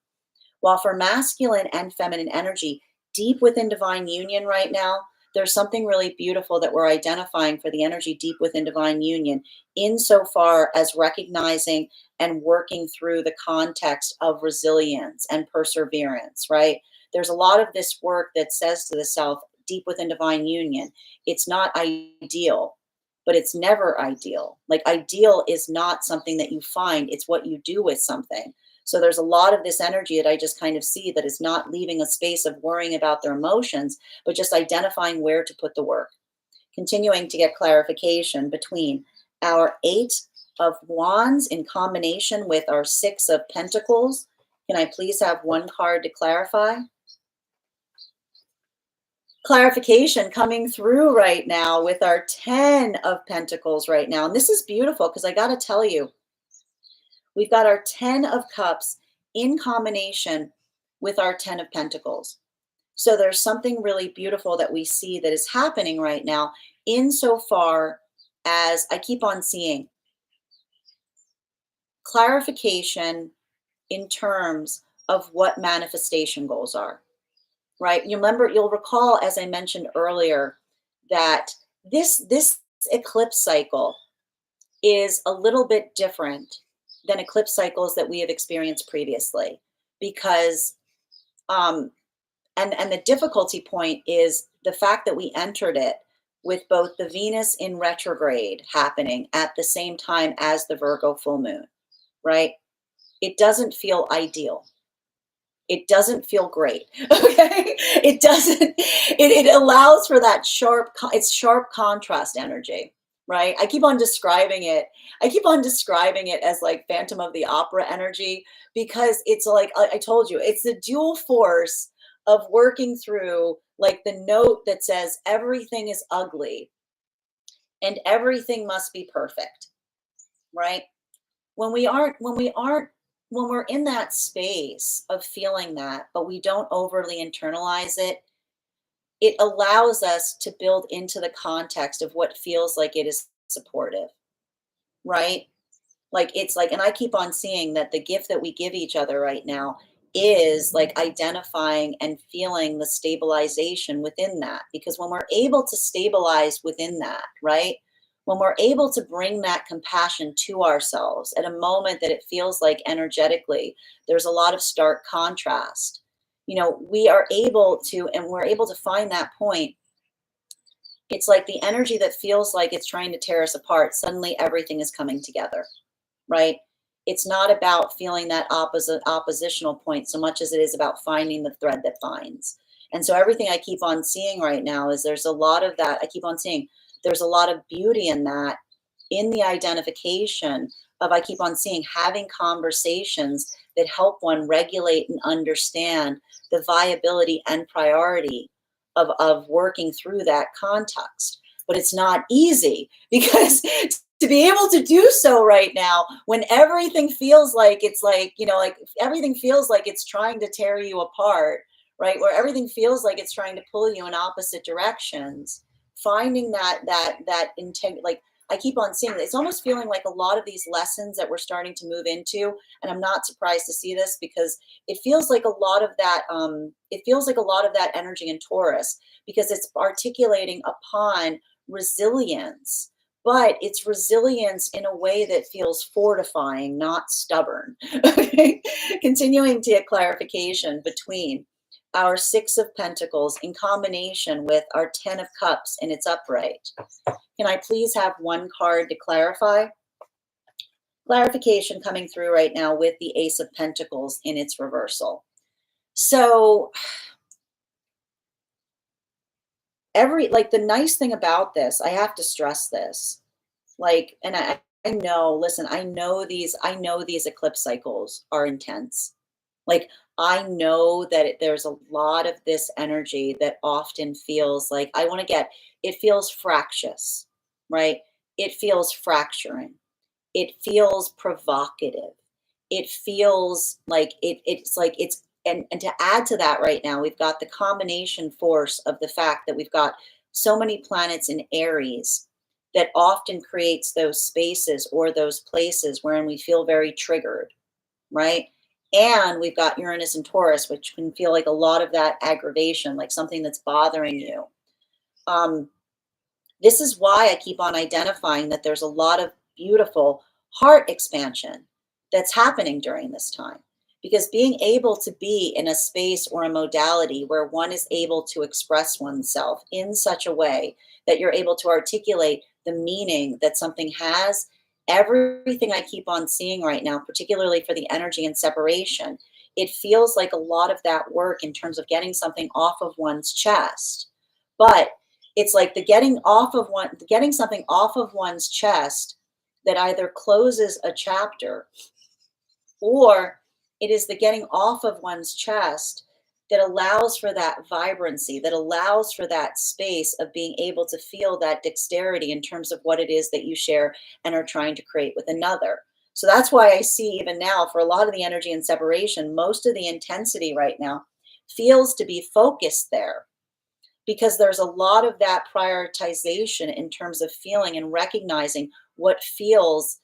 Speaker 1: While for masculine and feminine energy, deep within divine union right now, there's something really beautiful that we're identifying for the energy deep within divine union, insofar as recognizing and working through the context of resilience and perseverance, right? There's a lot of this work that says to the self, deep within divine union, it's not ideal, but it's never ideal. Like, ideal is not something that you find, it's what you do with something. So there's a lot of this energy that I just kind of see that is not leaving a space of worrying about their emotions, but just identifying where to put the work. Continuing to get clarification between our Eight of Wands in combination with our Six of Pentacles. Can I please have one card to clarify? Clarification coming through right now with our 10 of Pentacles right now. And this is beautiful because I got to tell you, we've got our 10 of Cups in combination with our 10 of Pentacles. So there's something really beautiful that we see that is happening right now, insofar as I keep on seeing clarification in terms of what manifestation goals are, right? You'll recall, as I mentioned earlier, that this eclipse cycle is a little bit different than eclipse cycles that we have experienced previously, because and the difficulty point is the fact that we entered it with both the Venus in retrograde happening at the same time as the Virgo full moon, right? It doesn't feel ideal. It doesn't feel great. Okay. It doesn't, it allows for that it's sharp contrast energy, right? I keep on describing it as like Phantom of the Opera energy, because it's like, I told you, it's the dual force of working through like the note that says everything is ugly and everything must be perfect, right? When we're in that space of feeling that, but we don't overly internalize it, it allows us to build into the context of what feels like it is supportive, right? Like, it's like, and I keep on seeing that the gift that we give each other right now is like identifying and feeling the stabilization within that. Because when we're able to stabilize within that, right? when we're able to bring that compassion to ourselves at a moment that it feels like energetically there's a lot of stark contrast, we are able to, and we're able to find that point. It's like the energy that feels like it's trying to tear us apart, suddenly everything is coming together, right? It's not about feeling that oppositional point so much as it is about finding the thread that binds. And so everything I keep on seeing right now is there's a lot of that. I keep on seeing there's a lot of beauty in that, in the identification of, I keep on seeing having conversations that help one regulate and understand the viability and priority of working through that context. But it's not easy because to be able to do so right now when everything feels like it's like, like everything feels like it's trying to tear you apart, right? Where everything feels like it's trying to pull you in opposite directions, finding that intent, like I keep on seeing that it's almost feeling like a lot of these lessons that we're starting to move into, and I'm not surprised to see this because it feels like a lot of that it feels like a lot of that energy in Taurus, because it's articulating upon resilience, but it's resilience in a way that feels fortifying, not stubborn. Okay. Continuing to get clarification between our Six of Pentacles in combination with our Ten of Cups in its upright. Can I please have one card to clarify? Clarification coming through right now with the Ace of Pentacles in its reversal. So the nice thing about this, I have to stress this, and I know, listen, I know these eclipse cycles are intense. Like, I know that there's a lot of this energy that often feels like it feels fractious, right? It feels fracturing. It feels provocative. It feels like it's like it's and to add to that right now, we've got the combination force of the fact that we've got so many planets in Aries that often creates those spaces or those places wherein we feel very triggered, right? And we've got Uranus and Taurus, which can feel like a lot of that aggravation, like something that's bothering you. Um, this is why I keep on identifying that there's a lot of beautiful heart expansion that's happening during this time. Because being able to be in a space or a modality where one is able to express oneself in such a way that you're able to articulate the meaning that something has, everything I keep on seeing right now, particularly for the energy and separation, it feels like a lot of that work in terms of getting something off of one's chest. But it's like getting something off of one's chest that either closes a chapter, or it is the getting off of one's chest that allows for that vibrancy, that allows for that space of being able to feel that dexterity in terms of what it is that you share and are trying to create with another. So that's why I see, even now, for a lot of the energy and separation, most of the intensity right now feels to be focused there, because there's a lot of that prioritization in terms of feeling and recognizing what feels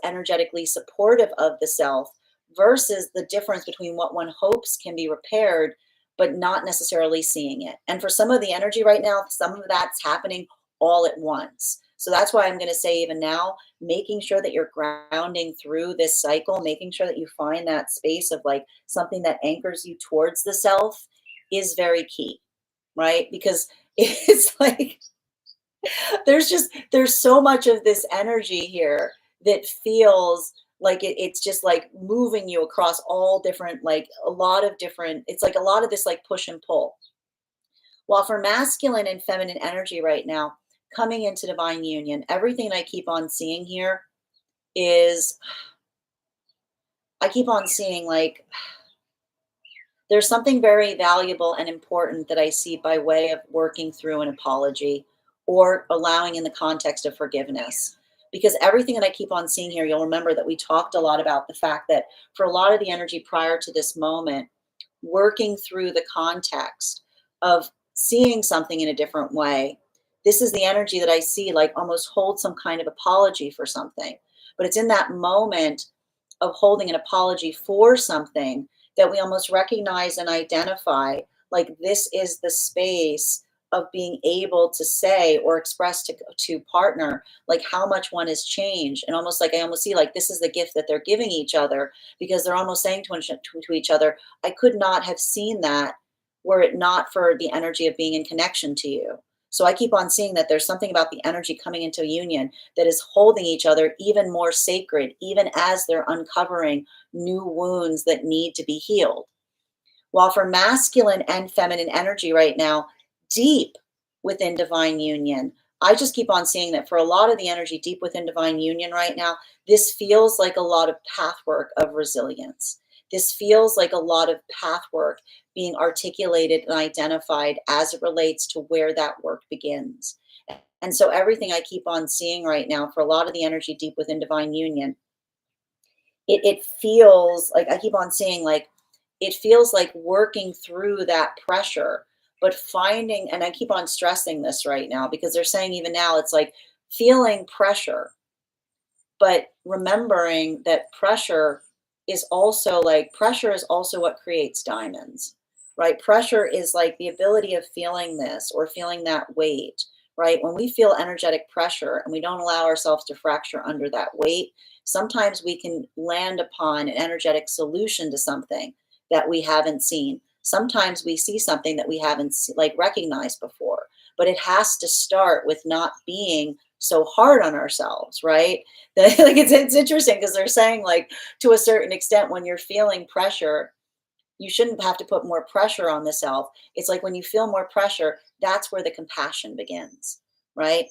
Speaker 1: energetically supportive of the self versus the difference between what one hopes can be repaired but not necessarily seeing it. And for some of the energy right now, some of that's happening all at once. So that's why I'm going to say, even now, making sure that you're grounding through this cycle, making sure that you find that space of like something that anchors you towards the self is very key, right? Because it's like there's so much of this energy here that feels like it's just like moving you across all different, like a lot of different, it's like a lot of this like push and pull. While for masculine and feminine energy right now, coming into divine union, everything I keep on seeing here is, I keep on seeing like there's something very valuable and important that I see by way of working through an apology or allowing in the context of forgiveness. Because everything that I keep on seeing here, you'll remember that we talked a lot about the fact that for a lot of the energy prior to this moment, working through the context of seeing something in a different way, this is the energy that I see like almost hold some kind of apology for something. But it's in that moment of holding an apology for something that we almost recognize and identify, like this is the space of being able to say or express to partner like how much one has changed, and almost like I almost see like this is the gift that they're giving each other, because they're almost saying to each other, I could not have seen that were it not for the energy of being in connection to you. So I keep on seeing that there's something about the energy coming into union that is holding each other even more sacred, even as they're uncovering new wounds that need to be healed. While for masculine and feminine energy right now, deep within divine union, I just keep on seeing that for a lot of the energy deep within divine union right now, this feels like a lot of pathwork of resilience. This feels like a lot of pathwork being articulated and identified as it relates to where that work begins. And so everything I keep on seeing right now for a lot of the energy deep within divine union, it feels like I keep on seeing like it feels like working through that pressure, but finding, and I keep on stressing this right now because they're saying even now it's like feeling pressure, but remembering that pressure is also what creates diamonds, right? Pressure is like the ability of feeling this or feeling that weight, right? When we feel energetic pressure and we don't allow ourselves to fracture under that weight, sometimes we can land upon an energetic solution to something that we haven't seen. Sometimes we see something that we haven't like recognized before, but it has to start with not being so hard on ourselves, right? Like it's interesting because they're saying like to a certain extent when you're feeling pressure, you shouldn't have to put more pressure on the self. It's like when you feel more pressure, that's where the compassion begins, right?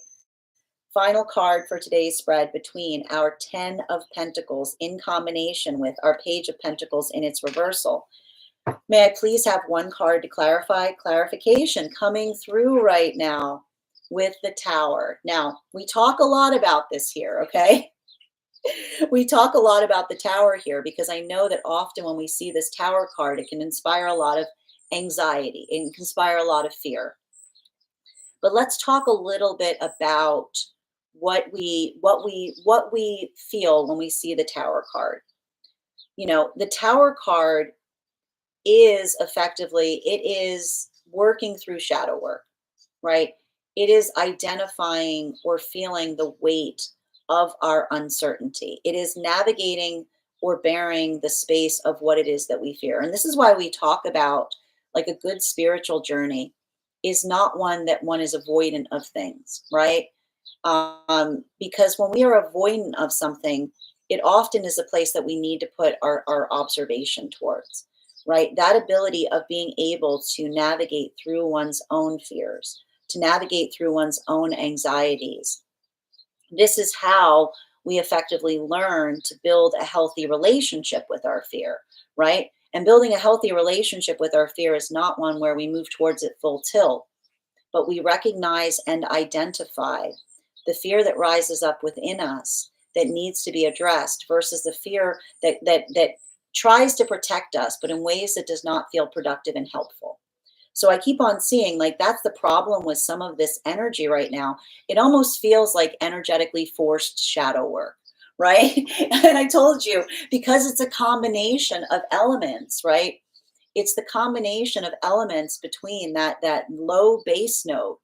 Speaker 1: Final card for today's spread between our 10 of Pentacles in combination with our Page of Pentacles in its reversal. May I please have one card to clarify? Clarification coming through right now with the Tower. Now, we talk a lot about this here, okay? We talk a lot about the Tower here because I know that often when we see this Tower card, it can inspire a lot of anxiety, it can inspire a lot of fear. But let's talk a little bit about what we feel when we see the Tower card. You know, the Tower card is effectively, it is working through shadow work, right? It is identifying or feeling the weight of our uncertainty. It is navigating or bearing the space of what it is that we fear. And this is why we talk about like a good spiritual journey is not one that one is avoidant of things, right? Because when we are avoidant of something, it often is a place that we need to put our observation towards, right? That ability of being able to navigate through one's own fears, to navigate through one's own anxieties. This is how we effectively learn to build a healthy relationship with our fear, right? And building a healthy relationship with our fear is not one where we move towards it full tilt, but we recognize and identify the fear that rises up within us that needs to be addressed versus the fear that tries to protect us, but in ways that does not feel productive and helpful. So I keep on seeing like that's the problem with some of this energy right now. It almost feels like energetically forced shadow work, right? And I told you, because it's a combination of elements, right? It's the combination of elements between that low base note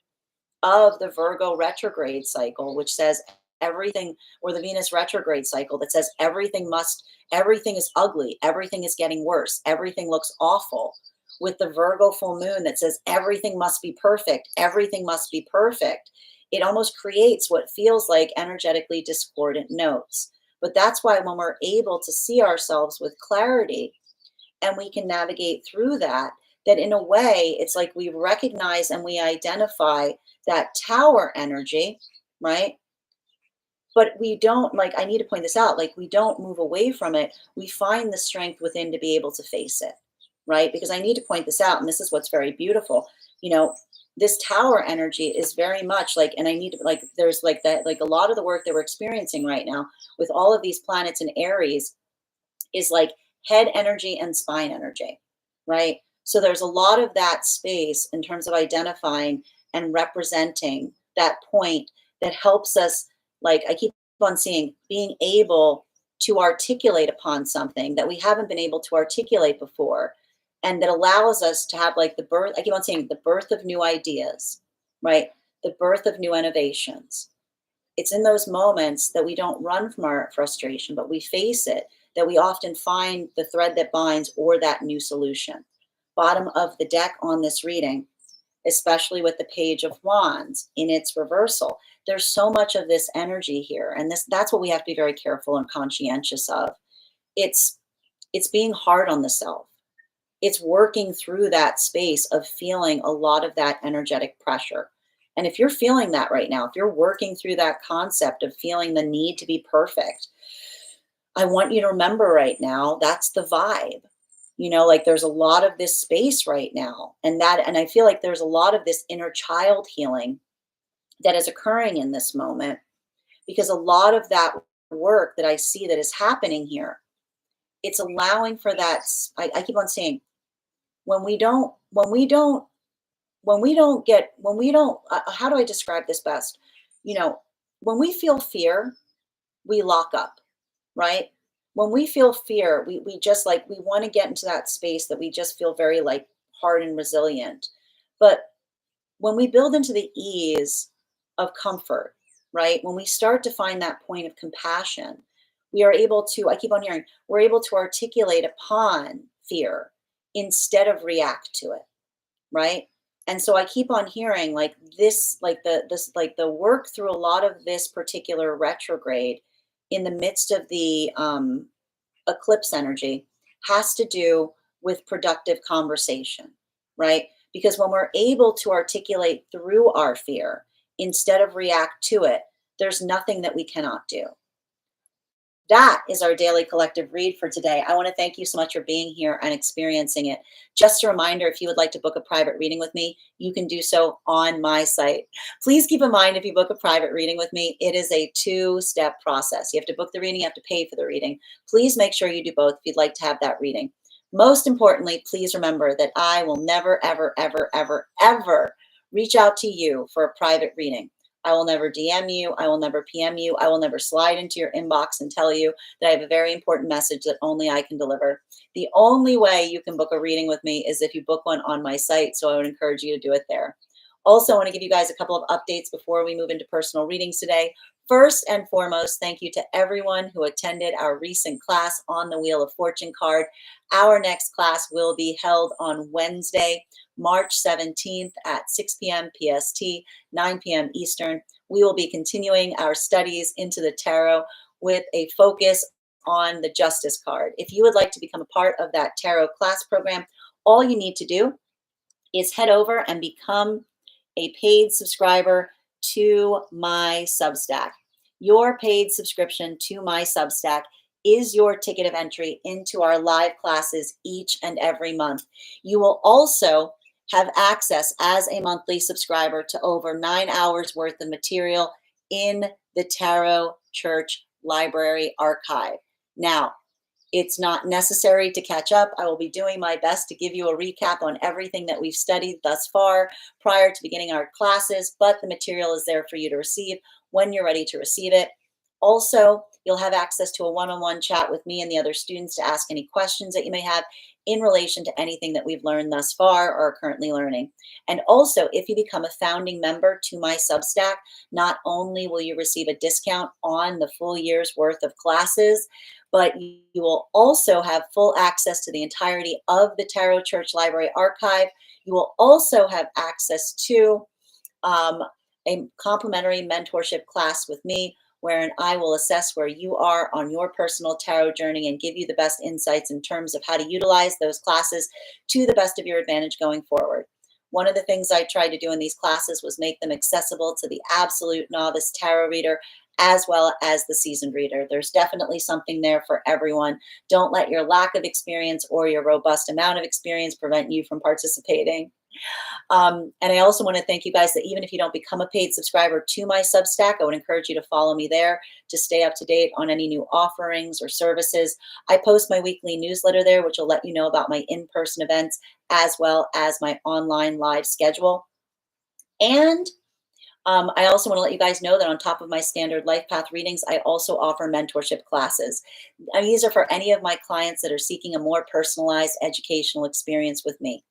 Speaker 1: of the Virgo retrograde cycle, which says everything, or the Venus retrograde cycle that says everything is ugly, everything is getting worse, everything looks awful, with the Virgo full moon that says everything must be perfect, everything must be perfect. It almost creates what feels like energetically discordant notes. But that's why when we're able to see ourselves with clarity and we can navigate through that, that in a way, it's like we recognize and we identify that Tower energy, right? But we don't, like, I need to point this out, like, we don't move away from it. We find the strength within to be able to face it, right? Because I need to point this out, and this is what's very beautiful. You know, this Tower energy is very much like, and I need to, like, there's like that, like a lot of the work that we're experiencing right now with all of these planets in Aries is like head energy and spine energy, right? So there's a lot of that space in terms of identifying and representing that point that helps us, like I keep on seeing, being able to articulate upon something that we haven't been able to articulate before. And that allows us to have like the birth, I keep on saying the birth of new ideas, right? The birth of new innovations. It's in those moments that we don't run from our frustration, but we face it, that we often find the thread that binds or that new solution. Bottom of the deck on this reading, especially with the Page of Wands in its reversal. There's so much of this energy here, and that's what we have to be very careful and conscientious of. It's it's being hard on the self. It's working through that space of feeling a lot of that energetic pressure. And if you're feeling that right now, if you're working through that concept of feeling the need to be perfect, I want you to remember right now that's the vibe. Like there's a lot of this space right now. And I feel like there's a lot of this inner child healing that is occurring in this moment, because a lot of that work that I see that is happening here, it's allowing for that. I keep on saying, when we don't, when we don't, when we don't get, when we don't, how do I describe this best? You know, when we feel fear, we lock up, right? When we feel fear, we just like, we want to get into that space that we just feel very like hard and resilient. But when we build into the ease of comfort, right? When we start to find that point of compassion, we are able to, I keep on hearing, we're able to articulate upon fear instead of react to it, right? And so I keep on hearing like this, like the work through a lot of this particular retrograde in the midst of the eclipse energy has to do with productive conversation, right? Because when we're able to articulate through our fear instead of react to it, there's nothing that we cannot do. That is our daily collective read for today. I want to thank you so much for being here and experiencing it. Just a reminder, if you would like to book a private reading with me, you can do so on my site. Please keep in mind, if you book a private reading with me, it is a two-step process. You have to book the reading, you have to pay for the reading. Please make sure you do both if you'd like to have that reading. Most importantly, please remember that I will never, ever, ever, ever, ever reach out to you for a private reading. I will never DM you. I will never PM you. I will never slide into your inbox and tell you that I have a very important message that only I can deliver. The only way you can book a reading with me is if you book one on my site. So I would encourage you to do it there. Also, I want to give you guys a couple of updates before we move into personal readings today. First and foremost, thank you to everyone who attended our recent class on the Wheel of Fortune card. Our next class will be held on Wednesday, March 17th at 6 p.m. PST, 9 p.m. Eastern. We will be continuing our studies into the tarot with a focus on the Justice card. If you would like to become a part of that tarot class program, all you need to do is head over and become a paid subscriber to my Substack. Your paid subscription to my Substack is your ticket of entry into our live classes each and every month. You will also have access as a monthly subscriber to over 9 hours worth of material in the Tarot Church Library archive. Now, it's not necessary to catch up. I will be doing my best to give you a recap on everything that we've studied thus far prior to beginning our classes, but the material is there for you to receive when you're ready to receive it. Also, you'll have access to a one-on-one chat with me and the other students to ask any questions that you may have in relation to anything that we've learned thus far or are currently learning. And also, if you become a founding member to my Substack, not only will you receive a discount on the full year's worth of classes, but you will also have full access to the entirety of the Tarot Church Library archive. You will also have access to a complimentary mentorship class with me, wherein I will assess where you are on your personal tarot journey and give you the best insights in terms of how to utilize those classes to the best of your advantage going forward. One of the things I tried to do in these classes was make them accessible to the absolute novice tarot reader as well as the seasoned reader. There's definitely something there for everyone. Don't let your lack of experience or your robust amount of experience prevent you from participating. And I also want to thank you guys that even if you don't become a paid subscriber to my Substack, I would encourage you to follow me there to stay up to date on any new offerings or services. I post my weekly newsletter there, which will let you know about my in-person events as well as my online live schedule. And I also want to let you guys know that on top of my standard life path readings, I also offer mentorship classes. And these are for any of my clients that are seeking a more personalized educational experience with me.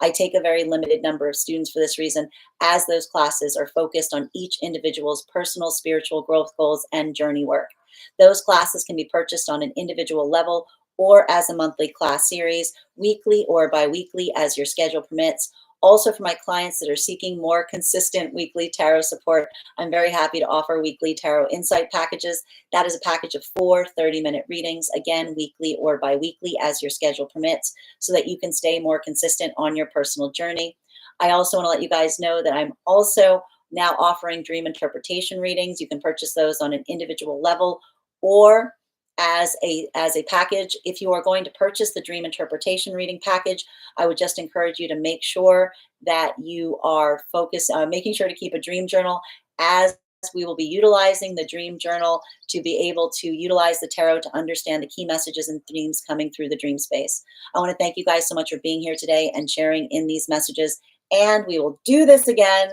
Speaker 1: I take a very limited number of students for this reason, as those classes are focused on each individual's personal spiritual growth goals and journey work. Those classes can be purchased on an individual level or as a monthly class series, weekly or bi-weekly as your schedule permits. Also, for my clients that are seeking more consistent weekly tarot support, I'm very happy to offer weekly tarot insight packages. That is a package of 4 30-minute readings, again, weekly or bi-weekly as your schedule permits, so that you can stay more consistent on your personal journey. I also want to let you guys know that I'm also now offering dream interpretation readings. You can purchase those on an individual level or as a package. If you are going to purchase the dream interpretation reading package, I would just encourage you to make sure that you are focused on making sure to keep a dream journal, as we will be utilizing the dream journal to be able to utilize the tarot to understand the key messages and themes coming through the dream space. I want to thank you guys so much for being here today and sharing in these messages, and we will do this again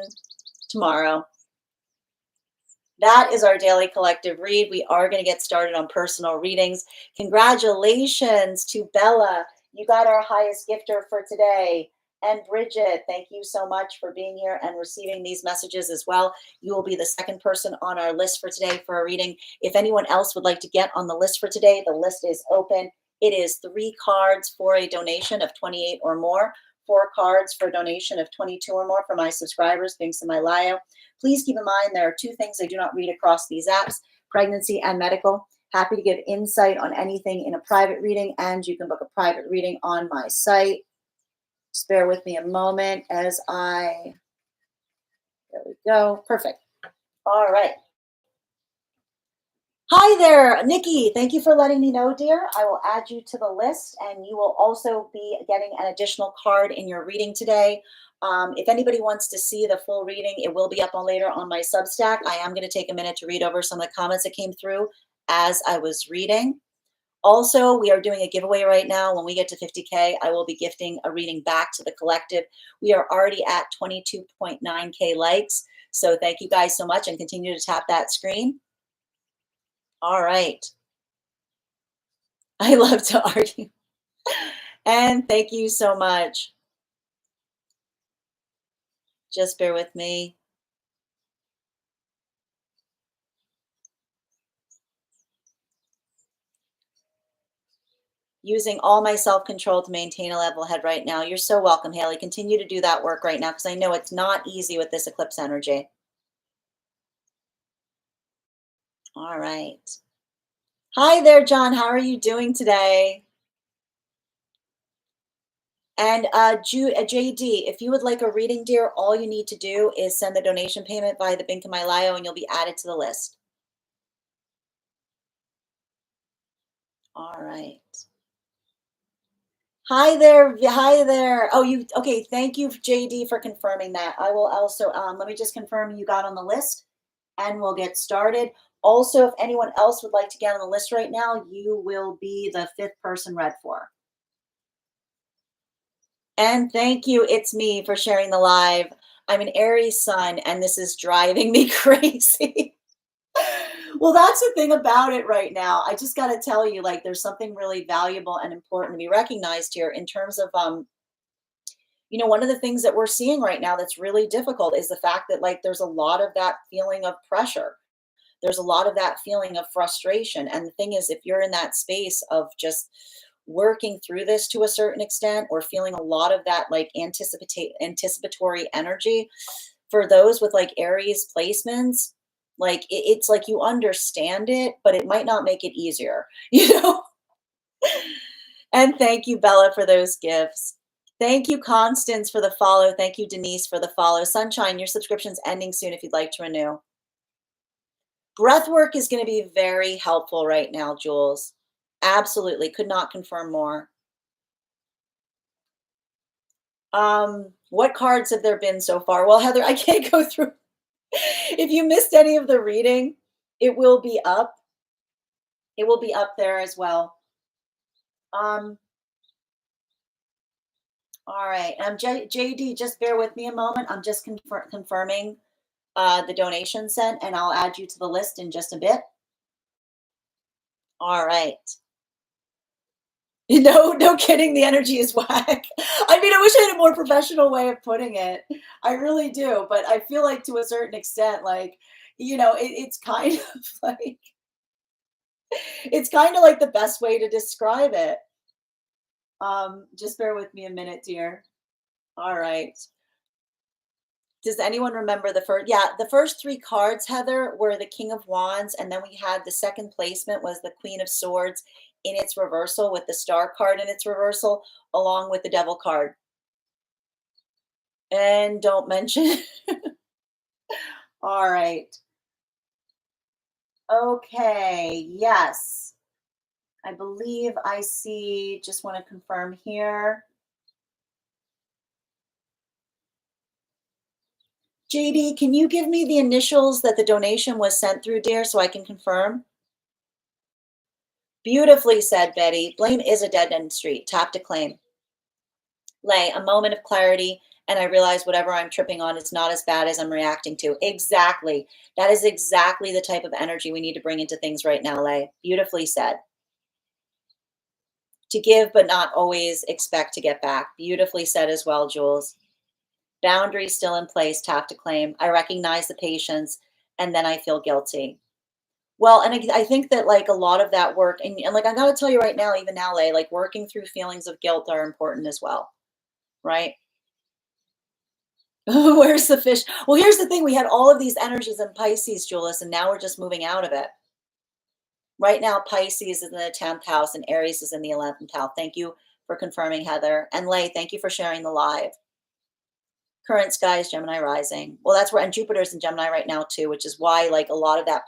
Speaker 1: tomorrow. That is our daily collective read. We are going to get started on personal readings. Congratulations to Bella. You got our highest gifter for today. And Bridget, thank you so much for being here and receiving these messages as well. You will be the second person on our list for today for a reading. If anyone else would like to get on the list for today, the list is open. It is 3 cards for a donation of 28 or more, 4 cards for a donation of 22 or more for my subscribers, links in my bio. Please keep in mind there are 2 things I do not read across these apps: pregnancy and medical. Happy to give insight on anything in a private reading, and you can book a private reading on my site. Just bear with me a moment as there we go. Perfect. All right. Hi there, Nikki. Thank you for letting me know, dear. I will add you to the list, and you will also be getting an additional card in your reading today. If anybody wants to see the full reading, it will be up on later on my Substack. I am going to take a minute to read over some of the comments that came through as I was reading. Also, we are doing a giveaway right now. When we get to 50K, I will be gifting a reading back to the collective. We are already at 22.9K likes. So thank you guys so much, and continue to tap that screen. All right. I love to argue. And thank you so much. Just bear with me. Using all my self-control to maintain a level head right now. You're so welcome, Haley. Continue to do that work right now, because I know it's not easy with this eclipse energy. All right. Hi there, John. How are you doing today? And JD, if you would like a reading, dear, all you need to do is send the donation payment via the link in my bio, and you'll be added to the list. All right. Hi there. Hi there. Oh, okay. Thank you, JD, for confirming that. I will also, let me just confirm you got on the list, and we'll get started. Also, if anyone else would like to get on the list right now, you will be the 5th person read for. And thank you, it's me, for sharing the live. I'm an Aries sun, and this is driving me crazy. Well, that's the thing about it right now. I just got to tell you, like, there's something really valuable and important to be recognized here in terms of, one of the things that we're seeing right now that's really difficult is the fact that, like, there's a lot of that feeling of pressure. There's a lot of that feeling of frustration. And the thing is, if you're in that space of just working through this to a certain extent, or feeling a lot of that like anticipatory energy, for those with like Aries placements, like it's like you understand it, but it might not make it easier, you know? And thank you, Bella, for those gifts. Thank you, Constance, for the follow. Thank you, Denise, for the follow. Sunshine, your subscription's ending soon if you'd like to renew. Breath work is going to be very helpful right now, Jules. Absolutely. Could not confirm more. What cards have there been so far? Well, Heather, I can't go through. If you missed any of the reading, it will be up. It will be up there as well. All right. JD, just bear with me a moment. I'm just confirming the donation sent, and I'll add you to the list in just a bit. All right. No, no kidding, the energy is whack. I mean, I wish I had a more professional way of putting it. I really do, but I feel like to a certain extent, like, it's kind of like it's kind of like the best way to describe it. Just bear with me a minute, dear. All right. Does anyone remember the first? Yeah, the first three cards, Heather, were the King of Wands, and then we had the second placement was the Queen of Swords in its reversal with the Star card in its reversal, along with the Devil card. And don't mention. All right. Okay. Yes. I believe I see. Just want to confirm here. JD, can you give me the initials that the donation was sent through, dear, so I can confirm? Beautifully said, Betty. Blame is a dead end street. Tap to claim. Lay, a moment of clarity, and I realize whatever I'm tripping on is not as bad as I'm reacting to. Exactly. That is exactly the type of energy we need to bring into things right now, Lay. Beautifully said. To give, but not always expect to get back. Beautifully said as well, Jules. Boundaries still in place, tap to claim. I recognize the patience, and then I feel guilty. Well, and I think that like a lot of that work, and like I gotta tell you right now, even now, Lay, like working through feelings of guilt are important as well, right? Where's the fish? Well, here's the thing: we had all of these energies in Pisces, Julius, and now we're just moving out of it. Right now, Pisces is in the 10th house and Aries is in the 11th house. Thank you for confirming, Heather. And Lay, thank you for sharing the live. Current sky is Gemini rising. Well, that's where, and Jupiter's in Gemini right now too, which is why like a lot of that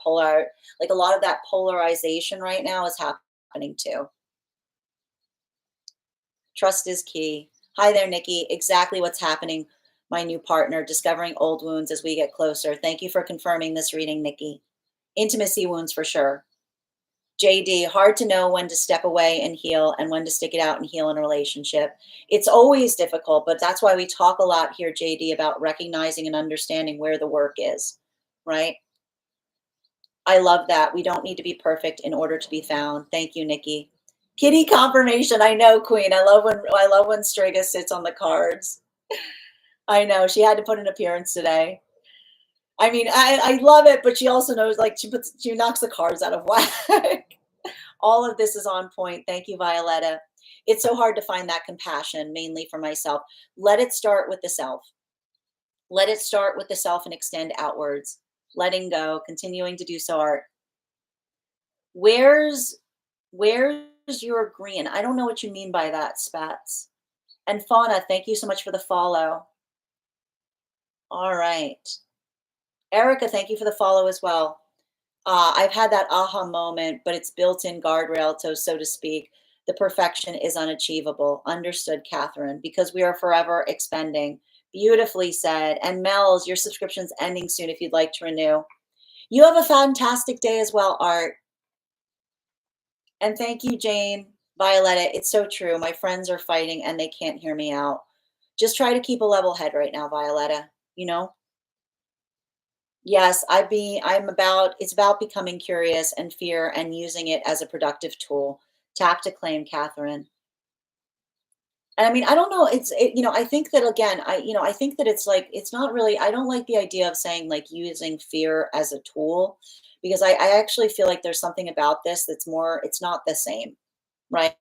Speaker 1: polarization right now is happening too. Trust is key. Hi there, Nikki. Exactly what's happening. My new partner, discovering old wounds as we get closer. Thank you for confirming this reading, Nikki. Intimacy wounds for sure. JD, hard to know when to step away and heal and when to stick it out and heal in a relationship. It's always difficult, but that's why we talk a lot here, JD, about recognizing and understanding where the work is, right? I love that. We don't need to be perfect in order to be found. Thank you, Nikki. Kitty confirmation. I know, Queen. I love when Strega sits on the cards. I know. She had to put an appearance today. I mean, I love it, but she also knows like she knocks the cards out of whack. All of this is on point. Thank you, Violetta. It's so hard to find that compassion, mainly for myself. Let it start with the self. Let it start with the self and extend outwards. Letting go, continuing to do so. Art. Where's where's your green? I don't know what you mean by that, Spats. And Fauna, thank you so much for the follow. All right. Erica, thank you for the follow as well. I've had that aha moment, but it's built-in guardrail, so to speak. The perfection is unachievable. Understood, Catherine, because we are forever expending. Beautifully said. And Mel's, your subscription's ending soon if you'd like to renew. You have a fantastic day as well, Art. And thank you, Jane. Violetta, it's so true. My friends are fighting and they can't hear me out. Just try to keep a level head right now, Violetta. You know? Yes, it's about becoming curious and fear and using it as a productive tool. Tap to claim, Catherine. And I mean, I don't know. I think that again, I think that it's like, it's not really, I don't like the idea of saying like using fear as a tool because I actually feel like there's something about this that's more, it's not the same, right?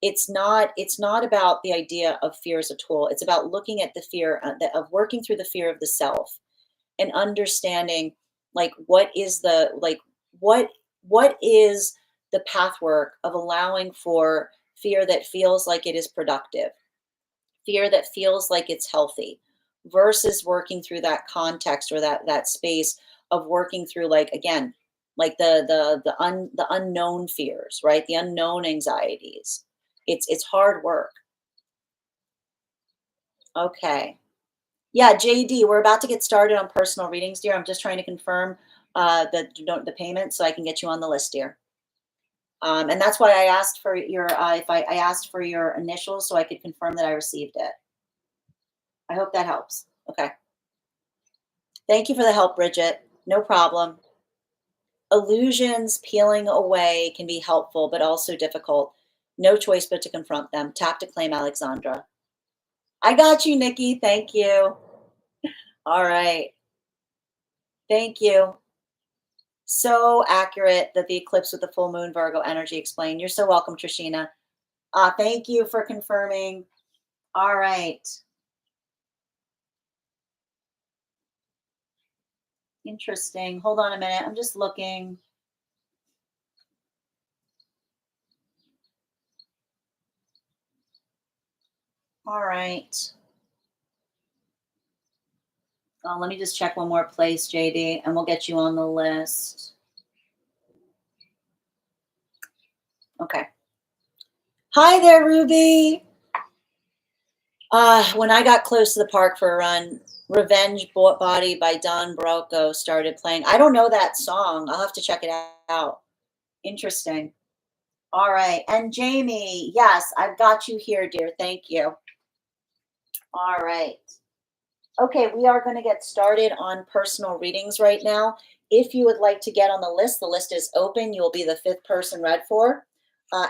Speaker 1: It's not about the idea of fear as a tool. It's about looking at the fear of working through the fear of the self and understanding like what what is the pathwork of allowing for fear that feels like it is productive, fear that feels like it's healthy, versus working through that context or that space of working through like again like the unknown fears, right? The unknown anxieties. It's hard work. Okay. Yeah, JD, we're about to get started on personal readings, dear. I'm just trying to confirm the payment so I can get you on the list, dear. And that's why I asked for your if I asked for your initials so I could confirm that I received it. I hope that helps. Okay. Thank you for the help, Bridget. No problem. Illusions peeling away can be helpful, but also difficult. No choice but to confront them. Tap to claim Alexandra. I got you, Nikki. Thank you. All right. Thank you. So accurate that the eclipse with the full moon Virgo energy explained. You're so welcome, Trishina. Thank you for confirming. All right. Interesting. Hold on a minute. I'm just looking. All right. Let me just check one more place, JD, and we'll get you on the list. Okay. Hi there, Ruby. When I got close to the park for a run, Revenge Body by Don Broco started playing. I don't know that song. I'll have to check it out. Interesting. All right. And Jamie, yes, I've got you here, dear. Thank you. All right. Okay, we are going to get started on personal readings right now. If you would like to get on the list is open. You will be the fifth person read for.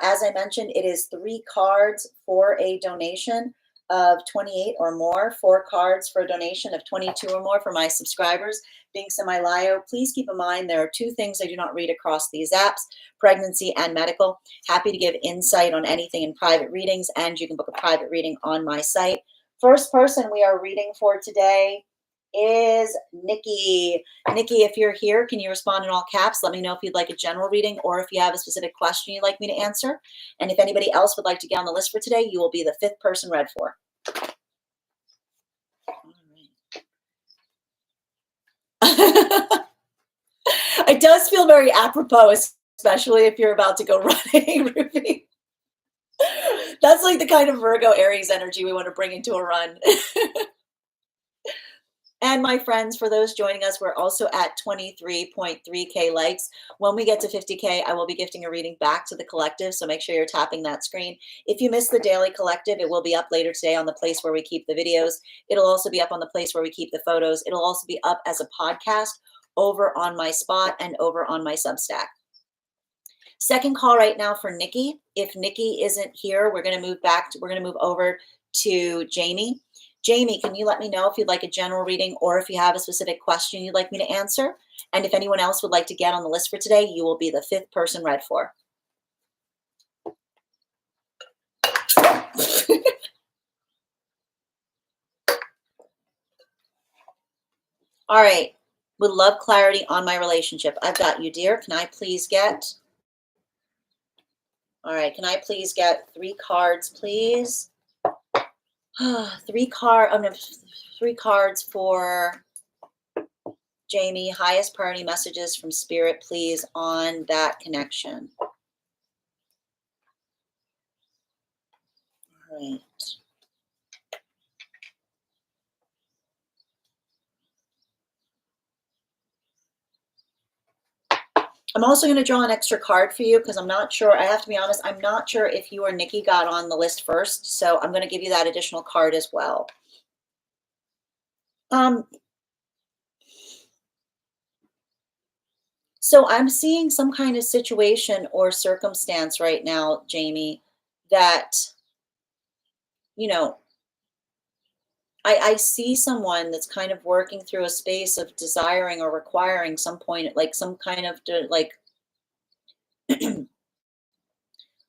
Speaker 1: As I mentioned, it is 3 cards for a donation of 28 or more, 4 cards for a donation of 22 or more for my subscribers. Being semi-lio, please keep in mind there are 2 things I do not read across these apps, pregnancy and medical. Happy to give insight on anything in private readings, and you can book a private reading on my site. First person we are reading for today is Nikki. Nikki, if you're here, can you respond in all caps? Let me know if you'd like a general reading or if you have a specific question you'd like me to answer. And if anybody else would like to get on the list for today, you will be the 5th person read for. It does feel very apropos, especially if you're about to go running, Ruby. That's like the kind of Virgo Aries energy we want to bring into a run. And my friends, for those joining us, we're also at 23.3K likes. When we get to 50K, I will be gifting a reading back to the collective, so make sure you're tapping that screen. If you missed the daily collective, it will be up later today on the place where we keep the videos. It'll also be up on the place where we keep the photos. It'll also be up as a podcast over on my Spot and over on my Substack. Second call right now for Nikki. If Nikki isn't here, we're going to move over to Jamie. Jamie, can you let me know if you'd like a general reading or if you have a specific question you'd like me to answer? And if anyone else would like to get on the list for today, you will be the 5th person read for. All right. Would love clarity on my relationship. I've got you, dear. Can I please get... All right. Can I please get 3 cards, please? 3 cards for Jamie. Highest priority messages from Spirit, please, on that connection. All right. I'm also going to draw an extra card for you because I'm not sure. I have to be honest. I'm not sure if you or Nikki got on the list first. So I'm going to give you that additional card as well. So I'm seeing some kind of situation or circumstance right now, Jamie, that, you know, I see someone that's kind of working through a space of desiring or requiring some point, like some kind of like,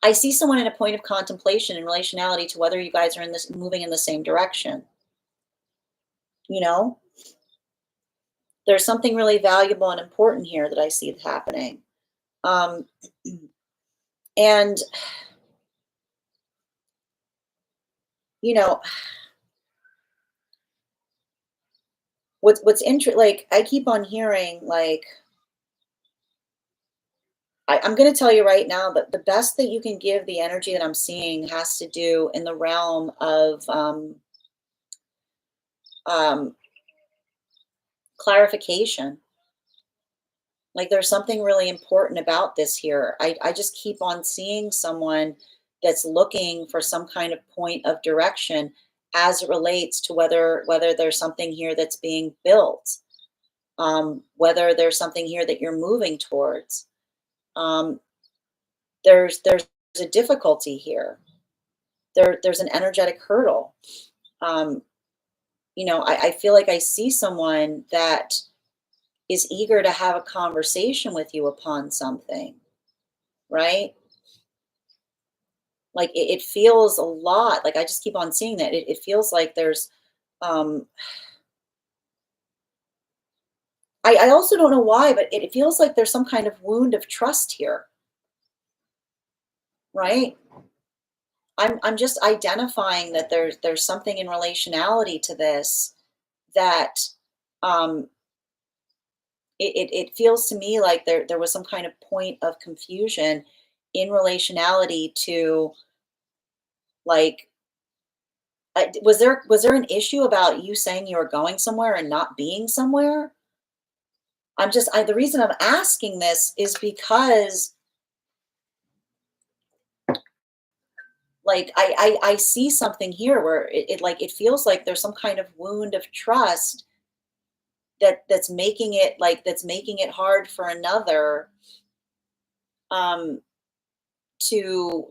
Speaker 1: I see someone in a point of contemplation in relationality to whether you guys are in this moving in the same direction. You know, there's something really valuable and important here that I see happening. And, you know, what's interesting, like I keep on hearing, like, I'm going to tell you right now that the best that you can give the energy that I'm seeing has to do in the realm of clarification. Like there's something really important about this here. I just keep on seeing someone that's looking for some kind of point of direction as it relates to whether there's something here that's being built, whether there's something here that you're moving towards. There's a difficulty here. There's an energetic hurdle. Um, I feel like I see someone that is eager to have a conversation with you upon something, right? Like it feels a lot. Like I just keep on seeing that. It feels like there's um I also don't know why, but it feels like there's some kind of wound of trust here, right? I'm just identifying that there's something in relationality to this that um it feels to me like there was some kind of point of confusion in relationality to like was there an issue about you saying you were going somewhere and not being somewhere? The reason I'm asking this is because like I see something here where it feels like there's some kind of wound of trust that's making it hard for another um to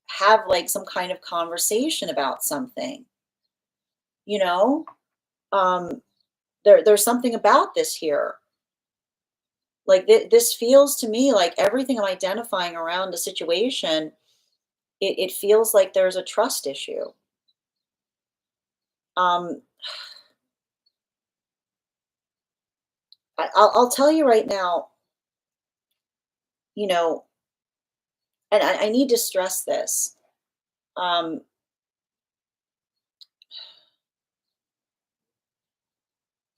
Speaker 1: have some kind of conversation about something, you know? Um there's something about this here. Like this feels to me like everything I'm identifying around the situation, it feels like there's a trust issue. Um I'll tell you right now, you know, and I need to stress this. Um,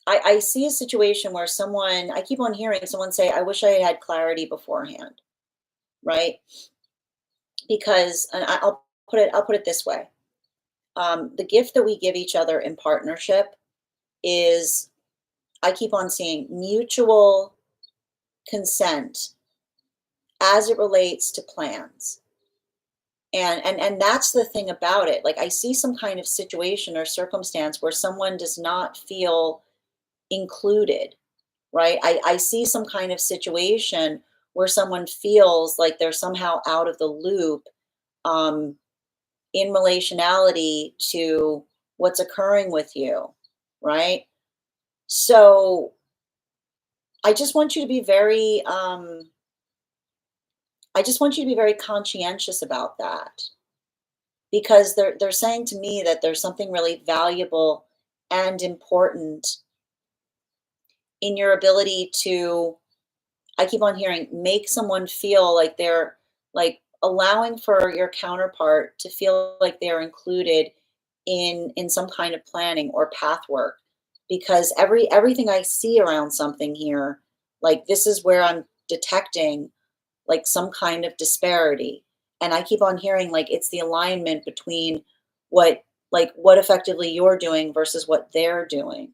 Speaker 1: I see a situation where I keep on hearing someone say, I wish I had clarity beforehand, right? Because, and I'll put it this way. The gift that we give each other in partnership is, I keep on seeing mutual consent as it relates to plans. And that's the thing about it. Like I see some kind of situation or circumstance where someone does not feel included, right? I see some kind of situation where someone feels like they're somehow out of the loop um, in relationality to what's occurring with you, right? So I just want you to be very, I just want you to be very conscientious about that because they're saying to me that there's something really valuable and important in your ability to, I keep on hearing, make someone feel like they're like allowing for your counterpart to feel like they're included in some kind of planning or path work because everything I see around something here, like this is where I'm detecting like some kind of disparity. And I keep on hearing like it's the alignment between what effectively you're doing versus what they're doing,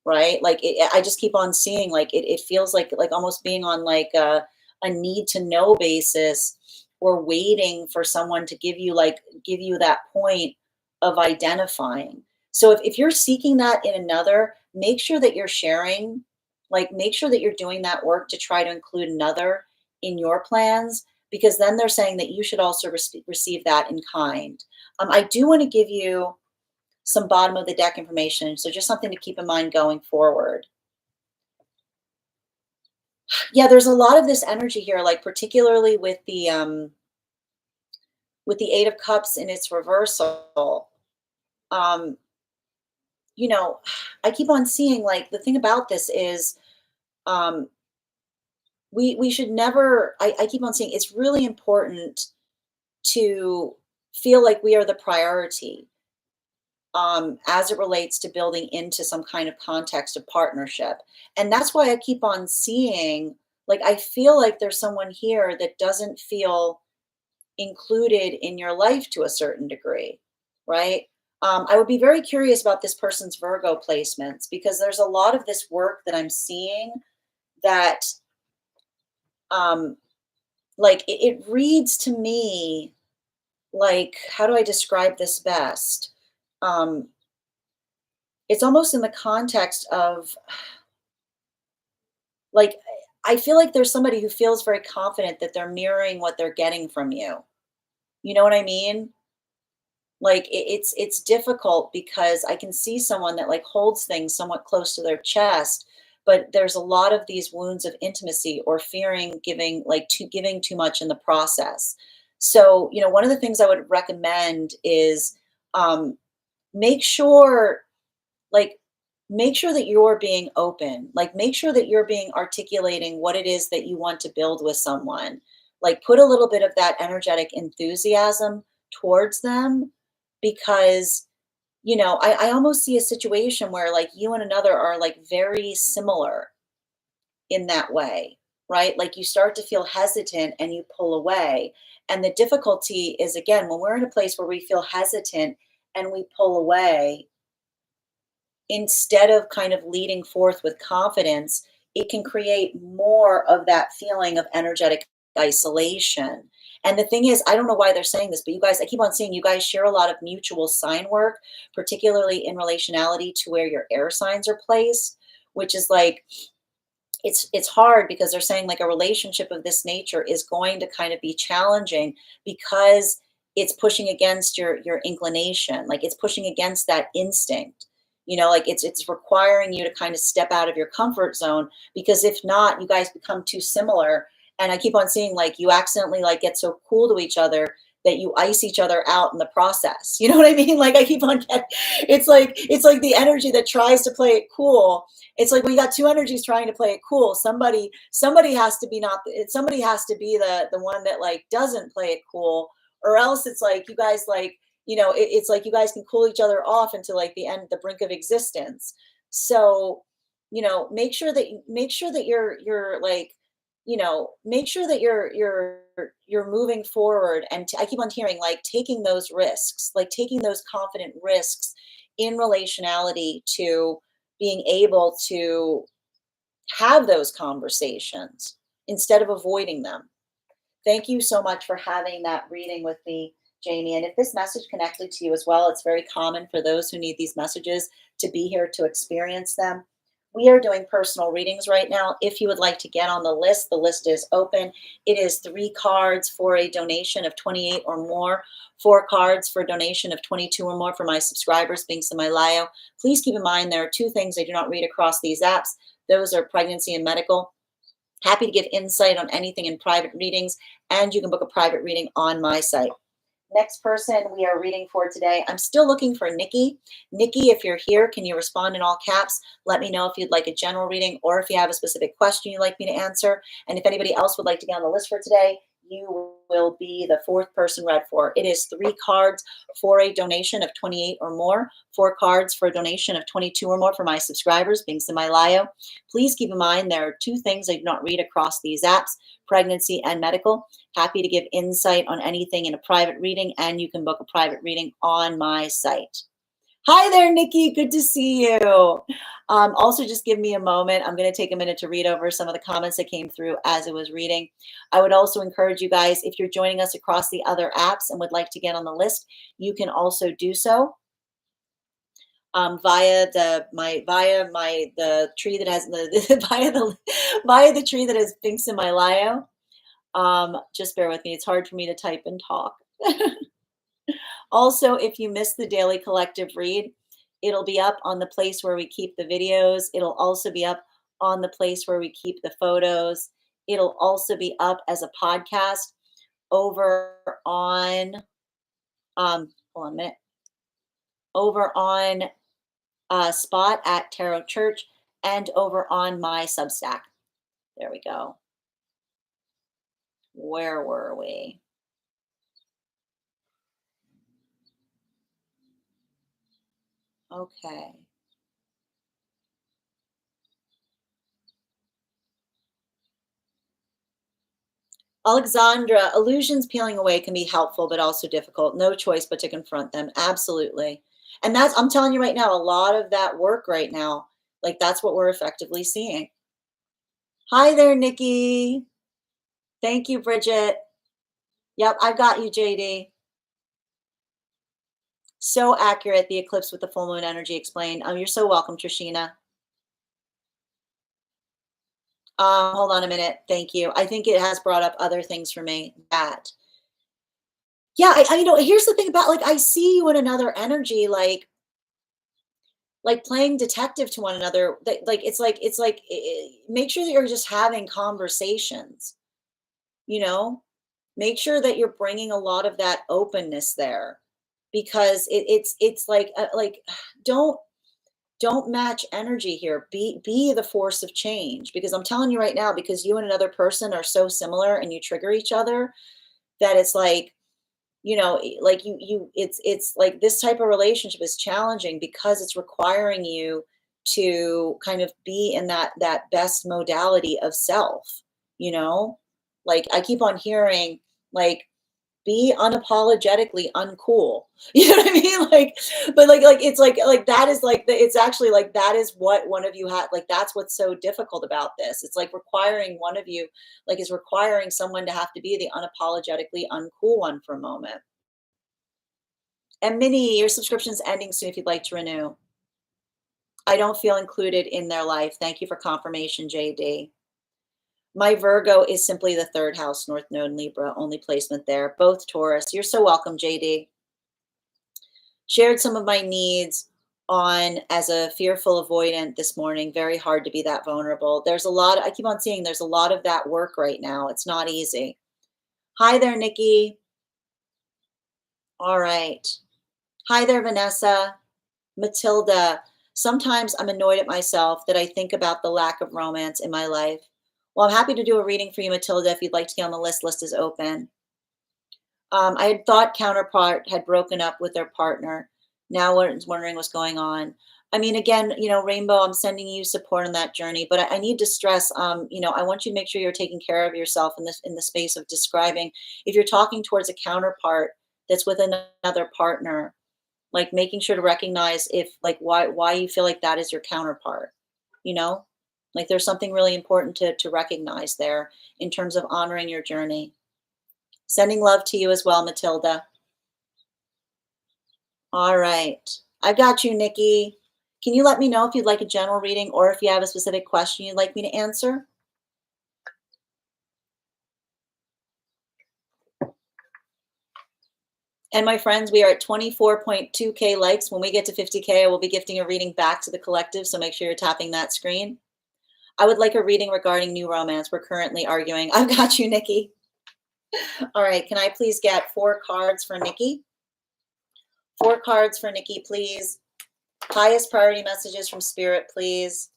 Speaker 1: right? I just keep on seeing it feels like almost being on like a need to know basis or waiting for someone to give you that point of identifying. So if you're seeking that in another, make sure that you're sharing, like make sure that you're doing that work to try to include another in your plans because then they're saying that you should also receive that in kind. I do want to give you some bottom of the deck information. So just something to keep in mind going forward. Yeah, there's a lot of this energy here, like particularly with the 8 of cups in its reversal. Um, you know, I keep on seeing like the thing about this is um we should never I keep on seeing it's really important to feel like we are the priority as it relates to building into some kind of context of partnership. And that's why I keep on seeing, like, I feel like there's someone here that doesn't feel included in your life to a certain degree, right? I would be very curious about this person's Virgo placements because there's a lot of this work that I'm seeing that, um, it reads to me like, how do I describe this best? Um, it's almost in the context of like I feel like there's somebody who feels very confident that they're mirroring what they're getting from you, You know what I mean? Like it's difficult because I can see someone that like holds things somewhat close to their chest, but there's a lot of these wounds of intimacy or fearing giving giving too much in the process. So, one of the things I would recommend is um, make sure like make sure that you're being open, like make sure that you're being articulating what it is that you want to build with someone, like put a little bit of that energetic enthusiasm towards them, because I almost see a situation where like you and another are like very similar in that way, right? Like you start to feel hesitant and you pull away, and the difficulty is, again, when we're in a place where we feel hesitant and we pull away, instead of kind of leading forth with confidence, it can create more of that feeling of energetic isolation. And the thing is, I don't know why they're saying this, but you guys, I keep on seeing you guys share a lot of mutual sign work, particularly in relationality to where your air signs are placed, which is like it's hard because they're saying like a relationship of this nature is going to kind of be challenging because it's pushing against your inclination, like it's pushing against that instinct, like it's requiring you to kind of step out of your comfort zone, because if not, you guys become too similar. And I keep on seeing like you accidentally like get so cool to each other that you ice each other out in the process. You know what I mean? Like I keep on getting, it's like the energy that tries to play it cool. It's like we got two energies trying to play it cool. Somebody has to be not somebody has to be the one that like doesn't play it cool, or else it's like you guys like, it's like you guys can cool each other off into like the brink of existence. So, make sure that you're like, make sure that you're moving forward, and I keep on hearing like taking those risks, like taking those confident risks in relationality to being able to have those conversations instead of avoiding them. Thank you so much for having that reading with me, Jamie. And if this message connected to you as well, it's very common for those who need these messages to be here to experience them. We are doing personal readings right now. If you would like to get on the list is open. It is 3 cards for a donation of 28 or more, 4 cards for a donation of 22 or more for my subscribers, Binks and my Lio. Please keep in mind there are 2 things I do not read across these apps. Those are pregnancy and medical. Happy to give insight on anything in private readings, and you can book a private reading on my site. Next person we are reading for today, I'm still looking for Nikki. Nikki, if you're here, can you respond in all caps? Let me know if you'd like a general reading or if you have a specific question you'd like me to answer. And if anybody else would like to get on the list for today, you will be the 4th person read for. It is 3 cards for a donation of 28 or more, 4 cards for a donation of 22 or more for my subscribers, Binks and my Lio. Please keep in mind there are 2 things I do not read across these apps: pregnancy and medical. Happy to give insight on anything in a private reading, and you can book a private reading on my site. Hi there, Nikki. Good to see you. Also, just give me a moment. I'm going to take a minute to read over some of the comments that came through as I was reading. I would also encourage you guys, if you're joining us across the other apps and would like to get on the list, you can also do so via the tree that has the via the tree that has Binks in my Lio. Just bear with me. It's hard for me to type and talk. Also, if you missed the daily collective read, it'll be up on the place where we keep the videos. It'll also be up on the place where we keep the photos. It'll also be up as a podcast over on, hold on a minute, over on Spot at Tarot Church, and over on my Substack. There we go. Where were we? Okay. Alexandra, illusions peeling away can be helpful, but also difficult. No choice but to confront them. Absolutely. And I'm telling you right now, a lot of that work right now, like that's what we're effectively seeing. Hi there, Nikki. Thank you, Bridget. Yep, I've got you, JD. So accurate, the eclipse with the full moon energy explained. You're so welcome, Trishina. Hold on a minute. Thank you. I think it has brought up other things for me. That Yeah, here's the thing about, like, I see you in another energy, like playing detective to one another. Like, it's like, make sure that you're just having conversations, you know? Make sure that you're bringing a lot of that openness there, because it's like, don't don't match energy here. Be the force of change, because I'm telling you right now, because you and another person are so similar and you trigger each other, that it's like, like it's like this type of relationship is challenging because it's requiring you to kind of be in that best modality of self, you know? Like, I keep on hearing, like, be unapologetically uncool. You know what I mean? Like, but like it's like that is like it's actually like that is what one of you had, like, that's what's so difficult about this. It's like requiring one of you, like, is requiring someone to have to be the unapologetically uncool one for a moment. And Minnie, your subscription's ending soon if you'd like to renew. I don't feel included in their life. Thank you for confirmation, JD. My Virgo is simply the third house, North Node Libra, only placement there. Both Taurus. You're so welcome, JD. Shared some of my needs on as a fearful avoidant this morning. Very hard to be that vulnerable. There's a lot, I keep on seeing there's a lot of that work right now. It's not easy. Hi there, Nikki. All right. Hi there, Vanessa. Matilda. Sometimes I'm annoyed at myself that I think about the lack of romance in my life. Well, I'm happy to do a reading for you, Matilda. If you'd like to get on the list, list is open. I had thought counterpart had broken up with their partner. Now we're wondering what's going on. I mean, again, Rainbow, I'm sending you support on that journey, but I need to stress, I want you to make sure you're taking care of yourself in the space of describing. If you're talking towards a counterpart that's with another partner, like making sure to recognize if, like, why you feel like that is your counterpart, you know, like there's something really important to recognize there in terms of honoring your journey. Sending love to you as well, Matilda. All right. I got you, Nikki. Can you let me know if you'd like a general reading or if you have a specific question you'd like me to answer? And my friends, we are at 24.2K likes. When we get to 50K, I will be gifting a reading back to the collective, so make sure you're tapping that screen. I would like a reading regarding new romance. We're currently arguing. I've got you, Nikki. All right. Can I please get 4 cards for Nikki? 4 cards for Nikki, please. Highest priority messages from Spirit, please.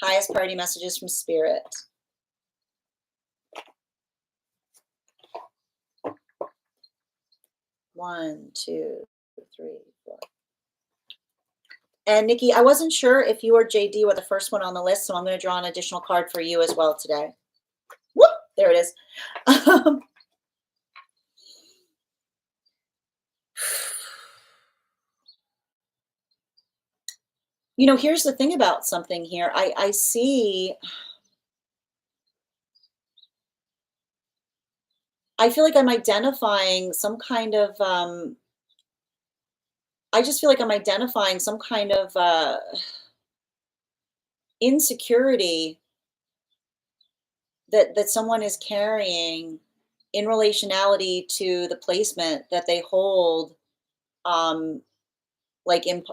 Speaker 1: Highest priority messages from Spirit. One, two, three, 4. And Nikki, I wasn't sure if you or JD were the first one on the list, so I'm going to draw an additional card for you as well today. Whoop, there it is. Here's the thing about something here. I see, I feel like I'm identifying some kind of, I just feel like I'm identifying some kind of insecurity that someone is carrying in relationality to the placement that they hold, um, like in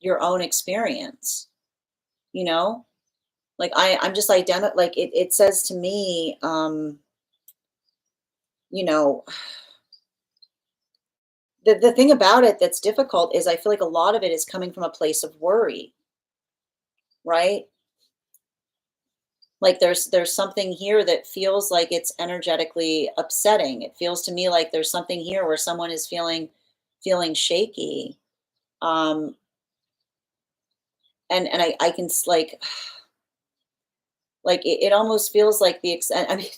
Speaker 1: your own experience, you know? Like I'm just like it says to me, you know, the thing about it that's difficult is I feel like a lot of it is coming from a place of worry, right? Like there's something here that feels like it's energetically upsetting. It feels to me like there's something here where someone is feeling shaky. Um and I can like it almost feels like I mean,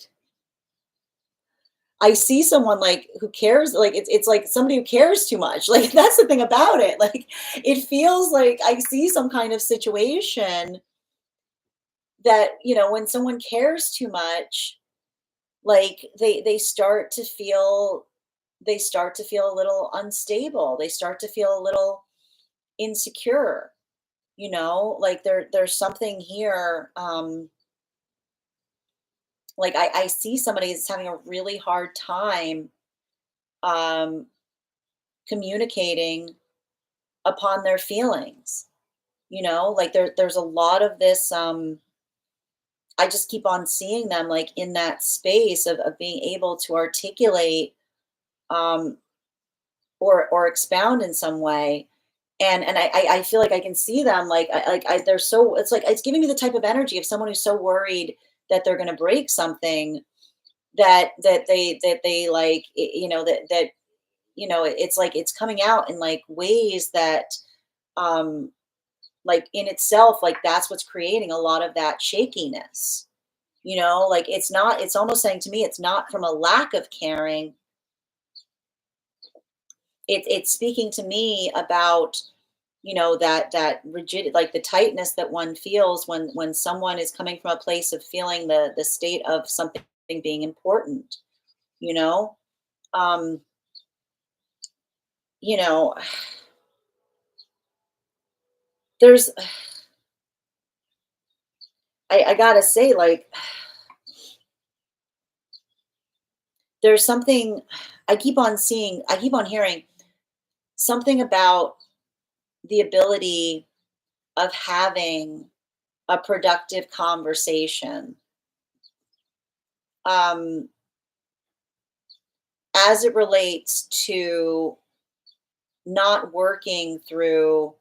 Speaker 1: I see someone like who cares, like it's like somebody who cares too much. Like that's the thing about it. Like it feels like I see some kind of situation that, when someone cares too much, like they start to feel a little unstable. They start to feel a little insecure, like there's something here, Like I see somebody that's having a really hard time um, communicating upon their feelings. Like there's a lot of this. I just keep on seeing them like in that space of being able to articulate um, or expound in some way. And I feel like I can see them they're so it's like it's giving me the type of energy of someone who's so worried that they're going to break something that they like that it's like it's coming out in like ways that um like in itself like that's what's creating a lot of that shakiness. Like it's almost saying to me it's not from a lack of caring. It's speaking to me about that rigid, like the tightness that one feels when someone is coming from a place of feeling the state of something being important. you know um you know there's I gotta say, like, there's something I keep on hearing something about the ability of having a productive conversation, um, as it relates to not working through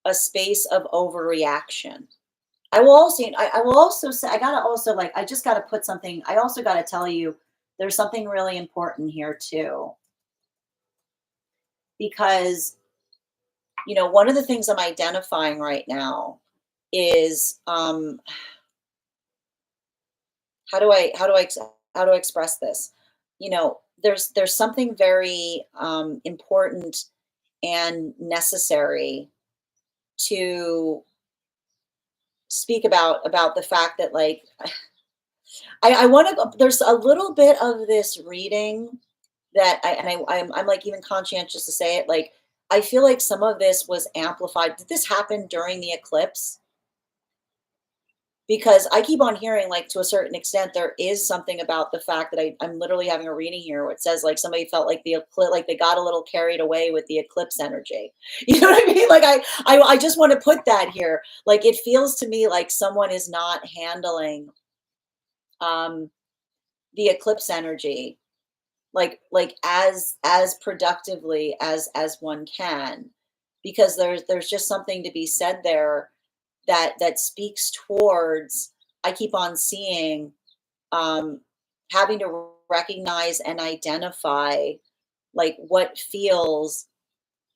Speaker 1: a space of overreaction. I will also say, I gotta also like, I just gotta put something, I also gotta tell you, there's something really important here too, because one of the things I'm identifying right now is how do I express this? There's something very important and necessary to speak about the fact that like I want to. There's a little bit of this reading that I'm like even conscientious to say it. Like I feel like some of this was amplified. Did this happen during the eclipse? Because I keep on hearing, like, to a certain extent, there is something about the fact that I'm literally having a reading here where it says, like, somebody felt like the eclipse, like they got a little carried away with the eclipse energy. You know what I mean? Like, I just want to put that here. Like, it feels to me like someone is not handling um, the eclipse energy like as productively as one can, because there's just something to be said there that speaks towards, I keep on seeing, um, having to recognize and identify like what feels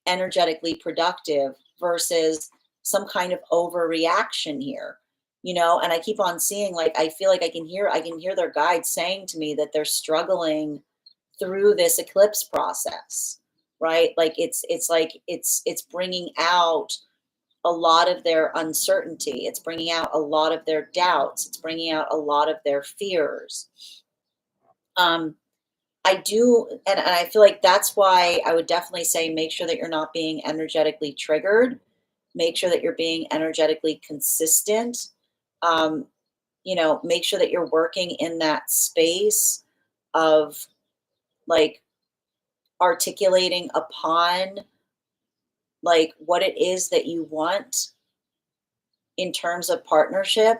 Speaker 1: energetically productive versus some kind of overreaction here. And I keep on seeing, like, I feel like I can hear their guides saying to me that they're struggling through this eclipse process, right? Like it's like it's bringing out a lot of their uncertainty. It's bringing out a lot of their doubts. It's bringing out a lot of their fears. Um, I do, and I feel like that's why I would definitely say make sure that you're not being energetically triggered. Make sure that you're being energetically consistent. Um, make sure that you're working in that space of like articulating upon like what it is that you want in terms of partnership.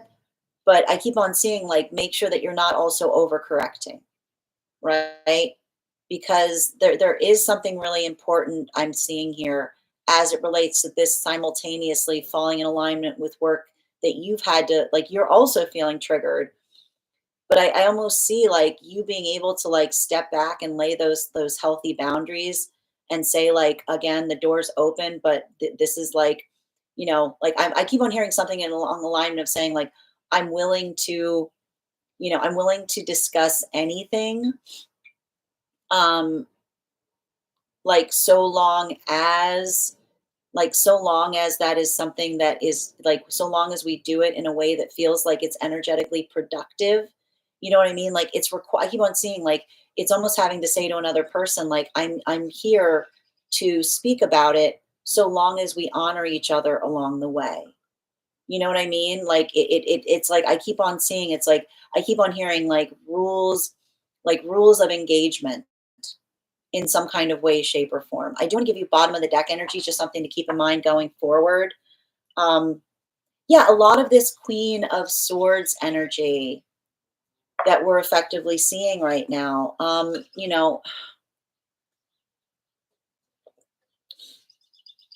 Speaker 1: But I keep on seeing, like, make sure that you're not also overcorrecting, right? Because there is something really important I'm seeing here as it relates to this simultaneously falling in alignment with work that you've had to, like, you're also feeling triggered. But I almost see like you being able to like step back and lay those healthy boundaries and say like, again, the door's open, but this is like, like I keep on hearing something along the line of saying like, I'm willing to, I'm willing to discuss anything, um, like so long as that is something that is like, so long as we do it in a way that feels like it's energetically productive. You know what I mean? Like I keep on seeing like it's almost having to say to another person like, I'm here to speak about it so long as we honor each other along the way. You know what I mean? Like it's like I keep on seeing it's like I keep on hearing like rules of engagement in some kind of way, shape, or form. I do want to give you bottom of the deck energy, just something to keep in mind going forward. Um, yeah, a lot of this Queen of Swords energy that we're effectively seeing right now.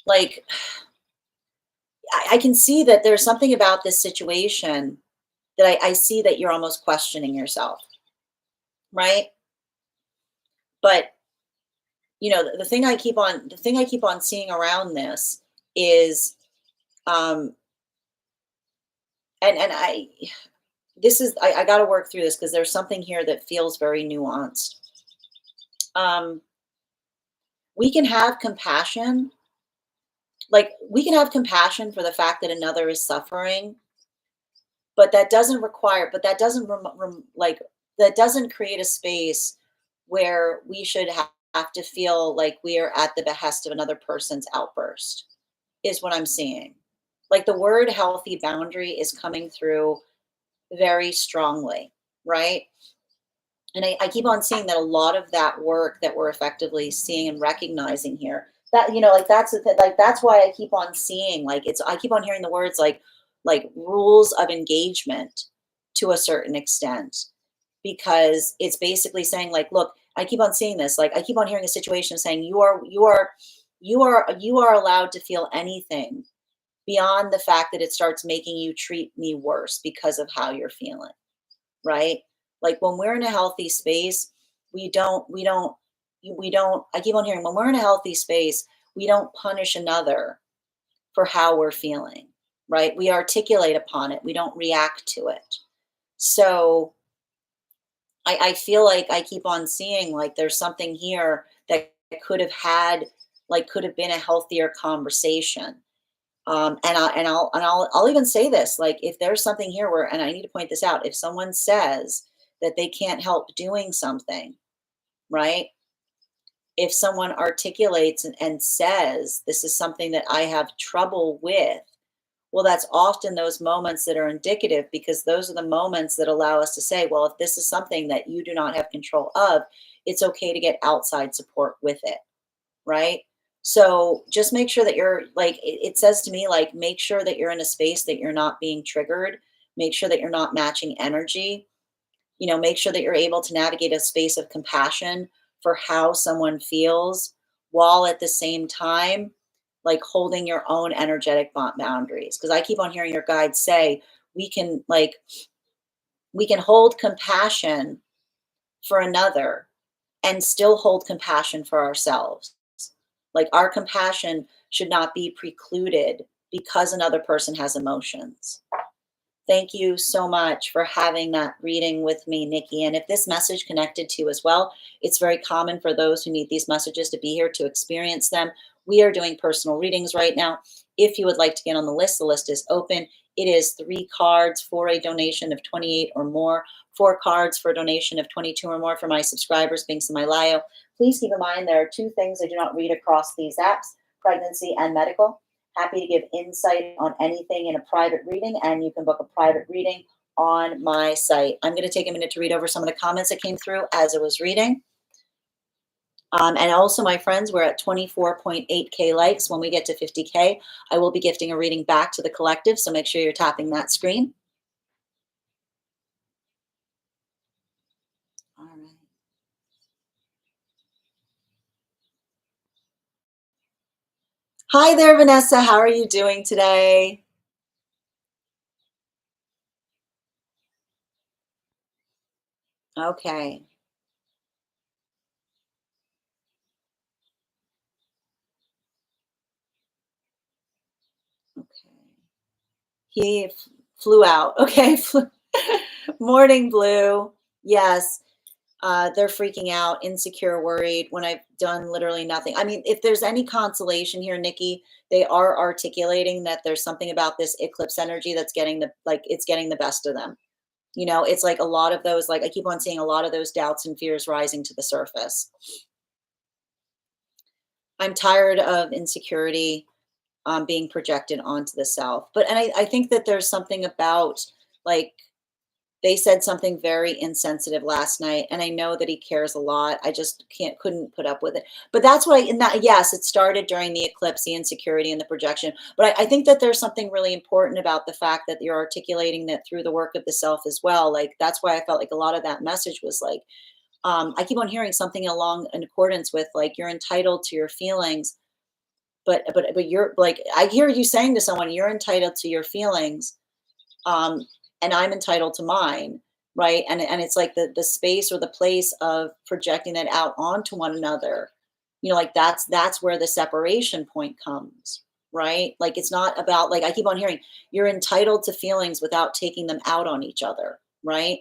Speaker 1: Like I can see that there's something about this situation that I see that you're almost questioning yourself, right? But the thing I keep on seeing around this is um and I this is I got to work through this because there's something here that feels very nuanced. Um we can have compassion, like we can have compassion for the fact that another is suffering, but that doesn't that doesn't create a space where we should have to feel like we are at the behest of another person's outburst, is what I'm seeing. Like the word healthy boundary is coming through very strongly, right? And I keep on seeing that a lot of that work that we're effectively seeing and recognizing here, that like like that's why I keep on seeing like I keep on hearing the words like rules of engagement to a certain extent, because it's basically saying like, look, I keep on seeing this, like I keep on hearing a situation saying you are allowed to feel anything beyond the fact that it starts making you treat me worse because of how you're feeling, right? Like when we're in a healthy space, we don't, I keep on hearing when we're in a healthy space, we don't punish another for how we're feeling, right? We articulate upon it, we don't react to it. So I feel like I keep on seeing like there's something here that could have had, like, could have been a healthier conversation. I'll even say this, like, if there's something here where, and I need to point this out, if someone says that they can't help doing something, right? If someone articulates and says, this is something that I have trouble with, well, that's often those moments that are indicative, because those are the moments that allow us to say, well, if this is something that you do not have control of, it's okay to get outside support with it, right? So just make sure that you're like, it says to me, like, make sure that you're in a space that you're not being triggered. Make sure that you're not matching energy. Make sure that you're able to navigate a space of compassion for how someone feels, while at the same time, like holding your own energetic boundaries. Because I keep on hearing your guides say, we can like, we can hold compassion for another and still hold compassion for ourselves. Like our compassion should not be precluded because another person has emotions. Thank you so much for having that reading with me, Nikki. And if this message connected to you as well, it's very common for those who need these messages to be here to experience them. We are doing personal readings right now. If you would like to get on the list is open. It is 3 cards for a donation of 28 or more, 4 cards for a donation of 22 or more for my subscribers, Binks and Mylayo. Please keep in mind there are 2 things I do not read across these apps: pregnancy and medical. Happy to give insight on anything in a private reading, and you can book a private reading on my site. I'm going to take a minute to read over some of the comments that came through as I was reading. And also, my friends, we're at 24.8K likes. When we get to 50K, I will be gifting a reading back to the collective, so make sure you're tapping that screen. All right. Hi there, Vanessa. How are you doing today? Okay. Okay. He flew out. Okay. Morning, Blue. Yes. They're freaking out, insecure, worried when I've done literally nothing. I mean, if there's any consolation here, Nikki, they are articulating that there's something about this eclipse energy that's getting it's getting the best of them. It's like a lot of those, like I keep on seeing a lot of those doubts and fears rising to the surface. I'm tired of insecurity. being projected onto the self. But and I think that there's something about like they said something very insensitive last night, and I know that he cares a lot. I just couldn't put up with it. But that's why, in that, yes, it started during the eclipse, the insecurity and the projection. But I think that there's something really important about the fact that you're articulating that through the work of the self as well. Like that's why I felt like a lot of that message was like, I keep on hearing something along in accordance with like you're entitled to your feelings, but you're like I hear you saying to someone, you're entitled to your feelings, um, and I'm entitled to mine, right? And it's like the space or the place of projecting that out onto one another. You know, like that's where the separation point comes, right? Like it's not about like I keep on hearing you're entitled to feelings without taking them out on each other, right?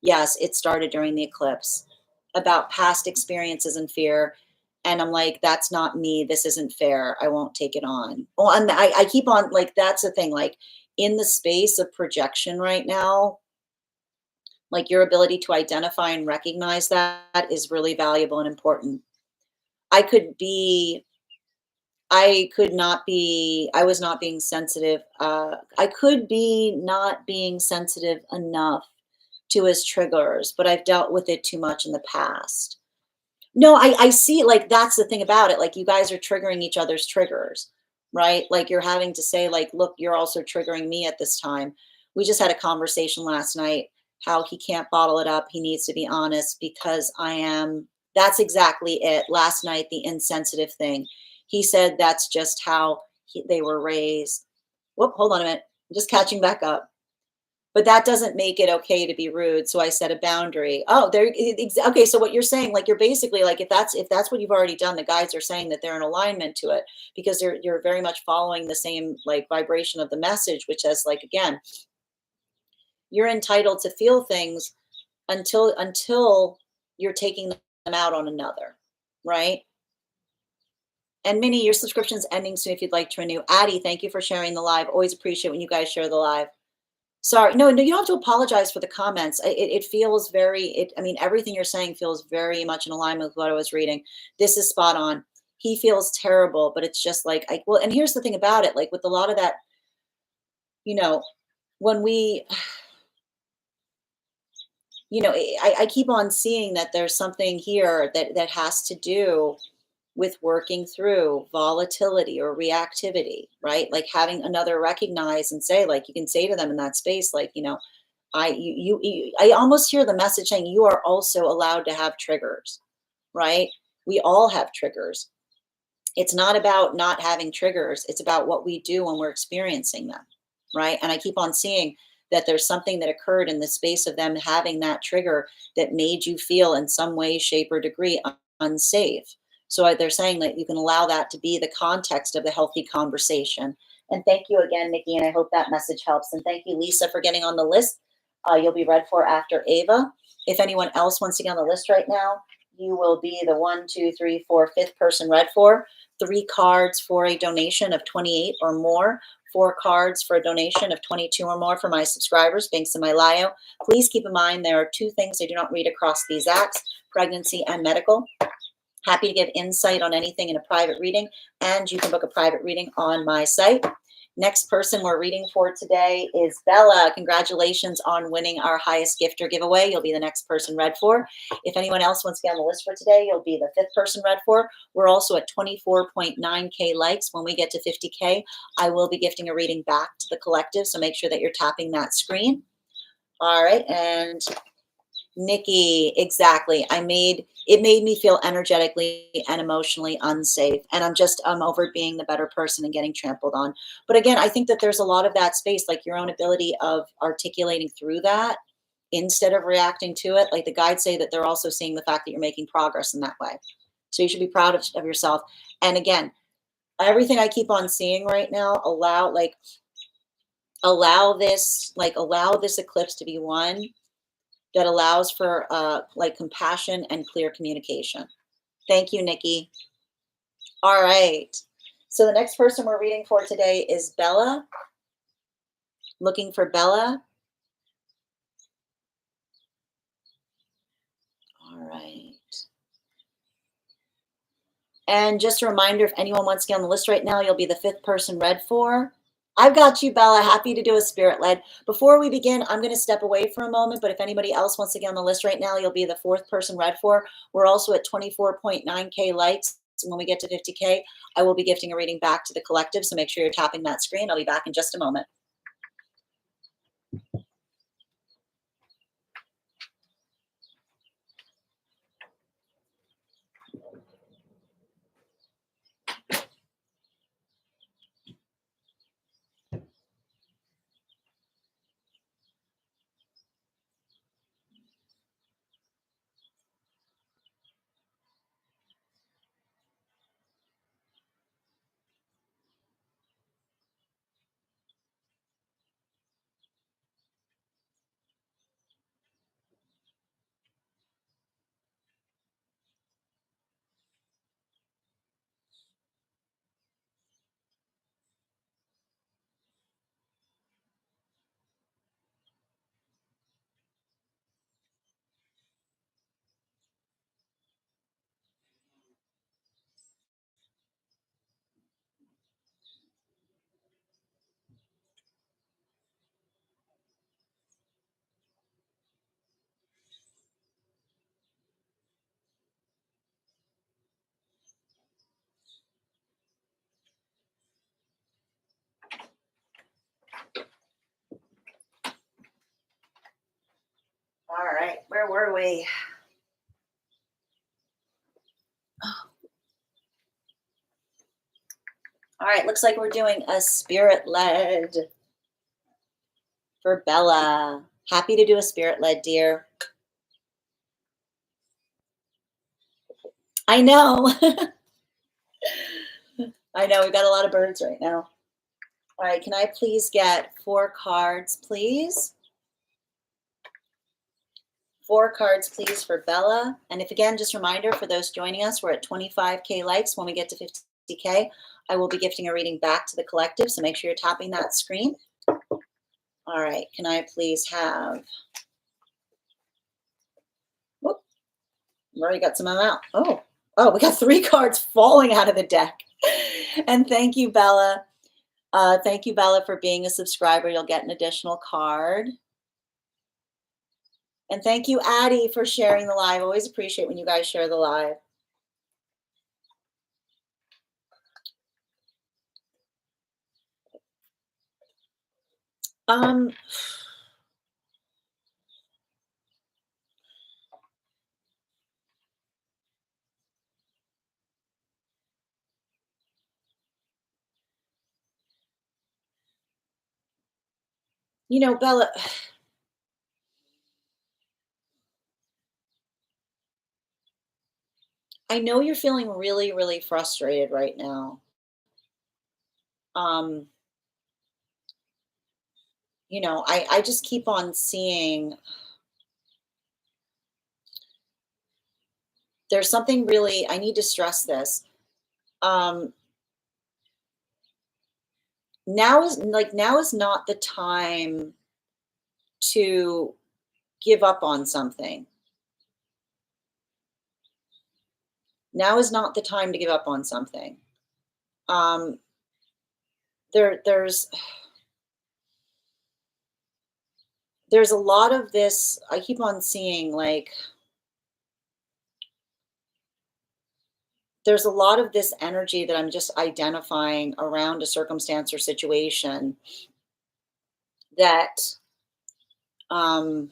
Speaker 1: Yes, it started during the eclipse about past experiences and fear. And I'm like, that's not me. This isn't fair. I won't take it on. Well, and I keep on like, that's the thing. Like in the space of projection right now, like your ability to identify and recognize that is really valuable and important. I could be, I could not be, I was not being sensitive. I could be not being sensitive enough to his triggers, but I've dealt with it too much in the past. No, I see like that's the thing about it. Like you guys are triggering each other's triggers, right? Like you're having to say like, look, you're also triggering me at this time. We just had a conversation last night how he can't bottle it up. He needs to be honest because I am that's exactly it. Last night the insensitive thing. He said that's just how they were raised. Whoop, hold on a minute. I'm just catching back up. But that doesn't make it okay to be rude, so I set a boundary. Oh, there okay, so what you're saying, like, you're basically like, if that's what you've already done, the guides are saying that they're in alignment to it because you're very much following the same, like, vibration of the message, which says, like, again, you're entitled to feel things until you're taking them out on another, right? And Minnie, your subscription's ending soon if you'd like to renew. Addie, thank you for sharing the live. Always appreciate when you guys share the live. Sorry, no, no, you don't have to apologize for the comments. It feels I mean, everything you're saying feels very much in alignment with what I was reading. This is spot on. He feels terrible, but it's just like, well, and here's the thing about it, like with a lot of that, you know, when we, I keep on seeing that there's something here that has to do with working through volatility or reactivity, right? Like having another recognize and say, like, you can say to them in that space, like, I almost hear the message saying you are also allowed to have triggers, right? We all have triggers. It's not about not having triggers. It's about what we do when we're experiencing them, right? And I keep on seeing that there's something that occurred in the space of them having that trigger that made you feel in some way, shape, or degree unsafe. So they're saying that you can allow that to be the context of the healthy conversation. And thank you again, Nikki, and I hope that message helps. And thank you, Lisa, for getting on the list. You'll be read for after Ava. If anyone else wants to get on the list right now, you will be the 1, 2, 3, 4, fifth person read for. 3 cards for a donation of 28 or more. 4 cards for a donation of 22 or more for my subscribers, thanks to my Lio. Please keep in mind there are 2 things I do not read across these acts, pregnancy and medical. Happy to give insight on anything in a private reading, and you can book a private reading on my site. Next person we're reading for today is Bella. Congratulations on winning our highest gifter giveaway. You'll be the next person read for. If anyone else wants to get on the list for today, you'll be the 5th person read for. We're also at 24.9K likes. When we get to 50K, I will be gifting a reading back to the collective, so make sure that you're tapping that screen. All right, and Nikki, exactly. It made me feel energetically and emotionally unsafe. And I'm over being the better person and getting trampled on. But again, I think that there's a lot of that space, like your own ability of articulating through that instead of reacting to it. Like the guides say that they're also seeing the fact that you're making progress in that way. So you should be proud of yourself. And again, everything I keep on seeing right now, allow this eclipse to be one that allows for like compassion and clear communication. Thank you, Nikki. All right. So the next person we're reading for today is Bella. Looking for Bella. All right. And just a reminder, if anyone wants to get on the list right now, you'll be the 5th person read for. I've got you, Bella. Happy to do a spirit led. Before we begin, I'm going to step away for a moment, but if anybody else wants to get on the list right now, you'll be the 4th person read for. We're also at 24.9K likes. And when we get to 50K, I will be gifting a reading back to the collective. So make sure you're tapping that screen. I'll be back in just a moment. All right, where were we? All right, looks like we're doing a spirit led for Bella. Happy to do a spirit led, dear. I know. I know, we've got a lot of birds right now. All right, can I please get 4 cards, please? 4 cards, please, for Bella. And if again, just a reminder for those joining us, we're at 25K likes. When we get to 50K, I will be gifting a reading back to the collective. So make sure you're tapping that screen. All right, can I please have, whoop, I've already got some of them out. Oh, we got 3 cards falling out of the deck. And thank you, Bella. Thank you, Bella, for being a subscriber. You'll get an additional card. And thank you, Addie, for sharing the live. Always appreciate when you guys share the live. You know, Bella, I know you're feeling really, really frustrated right now. Um, you know, I just keep on seeing there's something really, I need to stress this. Um, now is not the time to give up on something. Now is not the time to give up on something. Um, there's a lot of this. I keep on seeing like there's a lot of this energy that I'm just identifying around a circumstance or situation that um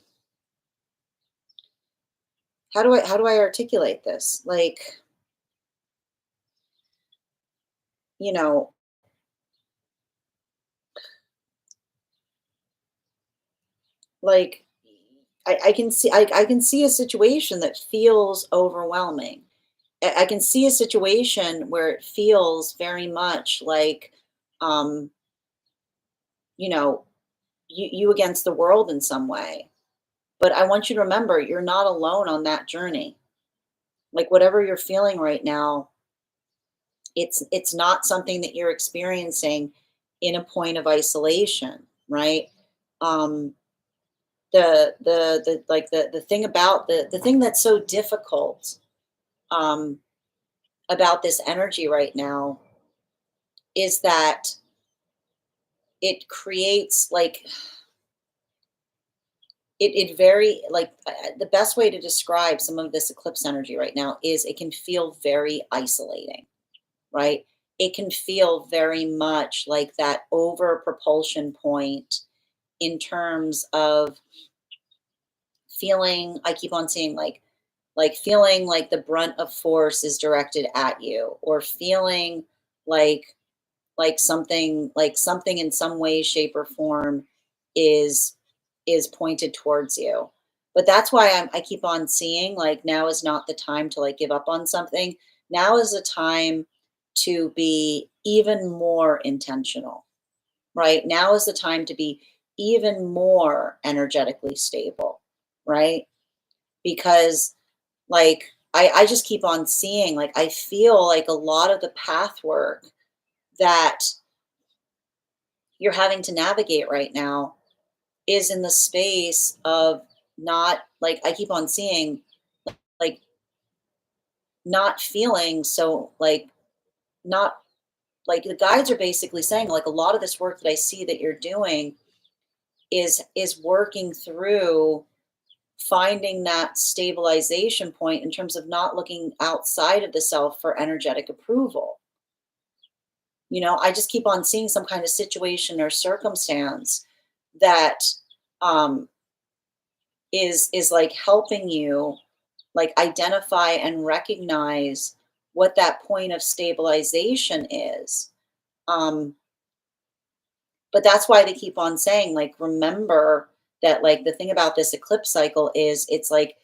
Speaker 1: how do I articulate this? Like, you know, like I can see I can see a situation that feels overwhelming. I can see a situation where it feels very much like um, you know, you against the world in some way. But I want you to remember you're not alone on that journey. Like whatever you're feeling right now, it's not something that you're experiencing in a point of isolation, right? Um, the thing about the thing that's so difficult, um, about this energy right now is that it creates like it very like the best way to describe some of this eclipse energy right now is it can feel very isolating, right? It can feel very much like that over propulsion point in terms of feeling. I keep on seeing like feeling like the brunt of force is directed at you, or feeling like something in some way, shape, or form is is pointed towards you. But that's why I keep on seeing like now is not the time to like give up on something. Now is the time to be even more intentional, right? Now is the time to be even more energetically stable, right? Because like I just keep on seeing like I feel like a lot of the path work that you're having to navigate right now is in the space of not like I keep on seeing like not feeling so like not like the guides are basically saying like a lot of this work that I see that you're doing is working through finding that stabilization point in terms of not looking outside of the self for energetic approval. You know, I just keep on seeing some kind of situation or circumstance that um is like helping you like identify and recognize what that point of stabilization is. um but that's why they keep on saying like remember that like the thing about this eclipse cycle is it's like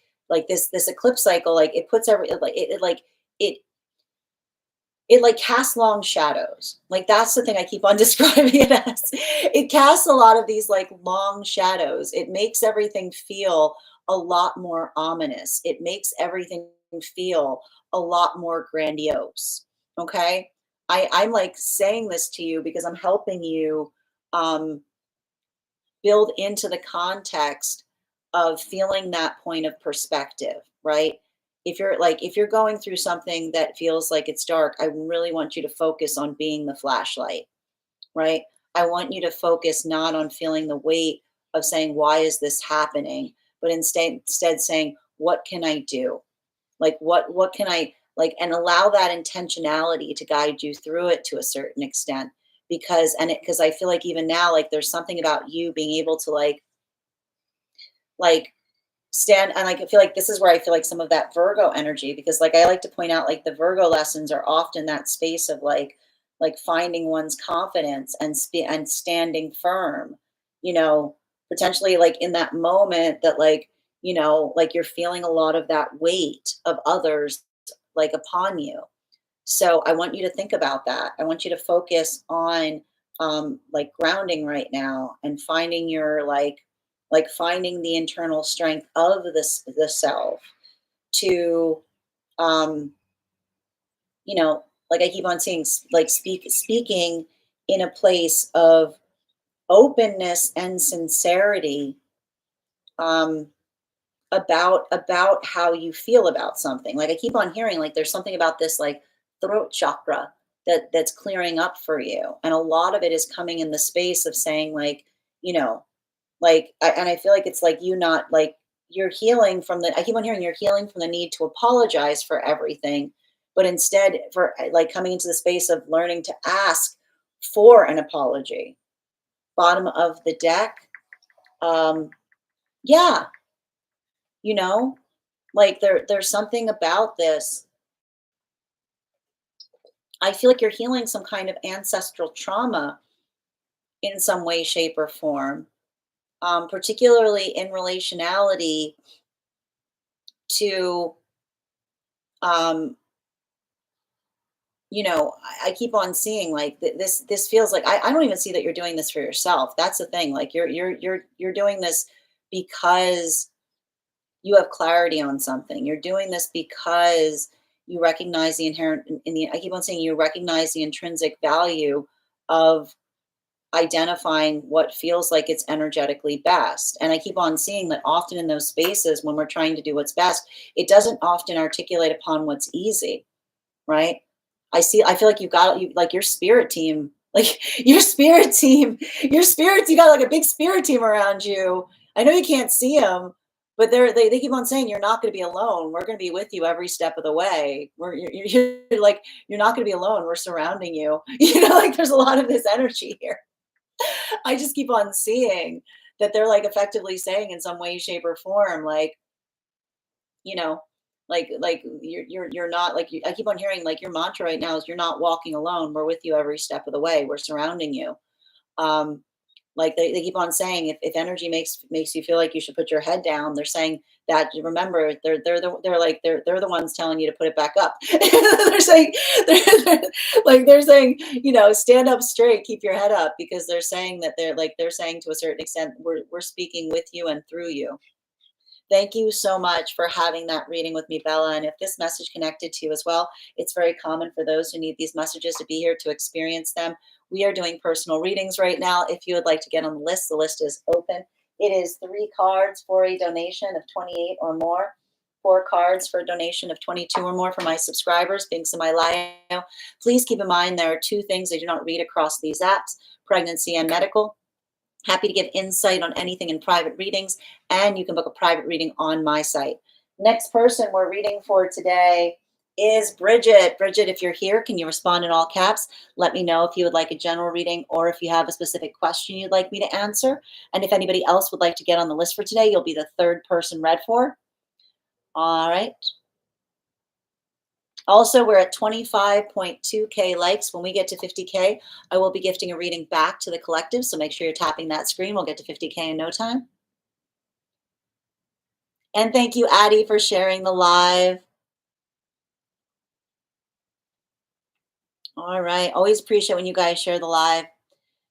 Speaker 1: this eclipse cycle like it puts every like it like it it like casts long shadows. Like that's the thing I keep on describing it as. It casts a lot of these like long shadows. It makes everything feel a lot more ominous. It makes everything feel a lot more grandiose. Okay? I'm like saying this to you because I'm helping you um build into the context of feeling that point of perspective, right? If you're going through something that feels like it's dark, I really want you to focus on being the flashlight, right? I want you to focus not on feeling the weight of saying, why is this happening? But instead saying, what can I do? Like what can I like and allow that intentionality to guide you through it to a certain extent because I feel like even now like there's something about you being able to like stand and like I feel like this is where I feel like some of that Virgo energy because like I like to point out like the Virgo lessons are often that space of like finding one's confidence and and standing firm, you know, potentially like in that moment that like you know like you're feeling a lot of that weight of others like upon you. So I want you to think about that. I want you to focus on like grounding right now and finding your like finding the internal strength of this the self to um you know like I keep on saying like speaking in a place of openness and sincerity um about how you feel about something. Like I keep on hearing like there's something about this like throat chakra that's clearing up for you. And a lot of it is coming in the space of saying like, you know, and I feel like it's like you not like you're healing from the I keep on hearing you're healing from the need to apologize for everything, but instead for like coming into the space of learning to ask for an apology. Bottom of the deck. Um yeah, you know, like there's something about this. I feel like you're healing some kind of ancestral trauma in some way, shape, or form, particularly in relationality to, um, you know, I keep on seeing like this feels like I don't even see that you're doing this for yourself. That's the thing. Like you're doing this because you have clarity on something. You're doing this because you recognize the inherent in the I keep on saying you recognize the intrinsic value of identifying what feels like it's energetically best. And I keep on seeing that often in those spaces when we're trying to do what's best, it doesn't often articulate upon what's easy. right? I feel like like your spirit team, like your spirits, you got like a big spirit team around you. I know you can't see them, but they keep on saying you're not going to be alone. We're going to be with you every step of the way. You're like, you're not going to be alone. We're surrounding you. Like there's a lot of this energy here. I just keep on seeing that they're like effectively saying in some way, shape, or form, like, you know, like you're not like I keep on hearing like your mantra right now is you're not walking alone. We're with you every step of the way. We're surrounding you. Um, like they keep on saying if energy makes you feel like you should put your head down, they're saying that you remember they're the ones telling you to put it back up. they're saying they're, they're saying, stand up straight, keep your head up, because they're saying that they're saying to a certain extent we're speaking with you and through you. Thank you so much for having that reading with me, Bella. And if this message connected to you as well, it's very common for those who need these messages to be here to experience them. We are doing personal readings right now. If you would like to get on the list is open. It is 3 cards for a donation of 28 or more, 4 cards for a donation of 22 or more for my subscribers. Links in my bio. Please keep in mind there are 2 things I do not read across these apps: pregnancy and medical. Happy to give insight on anything in private readings, and you can book a private reading on my site. Next person we're reading for today is Bridget. Bridget, if you're here, can you respond in all caps? Let me know if you would like a general reading or if you have a specific question you'd like me to answer. And if anybody else would like to get on the list for today, you'll be the 3rd person read for. All right. Also, we're at 25.2K likes. When we get to 50K, I will be gifting a reading back to the collective. So make sure you're tapping that screen. We'll get to 50K in no time. And thank you, Addie, for sharing the live. All right. Always appreciate when you guys share the live.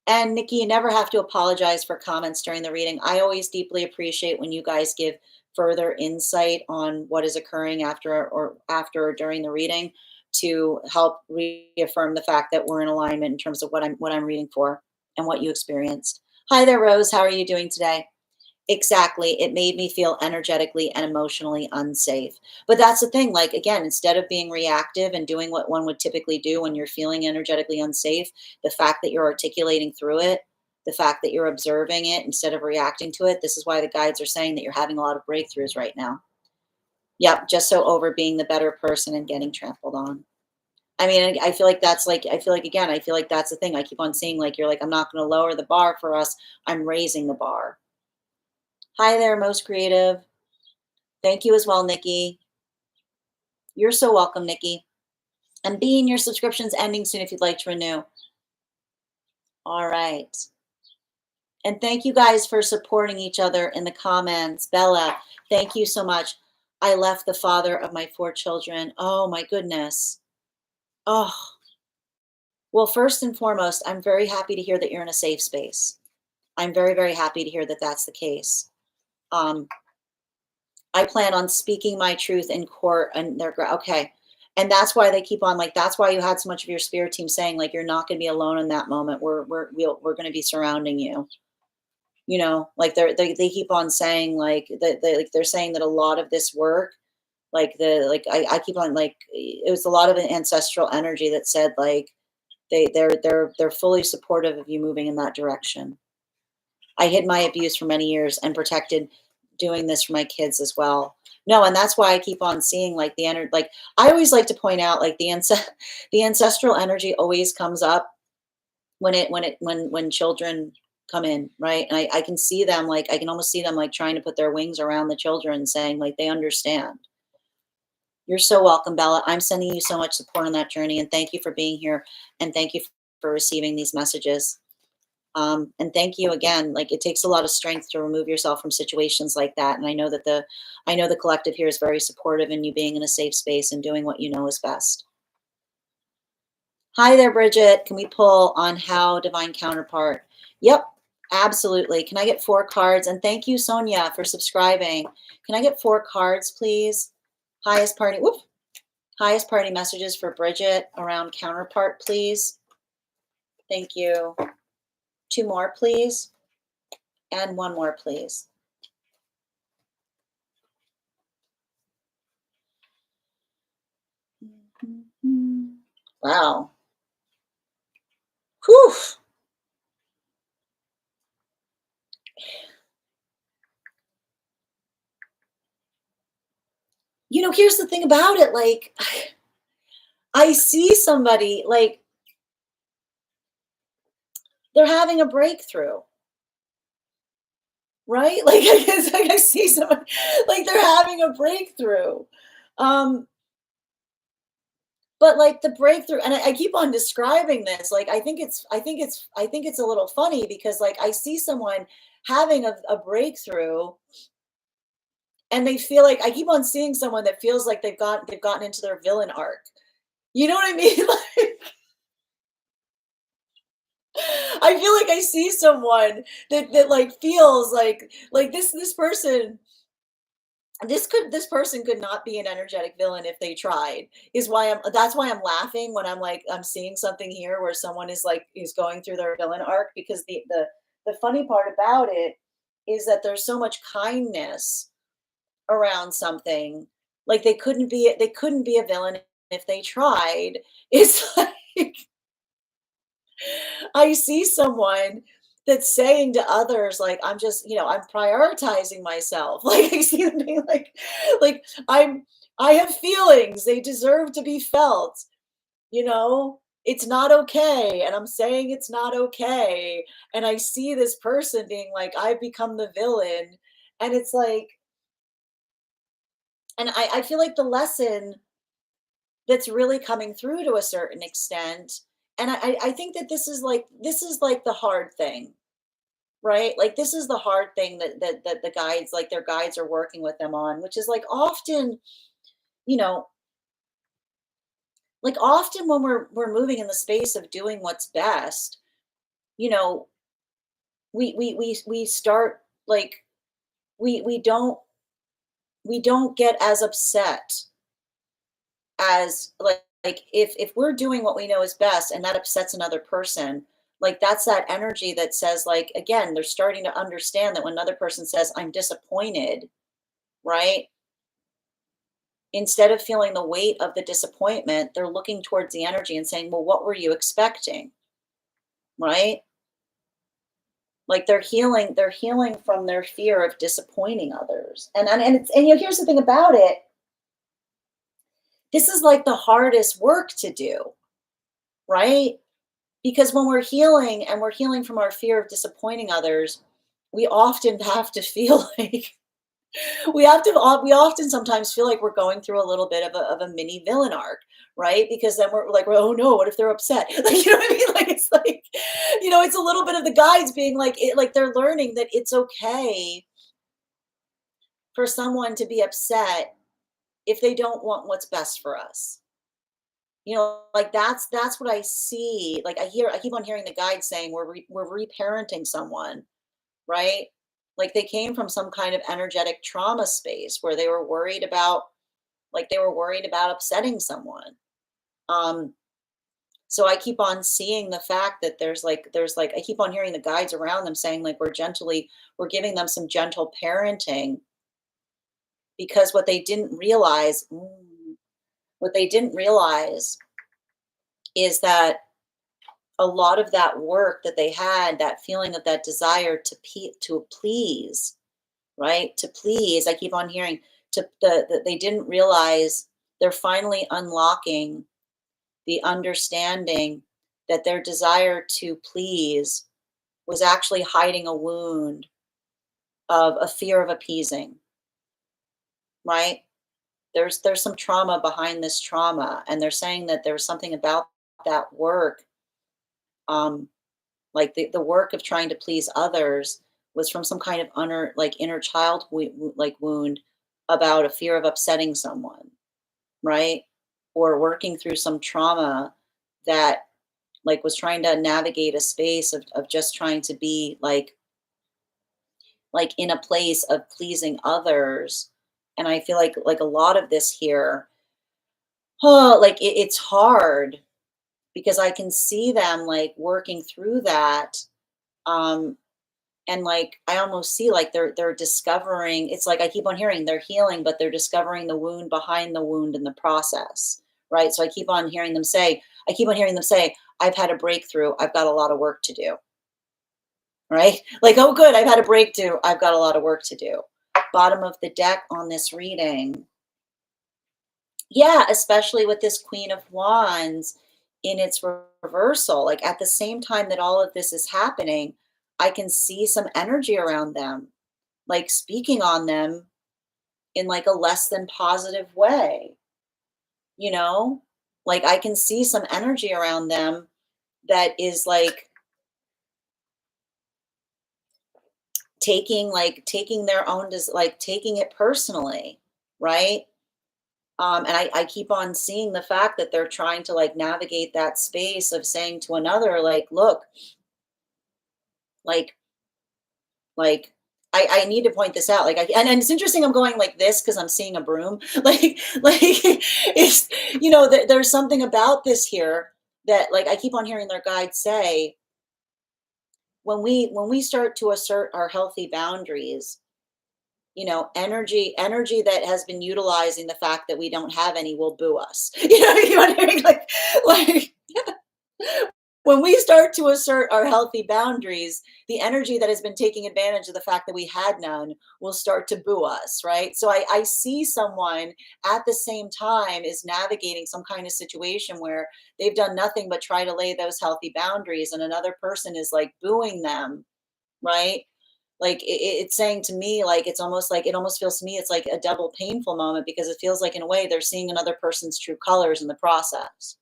Speaker 1: And Nikki, you never have to apologize for comments during the reading. I always deeply appreciate when you guys give further insight on what is occurring after or during the reading to help reaffirm the fact that we're in alignment in terms of what I'm reading for and what you experienced. Hi there, Rose. How are you doing today? Exactly. It made me feel energetically and emotionally unsafe. But that's the thing. Like, again, instead of being reactive and doing what one would typically do when you're feeling energetically unsafe, the fact that you're articulating through it, the fact that you're observing it instead of reacting to it, this is why the guides are saying that you're having a lot of breakthroughs right now. Yep. Just so over being the better person and getting trampled on. I mean, I feel like again, I feel like that's the thing. I keep on seeing like, you're like, I'm not going to lower the bar for us. I'm raising the bar. Hi there, Most Creative. Thank you as well, Nikki. You're so welcome, Nikki. And Bean, your subscription's ending soon if you'd like to renew. All right. And thank you guys for supporting each other in the comments. Bella, thank you so much. I left the father of my 4 children. Oh, my goodness. Oh, well, first and foremost, I'm very happy to hear that you're in a safe space. I'm very, very happy to hear that that's the case. I plan on speaking my truth in court, and they're okay. And that's why they keep on, like, that's why you had so much of your spirit team saying, like, you're not going to be alone in that moment. We're going to be surrounding you. Like they keep on saying like that, they're saying that a lot of this work, I keep on, like, it was a lot of an ancestral energy that said like they're fully supportive of you moving in that direction. I hid my abuse for many years and protected doing this for my kids as well. No, and that's why I keep on seeing like the energy. Like, I always like to point out, like, the ancestral energy always comes up when children come in, right? And I can see them, like, I can almost see them like trying to put their wings around the children, saying like they understand. You're so welcome, Bella. I'm sending you so much support on that journey, and thank you for being here, and thank you for receiving these messages. And thank you again. Like, it takes a lot of strength to remove yourself from situations like that. And I know that the collective here is very supportive in you being in a safe space and doing what you know is best. Hi there, Bridget. Can we pull on how divine counterpart? Yep, absolutely. Can I get 4 cards? And thank you, Sonia, for subscribing. Can I get 4 cards, please? Highest party messages for Bridget around counterpart, please. Thank you. 2 more, please. And 1 more, please. Wow. Whew. Here's the thing about it, like, I see somebody, like, they're having a breakthrough, right? Like, I guess, like, I see someone, like, they're having a breakthrough. Um, but, like, the breakthrough, and I keep on describing this, like, I think it's a little funny because, like, I see someone having a breakthrough, and they feel like I keep on seeing someone that feels like they've gotten into their villain arc. You know what I mean? Like, I feel like I see someone that like feels like this person, this person could not be an energetic villain if they tried. Is why that's why I'm laughing when I'm seeing something here where someone is going through their villain arc, because the funny part about it is that there's so much kindness around something. Like, they couldn't be a villain if they tried. It's like, I see someone that's saying to others, like, I'm prioritizing myself. Like, I see them being like, I have feelings. They deserve to be felt, you know? It's not okay. And I'm saying it's not okay. And I see this person being like, I've become the villain. And it's like, and I feel like the lesson that's really coming through to a certain extent. And I think that this is like the hard thing. Right? Like, this is the hard thing that the guides, like, their guides are working with them on, which is like often, you know, like, often when we're moving in the space of doing what's best, you know, we start, like, we don't get as upset as, like, if we're doing what we know is best and that upsets another person, like, that's that energy that says, like, again, they're starting to understand that when another person says, I'm disappointed, right? Instead of feeling the weight of the disappointment, they're looking towards the energy and saying, well, what were you expecting? Right? Like, they're healing from their fear of disappointing others. And here's the thing about it. This is like the hardest work to do, right? Because when we're healing and we're healing from our fear of disappointing others, we often have to feel like we often sometimes feel like we're going through a little bit of a mini villain arc, right? Because then we're like, well, oh no, what if they're upset? Like, you know what I mean? Like, it's like, it's a little bit of the guides being like they're learning that it's okay for someone to be upset if they don't want what's best for us. Like, that's what I see. Like, I keep on hearing the guides saying we're reparenting someone, right? Like, they came from some kind of energetic trauma space where they were worried about upsetting someone. Um, so I keep on seeing the fact that there's like I keep on hearing the guides around them saying, like, we're giving them some gentle parenting, because what they didn't realize is that a lot of that work that they had, that feeling of that desire to please, right? To please, I keep on hearing, that they didn't realize they're finally unlocking the understanding that their desire to please was actually hiding a wound of a fear of appeasing, right? There's some trauma behind this trauma, and they're saying that there's something about that work, um, like the work of trying to please others was from some kind of inner child wound about a fear of upsetting someone, right? Or working through some trauma that, like, was trying to navigate a space of just trying to be like in a place of pleasing others. And I feel like a lot of this here, oh, like, it's hard because I can see them, like, working through that. um and, like, I almost see, like, they're discovering, it's like I keep on hearing they're healing, but they're discovering the wound behind the wound in the process, right? So I keep on hearing them say, I've had a breakthrough. I've got a lot of work to do, right? Like, oh, good. I've had a breakthrough. I've got a lot of work to do. Bottom of the deck on this reading. Yeah, especially with this Queen of Wands in its reversal. Like at the same time that all of this is happening, I can see some energy around them, like speaking on them in like a less than positive way, you know? Like I can see some energy around them that is taking their own like taking it personally, right? And I keep on seeing the fact that they're trying to like navigate that space of saying to another, like, look, like, like, I need to point this out. Like, and it's interesting. I'm going like this because I'm seeing a broom. Like, it's, there's something about this here that like I keep on hearing their guides say when we start to assert our healthy boundaries, energy that has been utilizing the fact that we don't have any will boo us. You know what I mean? Like when we start to assert our healthy boundaries, the energy that has been taking advantage of the fact that we had none will start to boo us, right? So I see someone at the same time is navigating some kind of situation where they've done nothing but try to lay those healthy boundaries, and another person is like booing them, right? Like it's saying to me, like it almost feels to me it's like a double painful moment because it feels like in a way they're seeing another person's true colors in the process,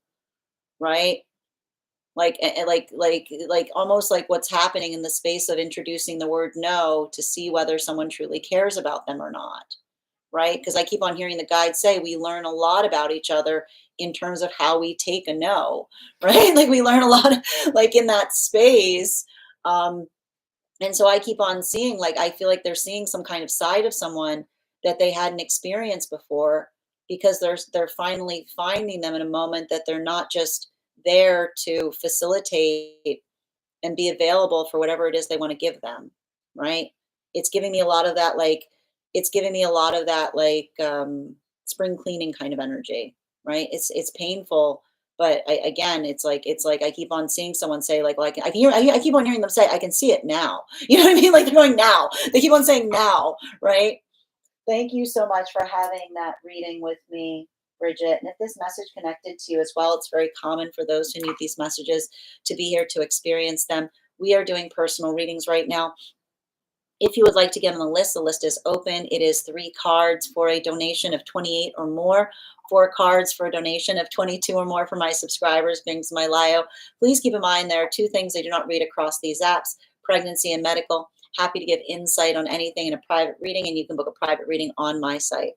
Speaker 1: right? Like like almost like what's happening in the space of introducing the word no to see whether someone truly cares about them or not, right? Because I keep on hearing the guides say we learn a lot about each other in terms of how we take a no, right? Like we learn a lot like in that space. And so I keep on seeing, like, I feel like they're seeing some kind of side of someone that they hadn't experienced before because they're finally finding them in a moment that they're not just there to facilitate and be available for whatever it is they want to give them, right? It's giving me a lot of that, like, it's giving me a lot of that, like, spring cleaning kind of energy, right? It's painful, but again, it's like I keep on seeing someone say, like I keep on hearing them say, I can see it now. You know what I mean? Like they're going now. They keep on saying now, right? Thank you so much for having that reading with me, Bridget. And if this message connected to you as well, it's very common for those who need these messages to be here to experience them. We are doing personal readings right now. If you would like to get on the list is open. It is 3 cards for a donation of 28 or more, 4 cards for a donation of 22 or more for my subscribers, Bing's my Lio. Please keep in mind there are 2 things I do not read across these apps, pregnancy and medical. Happy to give insight on anything in a private reading, and you can book a private reading on my site.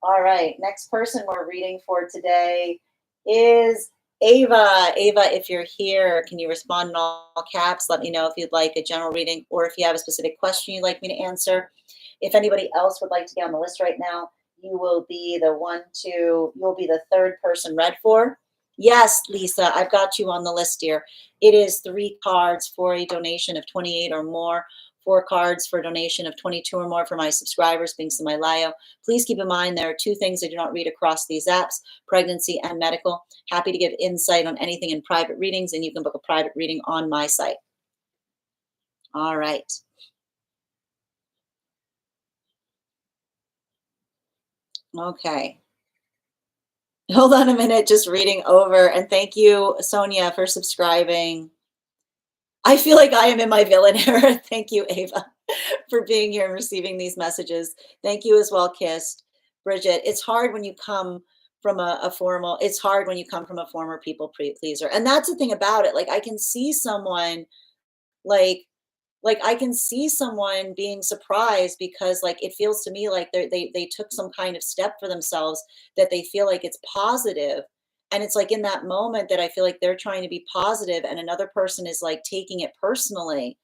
Speaker 1: All right, next person we're reading for today is Ava. Ava, if you're here, can you respond in all caps? Let me know if you'd like a general reading or if you have a specific question you'd like me to answer. If anybody else would like to get on the list right now, you will be you'll be the 3rd person read for. Yes, Lisa, I've got you on the list here. It is 3 cards for a donation of 28 or more, 4 cards for a donation of 22 or more for my subscribers, being my Lio. Please keep in mind there are 2 things I do not read across these apps, pregnancy and medical. Happy to give insight on anything in private readings, and you can book a private reading on my site. All right. Okay. Hold on a minute, just reading over. And thank you, Sonia, for subscribing. I feel like I am in my villain era. Thank you, Ava, for being here and receiving these messages. Thank you as well, Kissed. Bridget, it's hard when you come from it's hard when you come from a former people pleaser. And that's the thing about it. Like I can see someone like I can see someone being surprised because like it feels to me like they took some kind of step for themselves that they feel like it's positive, and it's like in that moment that I feel like they're trying to be positive and another person is like taking it personally.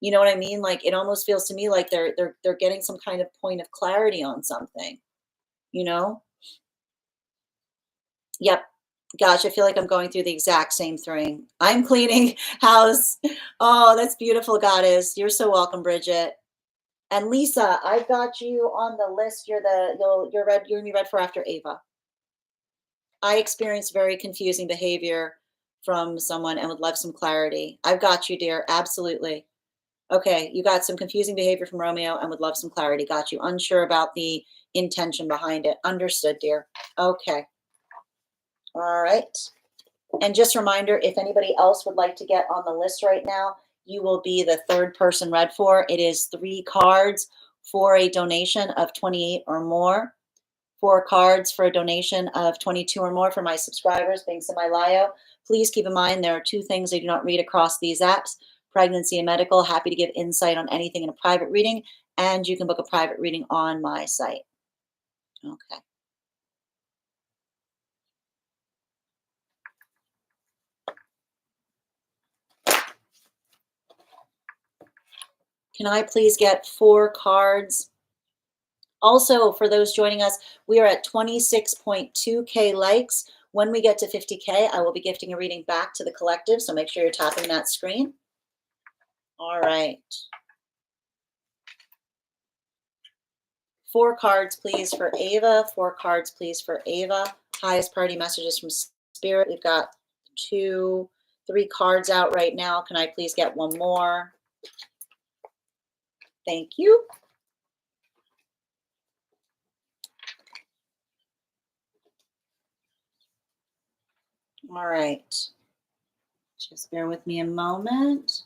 Speaker 1: You know what I mean? Like it almost feels to me like they're getting some kind of point of clarity on something, you know? Yep. Gosh, I feel like I'm going through the exact same thing. I'm cleaning house. Oh, that's beautiful, goddess. You're so welcome, Bridget. And Lisa, I've got you on the list. You're gonna be read for after Ava. I experienced very confusing behavior from someone and would love some clarity. I've got you, dear. Absolutely. Okay, you got some confusing behavior from Romeo and would love some clarity. Got you. Unsure about the intention behind it. Understood, dear. Okay. All right. And just a reminder, if anybody else would like to get on the list right now, you will be the third person read for. It is 3 cards for a donation of 28 or more. 4 cards for a donation of 22 or more for my subscribers, links in my bio. Please keep in mind there are 2 things I do not read across these apps: pregnancy and medical. Happy to give insight on anything in a private reading, and you can book a private reading on my site. Okay. Can I please get 4 cards? Also, for those joining us, we are at 26.2K likes. When we get to 50K, I will be gifting a reading back to the collective, so make sure you're tapping that screen. All right. 4 cards, please, for Ava. 4 cards, please, for Ava. Highest priority messages from Spirit. We've got 2, 3 cards out right now. Can I please get 1 more? Thank you. All right. Just bear with me a moment.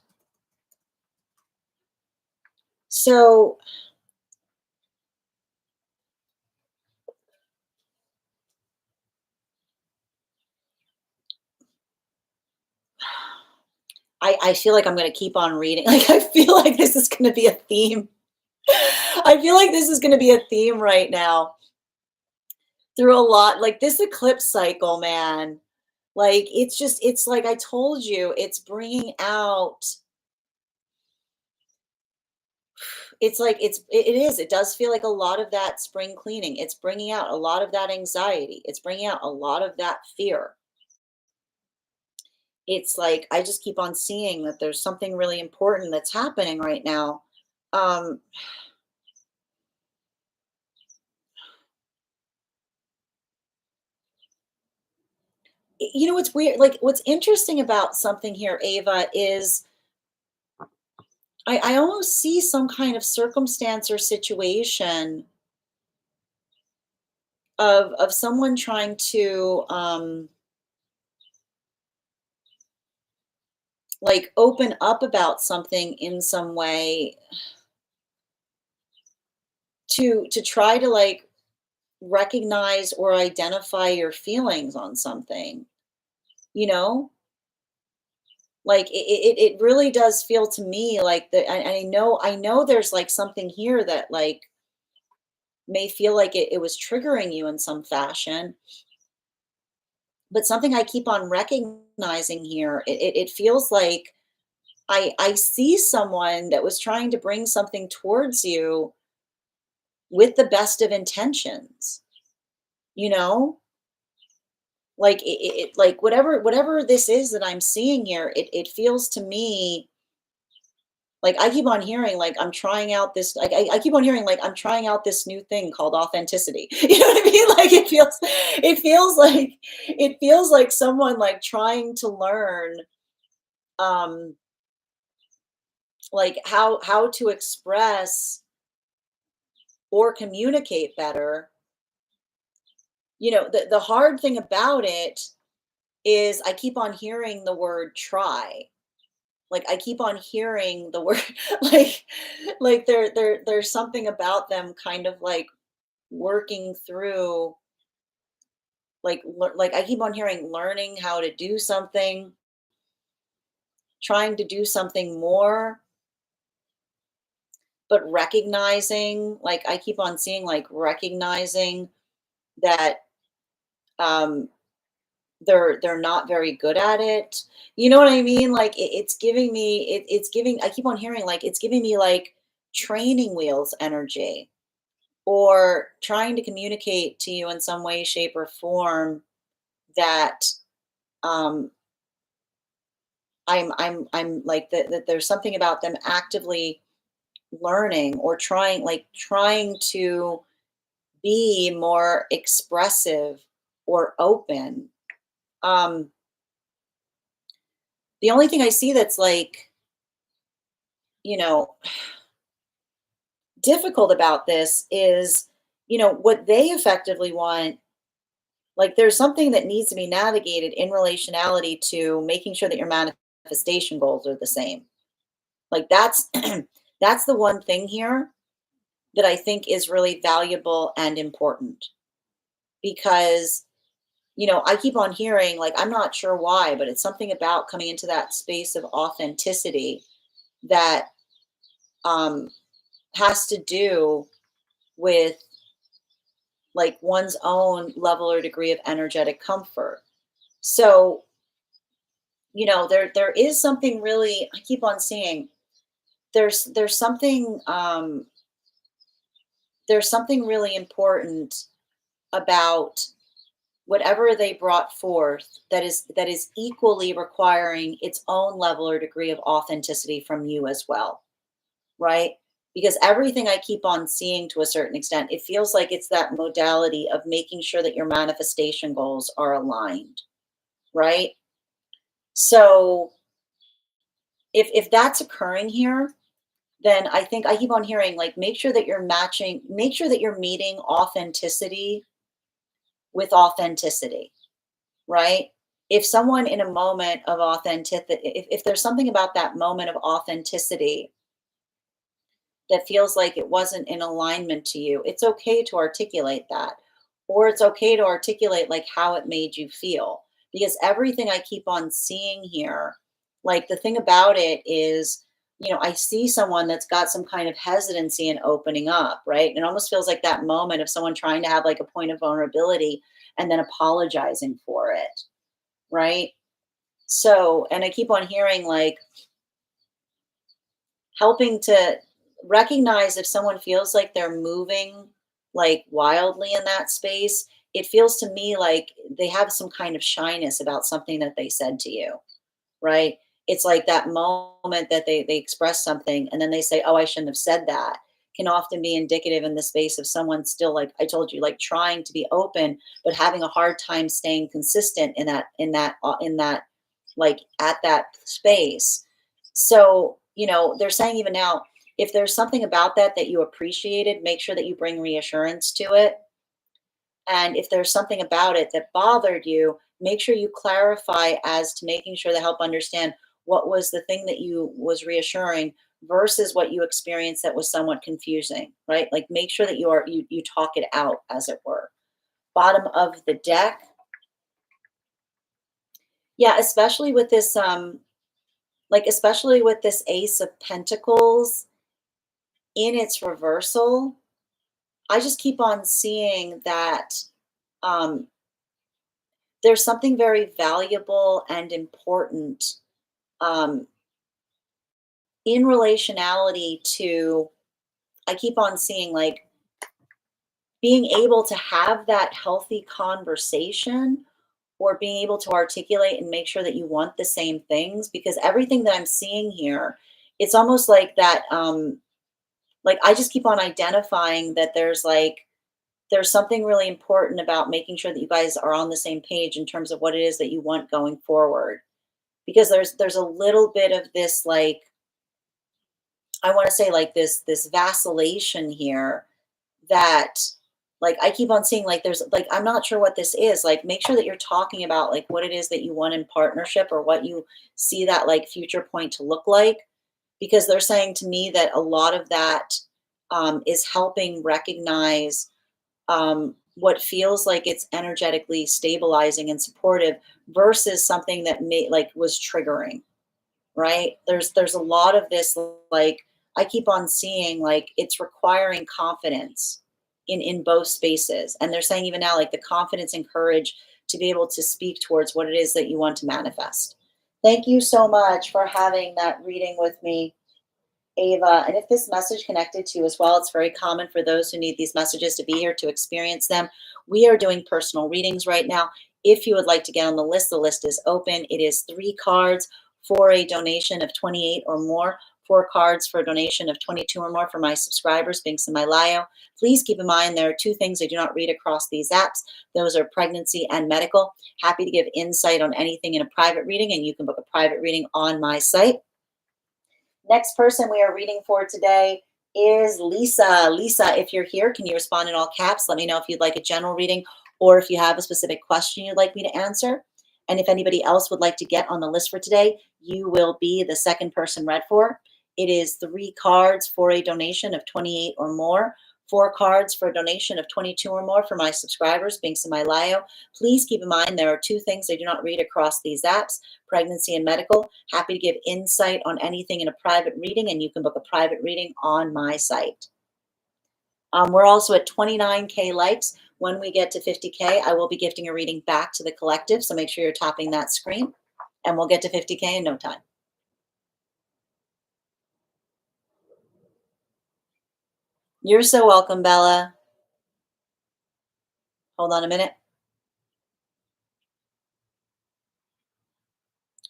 Speaker 1: So, I feel like I'm going to keep on reading. Like, I feel like this is going to be a theme. I feel like this is going to be a theme right now through a lot. Like this eclipse cycle, man. Like, it's like I told you, it's bringing out, it's like, it is, it does feel like a lot of that spring cleaning. It's bringing out a lot of that anxiety. It's bringing out a lot of that fear. It's like, I just keep on seeing that there's something really important that's happening right now. Um, you know, what's weird, like what's interesting about something here, Ava, is I almost see some kind of circumstance or situation of someone trying to like open up about something in some way to try to like recognize or identify your feelings on something, you know? Like it really does feel to me like that. I know there's like something here that like may feel like it was triggering you in some fashion, but something I keep on recognizing here, it feels like I see someone that was trying to bring something towards you with the best of intentions, you know? Like like whatever this is that I'm seeing here, it feels to me like I keep on hearing like I'm trying out this like I keep on hearing like I'm trying out this new thing called authenticity. You know what I mean? Like it feels like someone like trying to learn um like how to express or communicate better. You know, the hard thing about it is I keep on hearing the word try. Like I keep on hearing the word like there's something about them kind of like working through like I keep on hearing learning how to do something, trying to do something more, but recognizing like I keep on seeing like recognizing that um they're not very good at it. You know what I mean? Like it's giving me it's giving I keep on hearing like it's giving me like training wheels energy or trying to communicate to you in some way, shape, or form that um I'm like that there's something about them actively learning or trying to be more expressive or open. Um, the only thing I see that's like, you know, difficult about this is, what they effectively want. Like, there's something that needs to be navigated in relationality to making sure that your manifestation goals are the same. Like, that's that's the one thing here that I think is really valuable and important because, I keep on hearing, like, I'm not sure why, but it's something about coming into that space of authenticity that um, has to do with like one's own level or degree of energetic comfort. So, there is something really I keep on seeing. There's something really important about whatever they brought forth that is equally requiring its own level or degree of authenticity from you as well, right? Because everything I keep on seeing to a certain extent, it feels like it's that modality of making sure that your manifestation goals are aligned, right? So if that's occurring here, then I think I keep on hearing like make sure that you're meeting authenticity with authenticity, right? If someone in a moment of authenticity, if there's something about that moment of authenticity that feels like it wasn't in alignment to you, it's okay to articulate that. Or it's okay to articulate like how it made you feel. Because everything I keep on seeing here, like the thing about it is, I see someone that's got some kind of hesitancy in opening up, right? And it almost feels like that moment of someone trying to have like a point of vulnerability and then apologizing for it, right? So, and I keep on hearing like helping to recognize if someone feels like they're moving like wildly in that space, it feels to me like they have some kind of shyness about something that they said to you, right? It's like that moment that they express something and then they say, "Oh, I shouldn't have said that." Can often be indicative in the space of someone still like I told you, like trying to be open, but having a hard time staying consistent in that like at that space. So, they're saying even now, if there's something about that you appreciated, make sure that you bring reassurance to it. And if there's something about it that bothered you, make sure you clarify as to making sure to help understand what was the thing that you was reassuring versus what you experienced that was somewhat confusing, right? Like make sure that you talk it out as it were. Bottom of the deck. Yeah, especially with this Ace of Pentacles in its reversal, I just keep on seeing that um, there's something very valuable and important um, in relationality to, I keep on seeing like being able to have that healthy conversation or being able to articulate and make sure that you want the same things because everything that I'm seeing here, it's almost like that. Like I just keep on identifying that there's something really important about making sure that you guys are on the same page in terms of what it is that you want going forward. Because there's a little bit of this like I want to say like this vacillation here that like I keep on seeing like there's like I'm not sure what this is. Like make sure that you're talking about like what it is that you want in partnership or what you see that like future point to look like because they're saying to me that a lot of that is helping recognize what feels like it's energetically stabilizing and supportive versus something that may like was triggering, right? There's a lot of this like I keep on seeing like it's requiring confidence in both spaces. And they're saying even now like the confidence and courage to be able to speak towards what it is that you want to manifest. Thank you so much for having that reading with me, Ava. And if this message connected to you as well, it's very common for those who need these messages to be here to experience them. We are doing personal readings right now. If you would like to get on the list is open. It is 3 cards for a donation of 28 or more. 4 cards for a donation of 22 or more for my subscribers, links in my bio. Please keep in mind there are 2 things I do not read across these apps. Those are pregnancy and medical. Happy to give insight on anything in a private reading, and you can book a private reading on my site. Next person we are reading for today is Lisa. Lisa, if you're here, can you respond in all caps? Let me know if you'd like a general reading or if you have a specific question you'd like me to answer. And if anybody else would like to get on the list for today, you will be the second person read for. It is 3 cards for a donation of 28 or more, 4 cards for a donation of 22 or more for my subscribers, links in my bio. Please keep in mind there are 2 things I do not read across these apps, pregnancy and medical. Happy to give insight on anything in a private reading, and you can book a private reading on my site. We're also at 29K likes. When we get to 50K, I will be gifting a reading back to the collective, so make sure you're tapping that screen, and we'll get to 50K in no time. You're so welcome, Bella. Hold on a minute.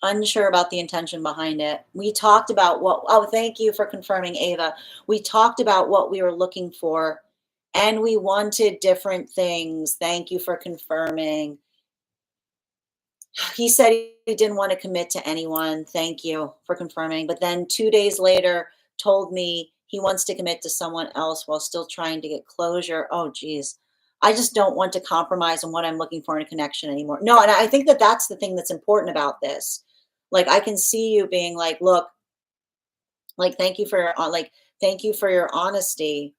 Speaker 1: Unsure about the intention behind it. We talked about oh, thank you for confirming, Ava. We talked about what we were looking for, and we wanted different things. Thank you for confirming. He said he didn't want to commit to anyone. Thank you for confirming. But then 2 days later told me he wants to commit to someone else while still trying to get closure. Oh, geez. I just don't want to compromise on what I'm looking for in a connection anymore. No, and I think that that's the thing that's important about this. Like, I can see you being like, look, like, thank you for your honesty.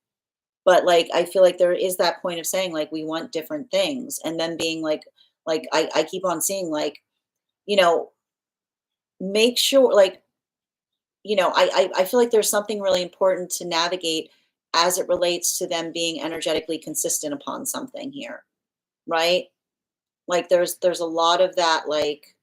Speaker 1: But like, I feel like there is that point of saying, like, we want different things. And then being like, I keep on seeing, like, you know, make sure, like, I feel like there's something really important to navigate as it relates to them being energetically consistent upon something here, right? Like, there's a lot of that, like,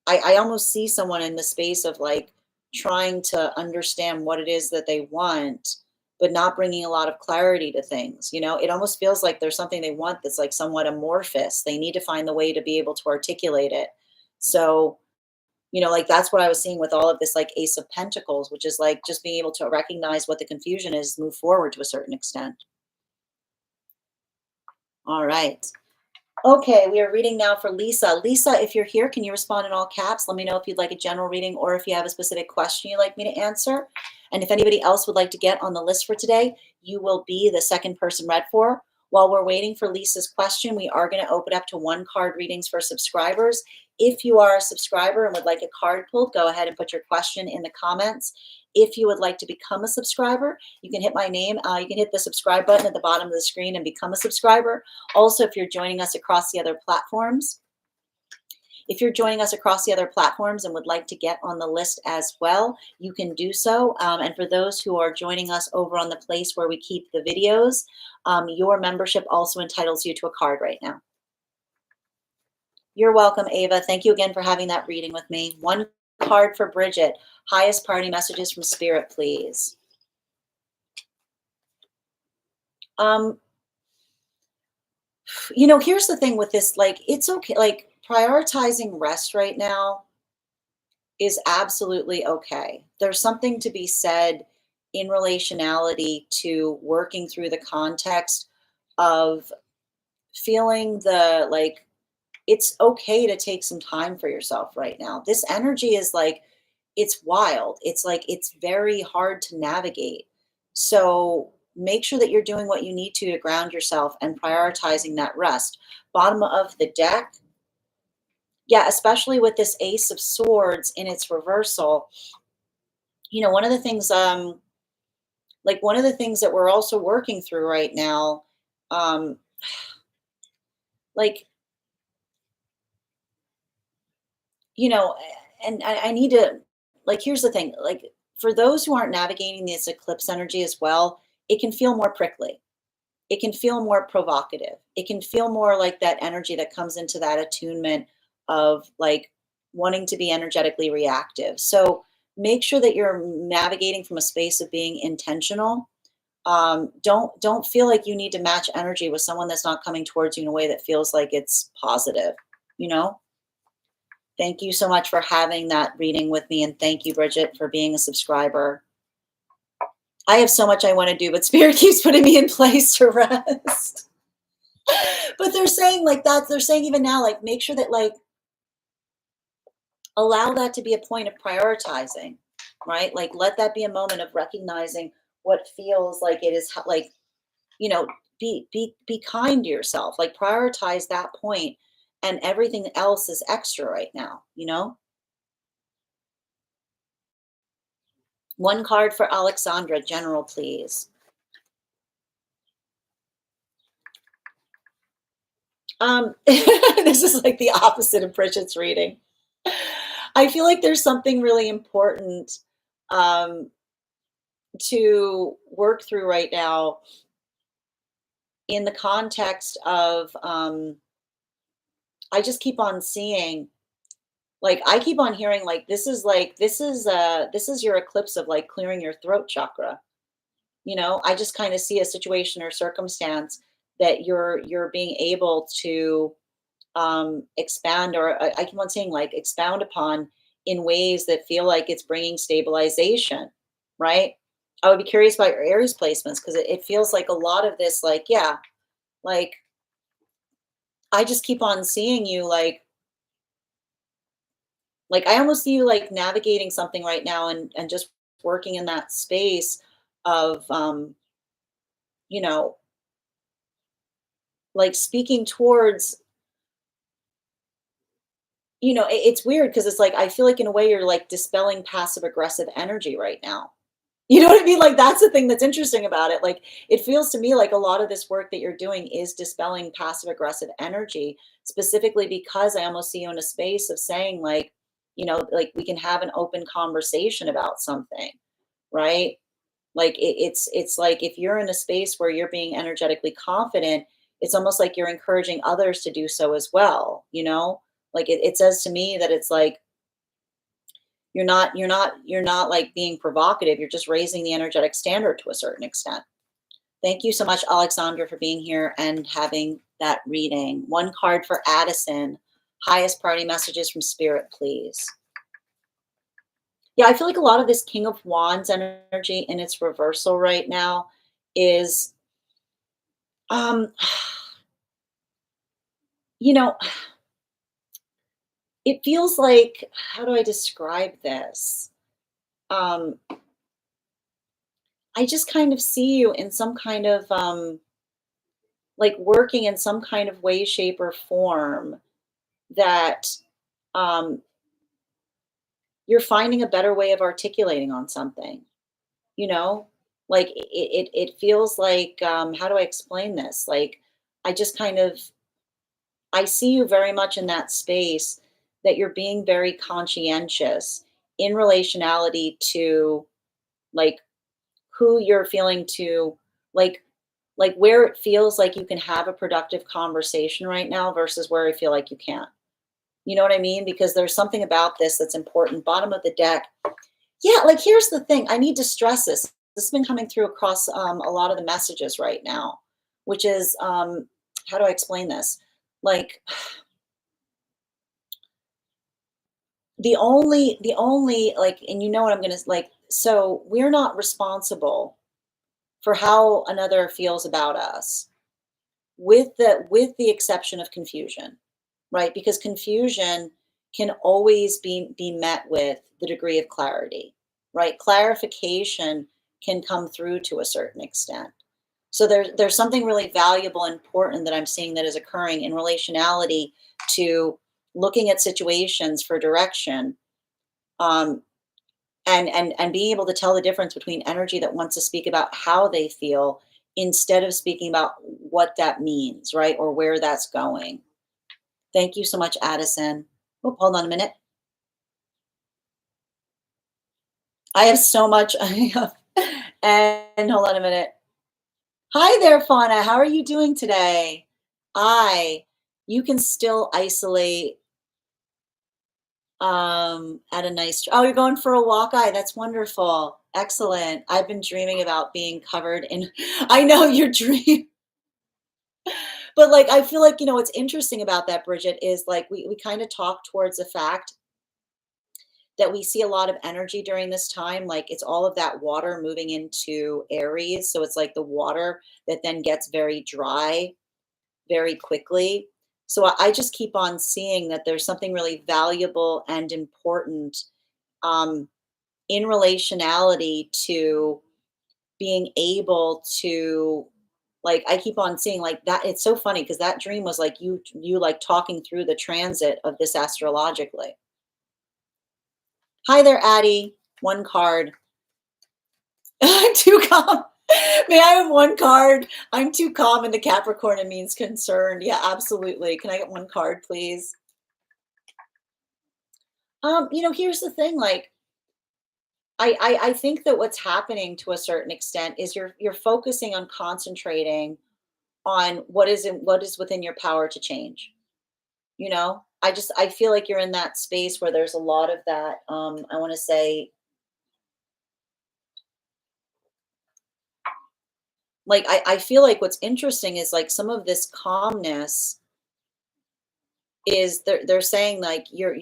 Speaker 1: I almost see someone in the space of like trying to understand what it is that they want, but not bringing a lot of clarity to things. It almost feels like there's something they want that's like somewhat amorphous. They need to find the way to be able to articulate it. So, like, that's what I was seeing with all of this, like, Ace of Pentacles, which is like just being able to recognize what the confusion is, move forward to a certain extent. All right. Okay, we are reading now for Lisa. Lisa, if you're here, can you respond in all caps? Let me know if you'd like a general reading or if you have a specific question you'd like me to answer. And if anybody else would like to get on the list for today, you will be the second person read for. While we're waiting for Lisa's question, we are going to open up to 1 card readings for subscribers. If you are a subscriber and would like a card pulled, go ahead and put your question in the comments. If you would like to become a subscriber, you can hit my name. You can hit the subscribe button at the bottom of the screen and become a subscriber. Also, if you're joining us across the other platforms, and would like to get on the list as well, you can do so. And for those who are joining us over on the place where we keep the videos, your membership also entitles you to a card right now. You're welcome, Ava. Thank you again for having that reading with me. 1 card for Bridget. Highest priority messages from Spirit, please. Here's the thing with this, like, it's okay. Like, prioritizing rest right now is absolutely okay. There's something to be said in relationality to working through the context of feeling like, it's okay to take some time for yourself right now. This energy is like, it's wild. It's like, it's very hard to navigate. So make sure that you're doing what you need to ground yourself and prioritizing that rest. Bottom of the deck. Yeah, especially with this Ace of Swords in its reversal. One of the things, one of the things that we're also working through right now, like, and I need to, like, here's the thing, like, for those who aren't navigating this eclipse energy as well, it can feel more prickly. It can feel more provocative. It can feel more like that energy that comes into that attunement of like wanting to be energetically reactive. So make sure that you're navigating from a space of being intentional. Don't feel like you need to match energy with someone that's not coming towards you in a way that feels like it's positive, you know? Thank you so much for having that reading with me. And thank you, Bridget, for being a subscriber. I have so much I want to do, but spirit keeps putting me in place to rest. But they're saying like that, they're saying even now, like make sure that like allow that to be a point of prioritizing, right? Like let that be a moment of recognizing what feels like it is like, you know, be kind to yourself. Like prioritize that point and everything else is extra right now, you know? One card for Alexandra, general, please. This is like the opposite of Bridget's reading. I feel like there's something really important um, to work through right now in the context of I just keep on seeing like I keep on hearing like this is your eclipse of like clearing your throat chakra. You know, I just kind of see a situation or circumstance that you're being able to expand or I keep on saying like expound upon in ways that feel like it's bringing stabilization, right? I would be curious about your Aries placements because it feels like a lot of this, like, yeah, like I just keep on seeing you like I almost see you like navigating something right now and just working in that space of you know, like speaking towards, you know, it's weird because it's like I feel like in a way you're like dispelling passive aggressive energy right now. You know what I mean? Like, that's the thing that's interesting about it. Like, it feels to me like a lot of this work that you're doing is dispelling passive aggressive energy, specifically because I almost see you in a space of saying, like, you know, like we can have an open conversation about something, right? Like it's like if you're in a space where you're being energetically confident, it's almost like you're encouraging others to do so as well, you know? Like it says to me that it's like you're not like being provocative, you're just raising the energetic standard to a certain extent. Thank you so much, Alexandra, for being here and having that reading. One card for Addison. Highest priority messages from spirit, please. Yeah, I feel like a lot of this King of Wands energy in its reversal right now is um you know, it feels like, how do I describe this? Um I just kind of see you in some kind of like working in some kind of way, shape, or form that um, you're finding a better way of articulating on something, you know? Like it feels like, how do I explain this? Like, I just kind of, I see you very much in that space that you're being very conscientious in relationality to like who you're feeling to, like, like where it feels like you can have a productive conversation right now versus where I feel like you can't. You know what I mean? Because there's something about this that's important. Bottom of the deck. Yeah, like here's the thing. I need to stress this. This has been coming through across a lot of the messages right now, which is how do I explain this? Like the only like, and you know what I'm gonna like. So we're not responsible for how another feels about us, with the exception of confusion, right? Because confusion can always be met with the degree of clarity, right? Clarification can come through to a certain extent. So there's something really valuable and important that I'm seeing that is occurring in relationality to looking at situations for direction, um, and being able to tell the difference between energy that wants to speak about how they feel instead of speaking about what that means, right? Or where that's going. Thank you so much, Addison. Oh, hold on a minute. I have so much. And hold on a minute. Hi there, Fauna. How are you doing today? I, you can still isolate at a nice, oh, you're going for a walk. That's wonderful. Excellent. I've been dreaming about being covered in, I know your dream. But like I feel like, you know, what's interesting about that, Bridget, is like we kind of talk towards the fact that we see a lot of energy during this time. Like it's all of that water moving into Aries. So it's like the water that then gets very dry very quickly. So I just keep on seeing that there's something really valuable and important um, in relationality to being able to, like, I keep on seeing like that. It's so funny because that dream was like you like talking through the transit of this astrologically. Hi there, Addie. One card. I'm too calm. May I have one card? I'm too calm, and the Capricorn, it means concerned. Yeah, absolutely. Can I get one card, please? Here's the thing. Like, I think that what's happening to a certain extent is you're focusing on concentrating on what is within your power to change. I feel like you're in that space where there's a lot of that. I want to say, like, I feel like what's interesting is like some of this calmness is they're saying like you're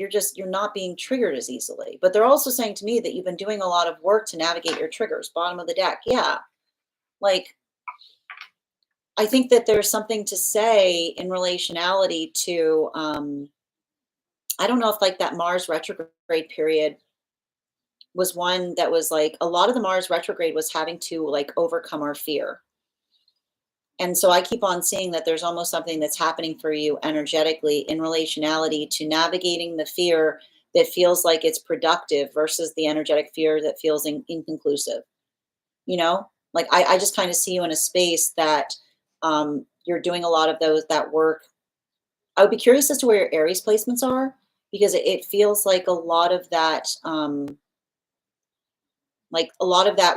Speaker 1: not being triggered as easily. But they're also saying to me that you've been doing a lot of work to navigate your triggers. Bottom of the deck. Yeah. Like I think that there's something to say in relationality to I don't know if like that Mars retrograde period was one that was like a lot of the Mars retrograde was having to like overcome our fear. And so I keep on seeing that there's almost something that's happening for you energetically in relationality to navigating the fear that feels like it's productive versus the energetic fear that feels inconclusive. You know, like I just kind of see you in a space that you're doing a lot of that work. I would be curious as to where your Aries placements are because it feels like a lot of that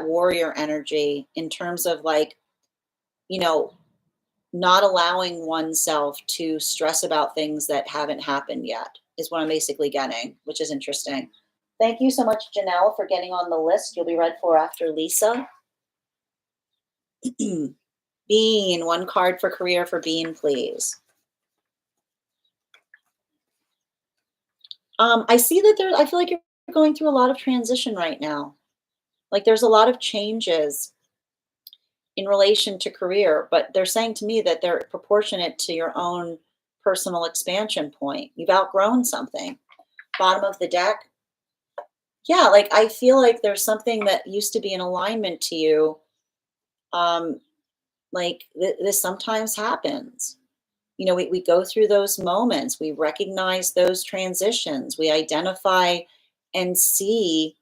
Speaker 1: warrior energy in terms of like, you know, not allowing oneself to stress about things that haven't happened yet is what I'm basically getting, which is interesting. Thank you so much, Janelle, for getting on the list. You'll be read for after Lisa. Bean, one card for career for Bean, please. I see that I feel like you're going through a lot of transition right now. Like there's a lot of changes in relation to career, but they're saying to me that they're proportionate to your own personal expansion point. You've outgrown something. Bottom of the deck. Yeah, like I feel like there's something that used to be in alignment to you. Um, like this sometimes happens. We go through those moments, we recognize those transitions, we identify and see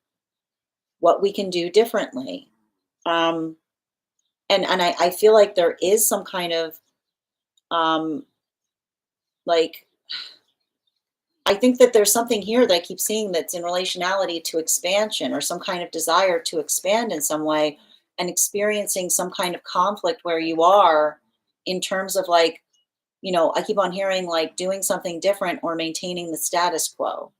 Speaker 1: what we can do differently. Um, and I feel like there is some kind of um, like I think that there's something here that I keep seeing that's in relationality to expansion or some kind of desire to expand in some way and experiencing some kind of conflict where you are in terms of like, I keep on hearing like doing something different or maintaining the status quo.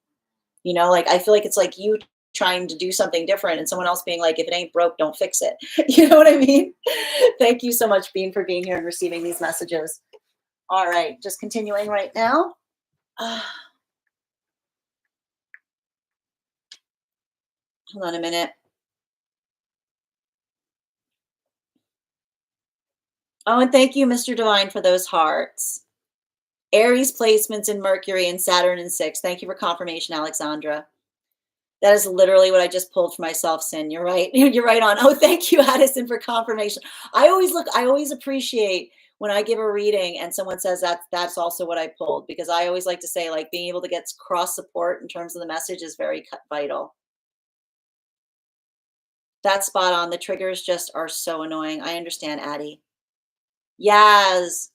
Speaker 1: Like I feel like it's like you trying to do something different and someone else being like, if it ain't broke, don't fix it. You know what I mean? Thank you so much, Bean, for being here and receiving these messages. All right, just continuing right now. Hold on a minute. Oh, and thank you, Mr. Divine, for those hearts. Aries placements in Mercury and Saturn in 6. Thank you for confirmation, Alexandra. That is literally what I just pulled for myself, Sin. You're right. You're right on. Oh, thank you, Addison, for confirmation. I always appreciate when I give a reading and someone says that's also what I pulled, because I always like to say like being able to get cross support in terms of the message is very vital. That's spot on. The triggers just are so annoying. I understand, Addie. Yaz.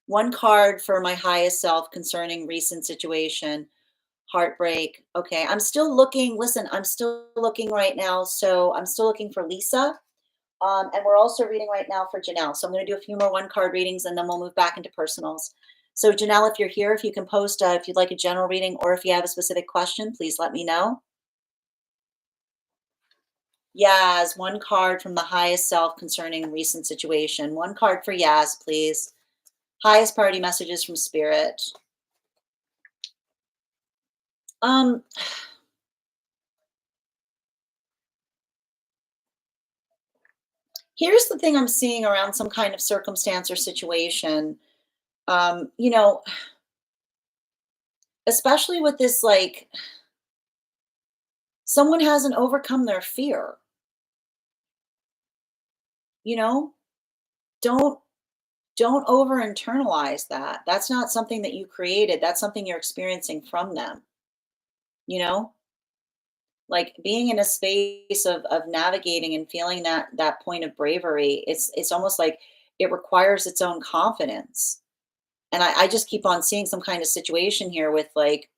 Speaker 1: One card for my highest self concerning recent situation. Heartbreak. Okay, I'm still looking. Listen, I'm still looking right now. So I'm still looking for Lisa. And we're also reading right now for Janelle. So I'm going to do a few more one card readings and then we'll move back into personals. So Janelle, if you're here, if you can post if you'd like a general reading or if you have a specific question, please let me know. Yaz, one card from the highest self concerning recent situation. One card for Yaz, please. Highest priority messages from Spirit. Um, Here's the thing I'm seeing around some kind of circumstance or situation. You know, especially with this, like, someone hasn't overcome their fear, you know? Don't don't over internalize that. That's not something that you created. That's something you're experiencing from them, you know? Like being in a space of navigating and feeling that point of bravery, it's almost like it requires its own confidence. And I just keep on seeing some kind of situation here with, like,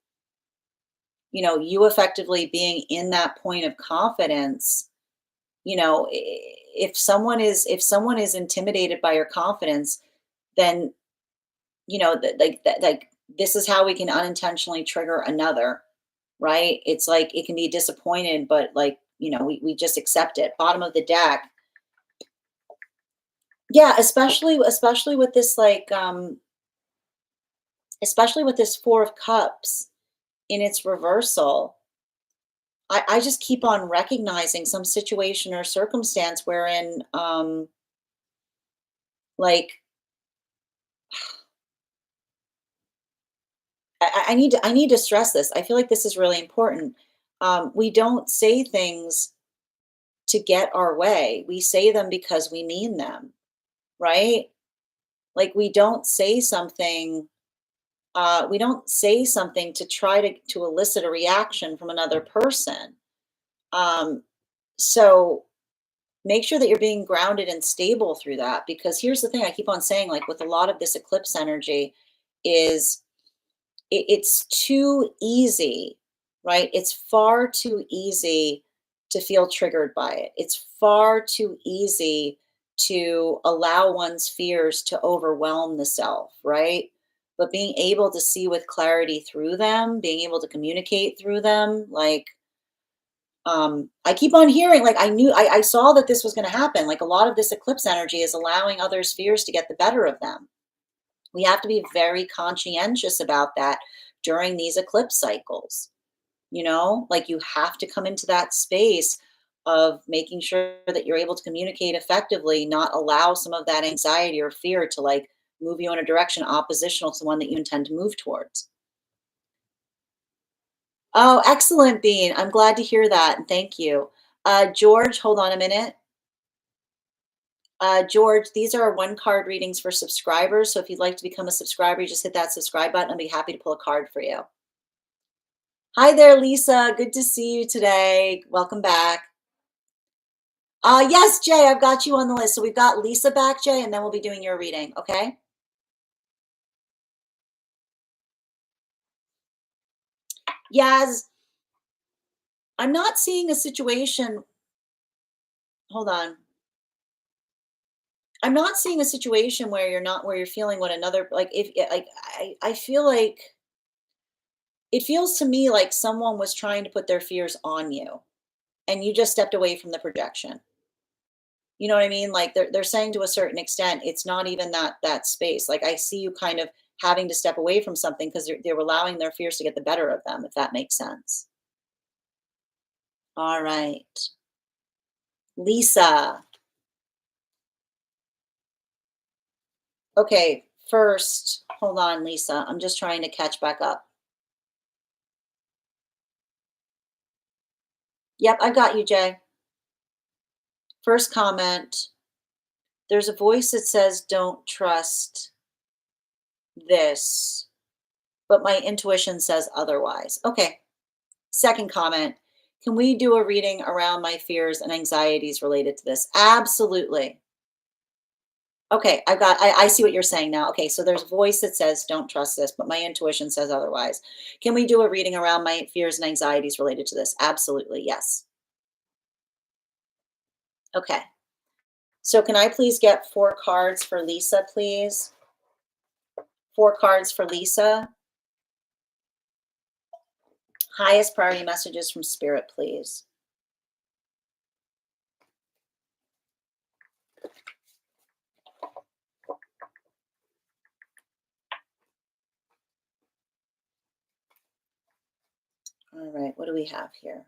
Speaker 1: you effectively being in that point of confidence. If someone is intimidated by your confidence, then like this is how we can unintentionally trigger another, right? It's like it can be disappointed, but, like, we just accept it. Bottom of the deck. Yeah, especially with this, like, especially with this Four of Cups in its reversal. I just keep on recognizing some situation or circumstance wherein, like, I need to stress this. I feel like this is really important. We don't say things to get our way. We say them because we mean them, right? Like, we don't say something to try to elicit a reaction from another person. Um, so make sure that you're being grounded and stable through that, because here's the thing I keep on saying, like, with a lot of this eclipse energy, is it's too easy, right? It's far too easy to feel triggered by it. It's far too easy to allow one's fears to overwhelm the self, right? But being able to see with clarity through them, being able to communicate through them, like, I keep on hearing, like, I saw that this was going to happen. Like, a lot of this eclipse energy is allowing others' fears to get the better of them. We have to be very conscientious about that during these eclipse cycles. Like, you have to come into that space of making sure that you're able to communicate effectively, not allow some of that anxiety or fear to, like, move you in a direction oppositional to one that you intend to move towards. Oh, excellent, Bean. I'm glad to hear that. And thank you. George, hold on a minute. George, these are one card readings for subscribers. So if you'd like to become a subscriber, you just hit that subscribe button. I'll be happy to pull a card for you. Hi there, Lisa. Good to see you today. Welcome back. Yes, Jay, I've got you on the list. So we've got Lisa back, Jay, and then we'll be doing your reading. Okay. Yaz, I'm not seeing a situation. Hold on. I'm not seeing a situation where you're feeling what another, like, if like I feel like it feels to me like someone was trying to put their fears on you and you just stepped away from the projection. You know what I mean? Like, they're saying to a certain extent, it's not even that space. Like, I see you kind of having to step away from something because they're allowing their fears to get the better of them, if that makes sense. All right. Lisa. Okay, first, hold on, Lisa. I'm just trying to catch back up. Yep, I got you, Jay. First comment, there's a voice that says, don't trust this, but my intuition says otherwise. Okay. Second comment, can we do a reading around my fears and anxieties related to this? Absolutely. Okay, I see what you're saying now. Okay, so there's a voice that says, don't trust this, but my intuition says otherwise. Can we do a reading around my fears and anxieties related to this? Absolutely, yes. Okay, so can I please get 4 cards for Lisa, please? 4 cards for Lisa. Highest priority messages from Spirit, please. All right, what do we have here?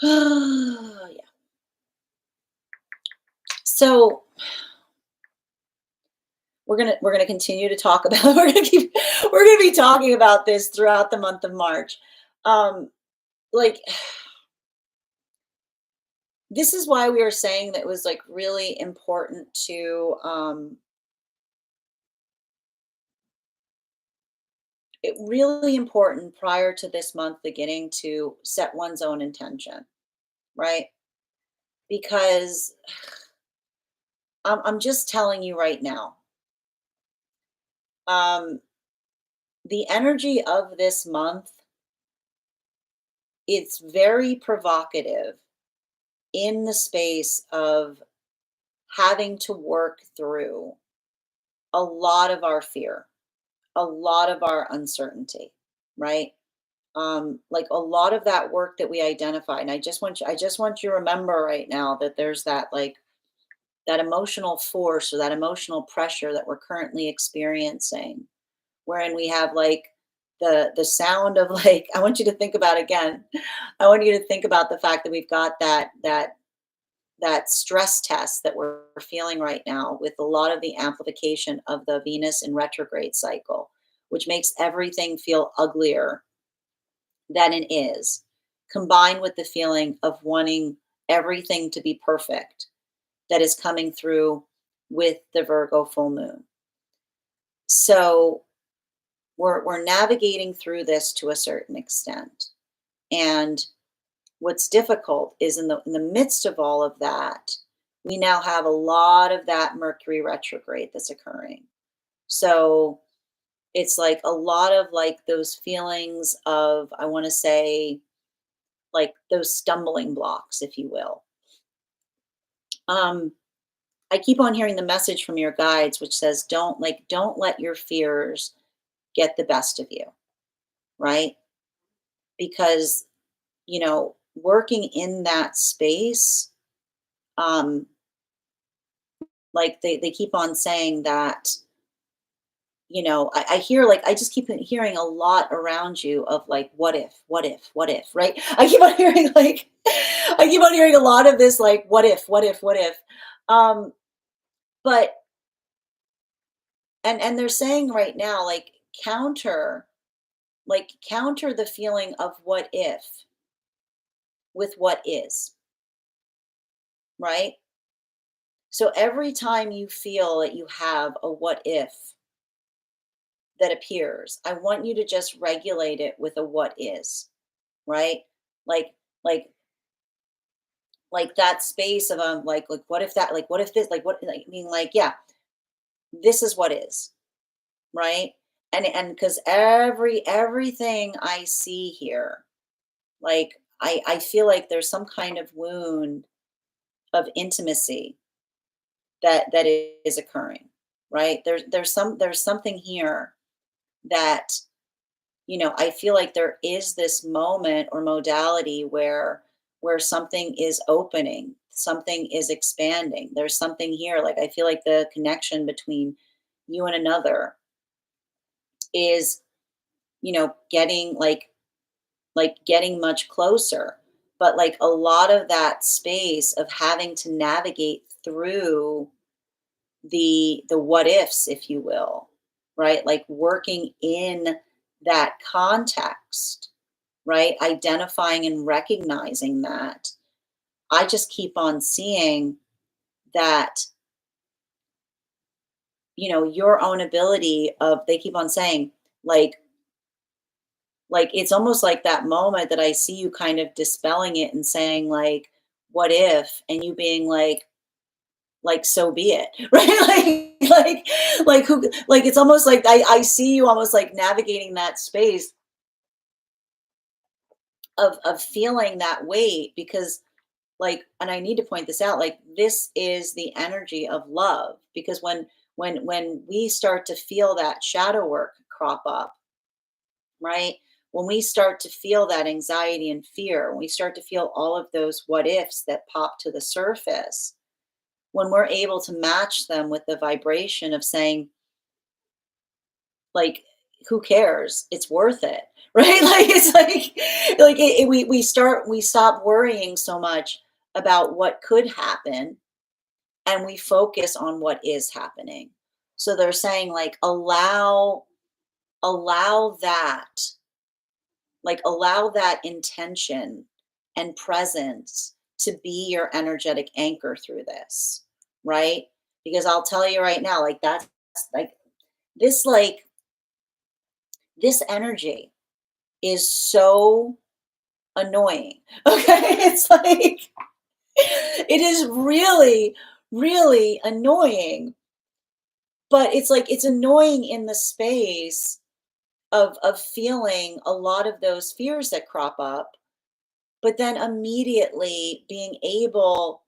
Speaker 1: Yeah. So we're gonna continue to talk about we're gonna be talking about this throughout the month of March. Um, like this is why we were saying that it was like really important to really important prior to this month beginning to set one's own intention, right? Because I'm just telling you right now, um, the energy of this month, it's very provocative in the space of having to work through a lot of our fear, a lot of our uncertainty, right? Like a lot of that work that we identify. And I just want you to remember right now that there's that like that emotional force or that emotional pressure that we're currently experiencing, wherein we have like the sound of like, I want you to think about again, I want you to think about the fact that we've got that stress test that we're feeling right now with a lot of the amplification of the Venus in retrograde cycle, which makes everything feel uglier than it is, combined with the feeling of wanting everything to be perfect that is coming through with the Virgo full moon. So we're navigating through this to a certain extent. And what's difficult is in the midst of all of that, we now have a lot of that Mercury retrograde that's occurring. So it's like a lot of like those feelings of, I want to say, like those stumbling blocks, if you will. Um, I keep on hearing the message from your guides, which says, don't let your fears get the best of you, right? Because, working in that space, um, like they keep on saying that, I hear like I just keep hearing a lot around you of like what if, right? I keep on hearing like I keep on hearing a lot of this like what if. Um, but and they're saying right now, like counter counter the feeling of what if with what is, right? So every time you feel that you have a what if that appears, I want you to just regulate it with a what is, right? Like like like that space of like what if that like what if this like what like I mean like yeah, this is what is, right? And because everything I see here, like I feel like there's some kind of wound of intimacy that is occurring, right? There's something here that I feel like there is this moment or modality where something is opening, something is expanding. There's something here. Like I feel like the connection between you and another is, getting getting much closer. But like a lot of that space of having to navigate through the what ifs, if you will, right? Like working in that context, right? Identifying and recognizing that. I just keep on seeing that, your own ability of, they keep on saying, like, it's almost like that moment that I see you kind of dispelling it and saying, like, what if, and you being like so be it, right? Like who, like it's almost like I see you almost like navigating that space of feeling that weight because like, and I need to point this out, like this is the energy of love because when we start to feel that shadow work crop up, right? When we start to feel that anxiety and fear, when we start to feel all of those what ifs that pop to the surface, when we're able to match them with the vibration of saying, like, who cares? It's worth it, right? Like it's like we stop worrying so much about what could happen, and we focus on what is happening. So they're saying like allow that, like allow that intention and presence to be your energetic anchor through this, right? Because I'll tell you right now, like that's like this like this energy is so annoying. Okay? It's like it is really, really annoying, but it's like it's annoying in the space of feeling a lot of those fears that crop up, but then immediately being able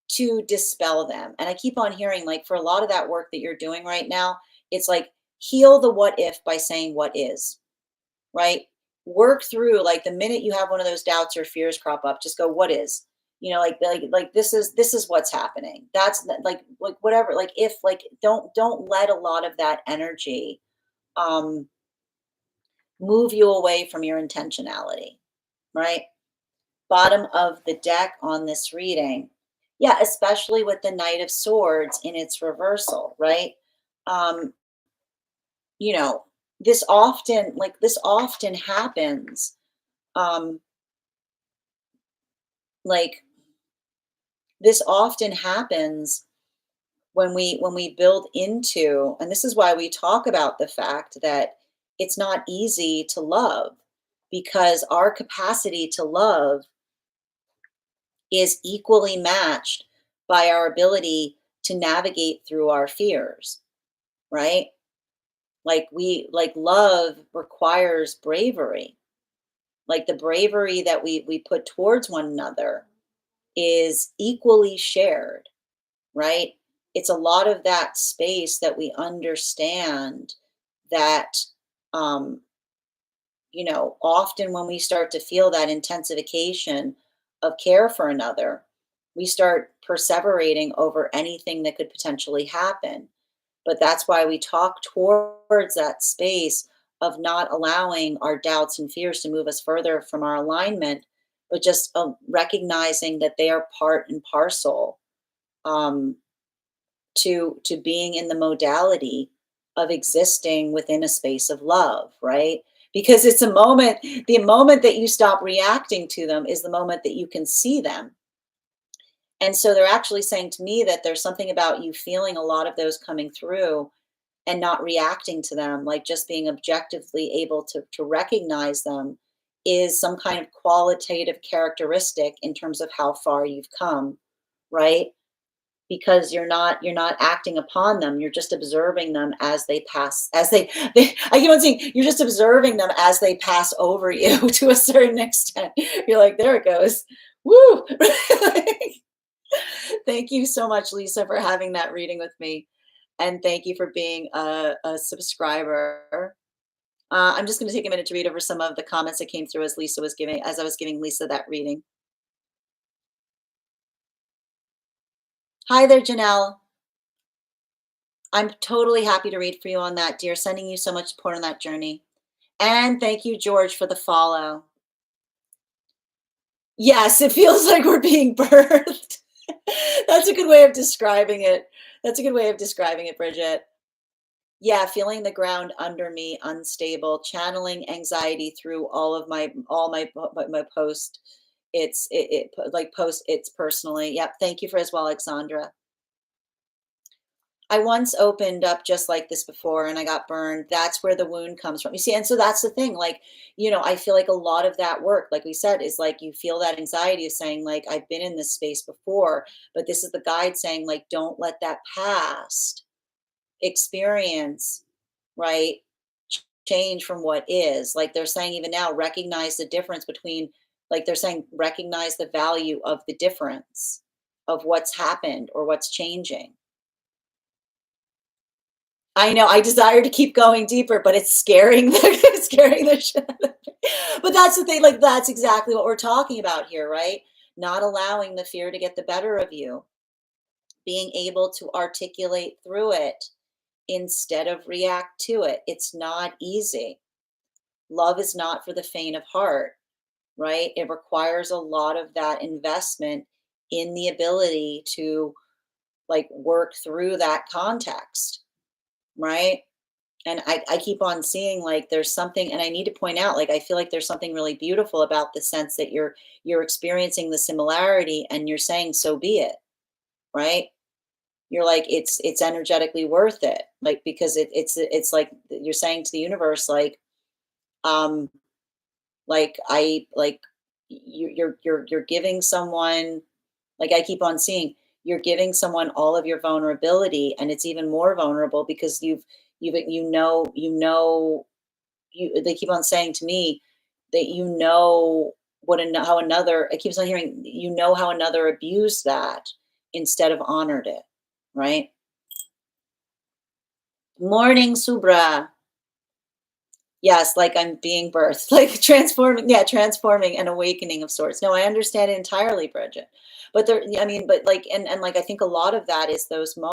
Speaker 1: to dispel them. And I keep on hearing, like, for a lot of that work that you're doing right now, it's like heal the what if by saying what is, right? Work through, like, the minute you have one of those doubts or fears crop up, just go, what is? Like this is what's happening. That's like whatever. Like if like don't let a lot of that energy um move you away from your intentionality, right? Bottom of the deck on this reading. Yeah, especially with the Knight of Swords in its reversal, right? Um, you know, this often happens. Um, like this often happens when we build into, and this is why we talk about the fact that it's not easy to love, because our capacity to love is equally matched by our ability to navigate through our fears, right? Like love requires bravery. Like the bravery that we put towards one another is equally shared, right? It's a lot of that space that we understand that um often when we start to feel that intensification of care for another, we start perseverating over anything that could potentially happen. But that's why we talk towards that space of not allowing our doubts and fears to move us further from our alignment, but just recognizing that they are part and parcel um, to being in the modality of existing within a space of love, right? Because it's the moment that you stop reacting to them is the moment that you can see them. And so they're actually saying to me that there's something about you feeling a lot of those coming through and not reacting to them, like just being objectively able to recognize them is some kind of qualitative characteristic in terms of how far you've come, right? Because you're not acting upon them, you're just observing them as they pass, they I keep on saying you're just observing them as they pass over you to a certain extent. You're like, there it goes. Woo. Thank you so much, Lisa, for having that reading with me, and thank you for being a subscriber. I'm just going to take a minute to read over some of the comments that came through as I was giving Lisa that reading. Hi there, Janelle. I'm totally happy to read for you on that, dear. Sending you so much support on that journey. And thank you, George, for the follow. Yes, it feels like we're being birthed. That's a good way of describing it. That's a good way of describing it, Bridget. Yeah, feeling the ground under me unstable, channeling anxiety through all my post. Like post it's personally. Yep. Thank you for as well, Alexandra. I once opened up just like this before and I got burned. That's where the wound comes from. You see, and so that's the thing. Like, I feel like a lot of that work, like we said, is like you feel that anxiety of saying, like, I've been in this space before, but this is the guide saying, like, don't let that past experience, right, change from what is. Like they're saying, even now, recognize the difference between, like they're saying, recognize the value of the difference of what's happened or what's changing. I know, I desire to keep going deeper, but it's scaring the it's scaring the shit out of me. But that's the thing, like, that's exactly what we're talking about here, right? Not allowing the fear to get the better of you, being able to articulate through it instead of react to it. It's not easy. Love is not for the faint of heart, right? It requires a lot of that investment in the ability to like work through that context, right? And I keep on seeing like there's something, and I need to point out, like I feel like there's something really beautiful about the sense that you're experiencing the similarity and you're saying so be it, right? You're like it's energetically worth it, like because it's like you're saying to the universe, um, I like you're giving someone, like I keep on seeing, you're giving someone all of your vulnerability, and it's even more vulnerable because you they keep on saying to me that how another, I keeps on hearing, how another abused that instead of honored it, right? Morning, Subra. Yes, like I'm being birthed, like transforming, yeah, transforming and awakening of sorts. No, I understand it entirely, Bridget. But there, I mean, but like, and like, I think a lot of that is those moments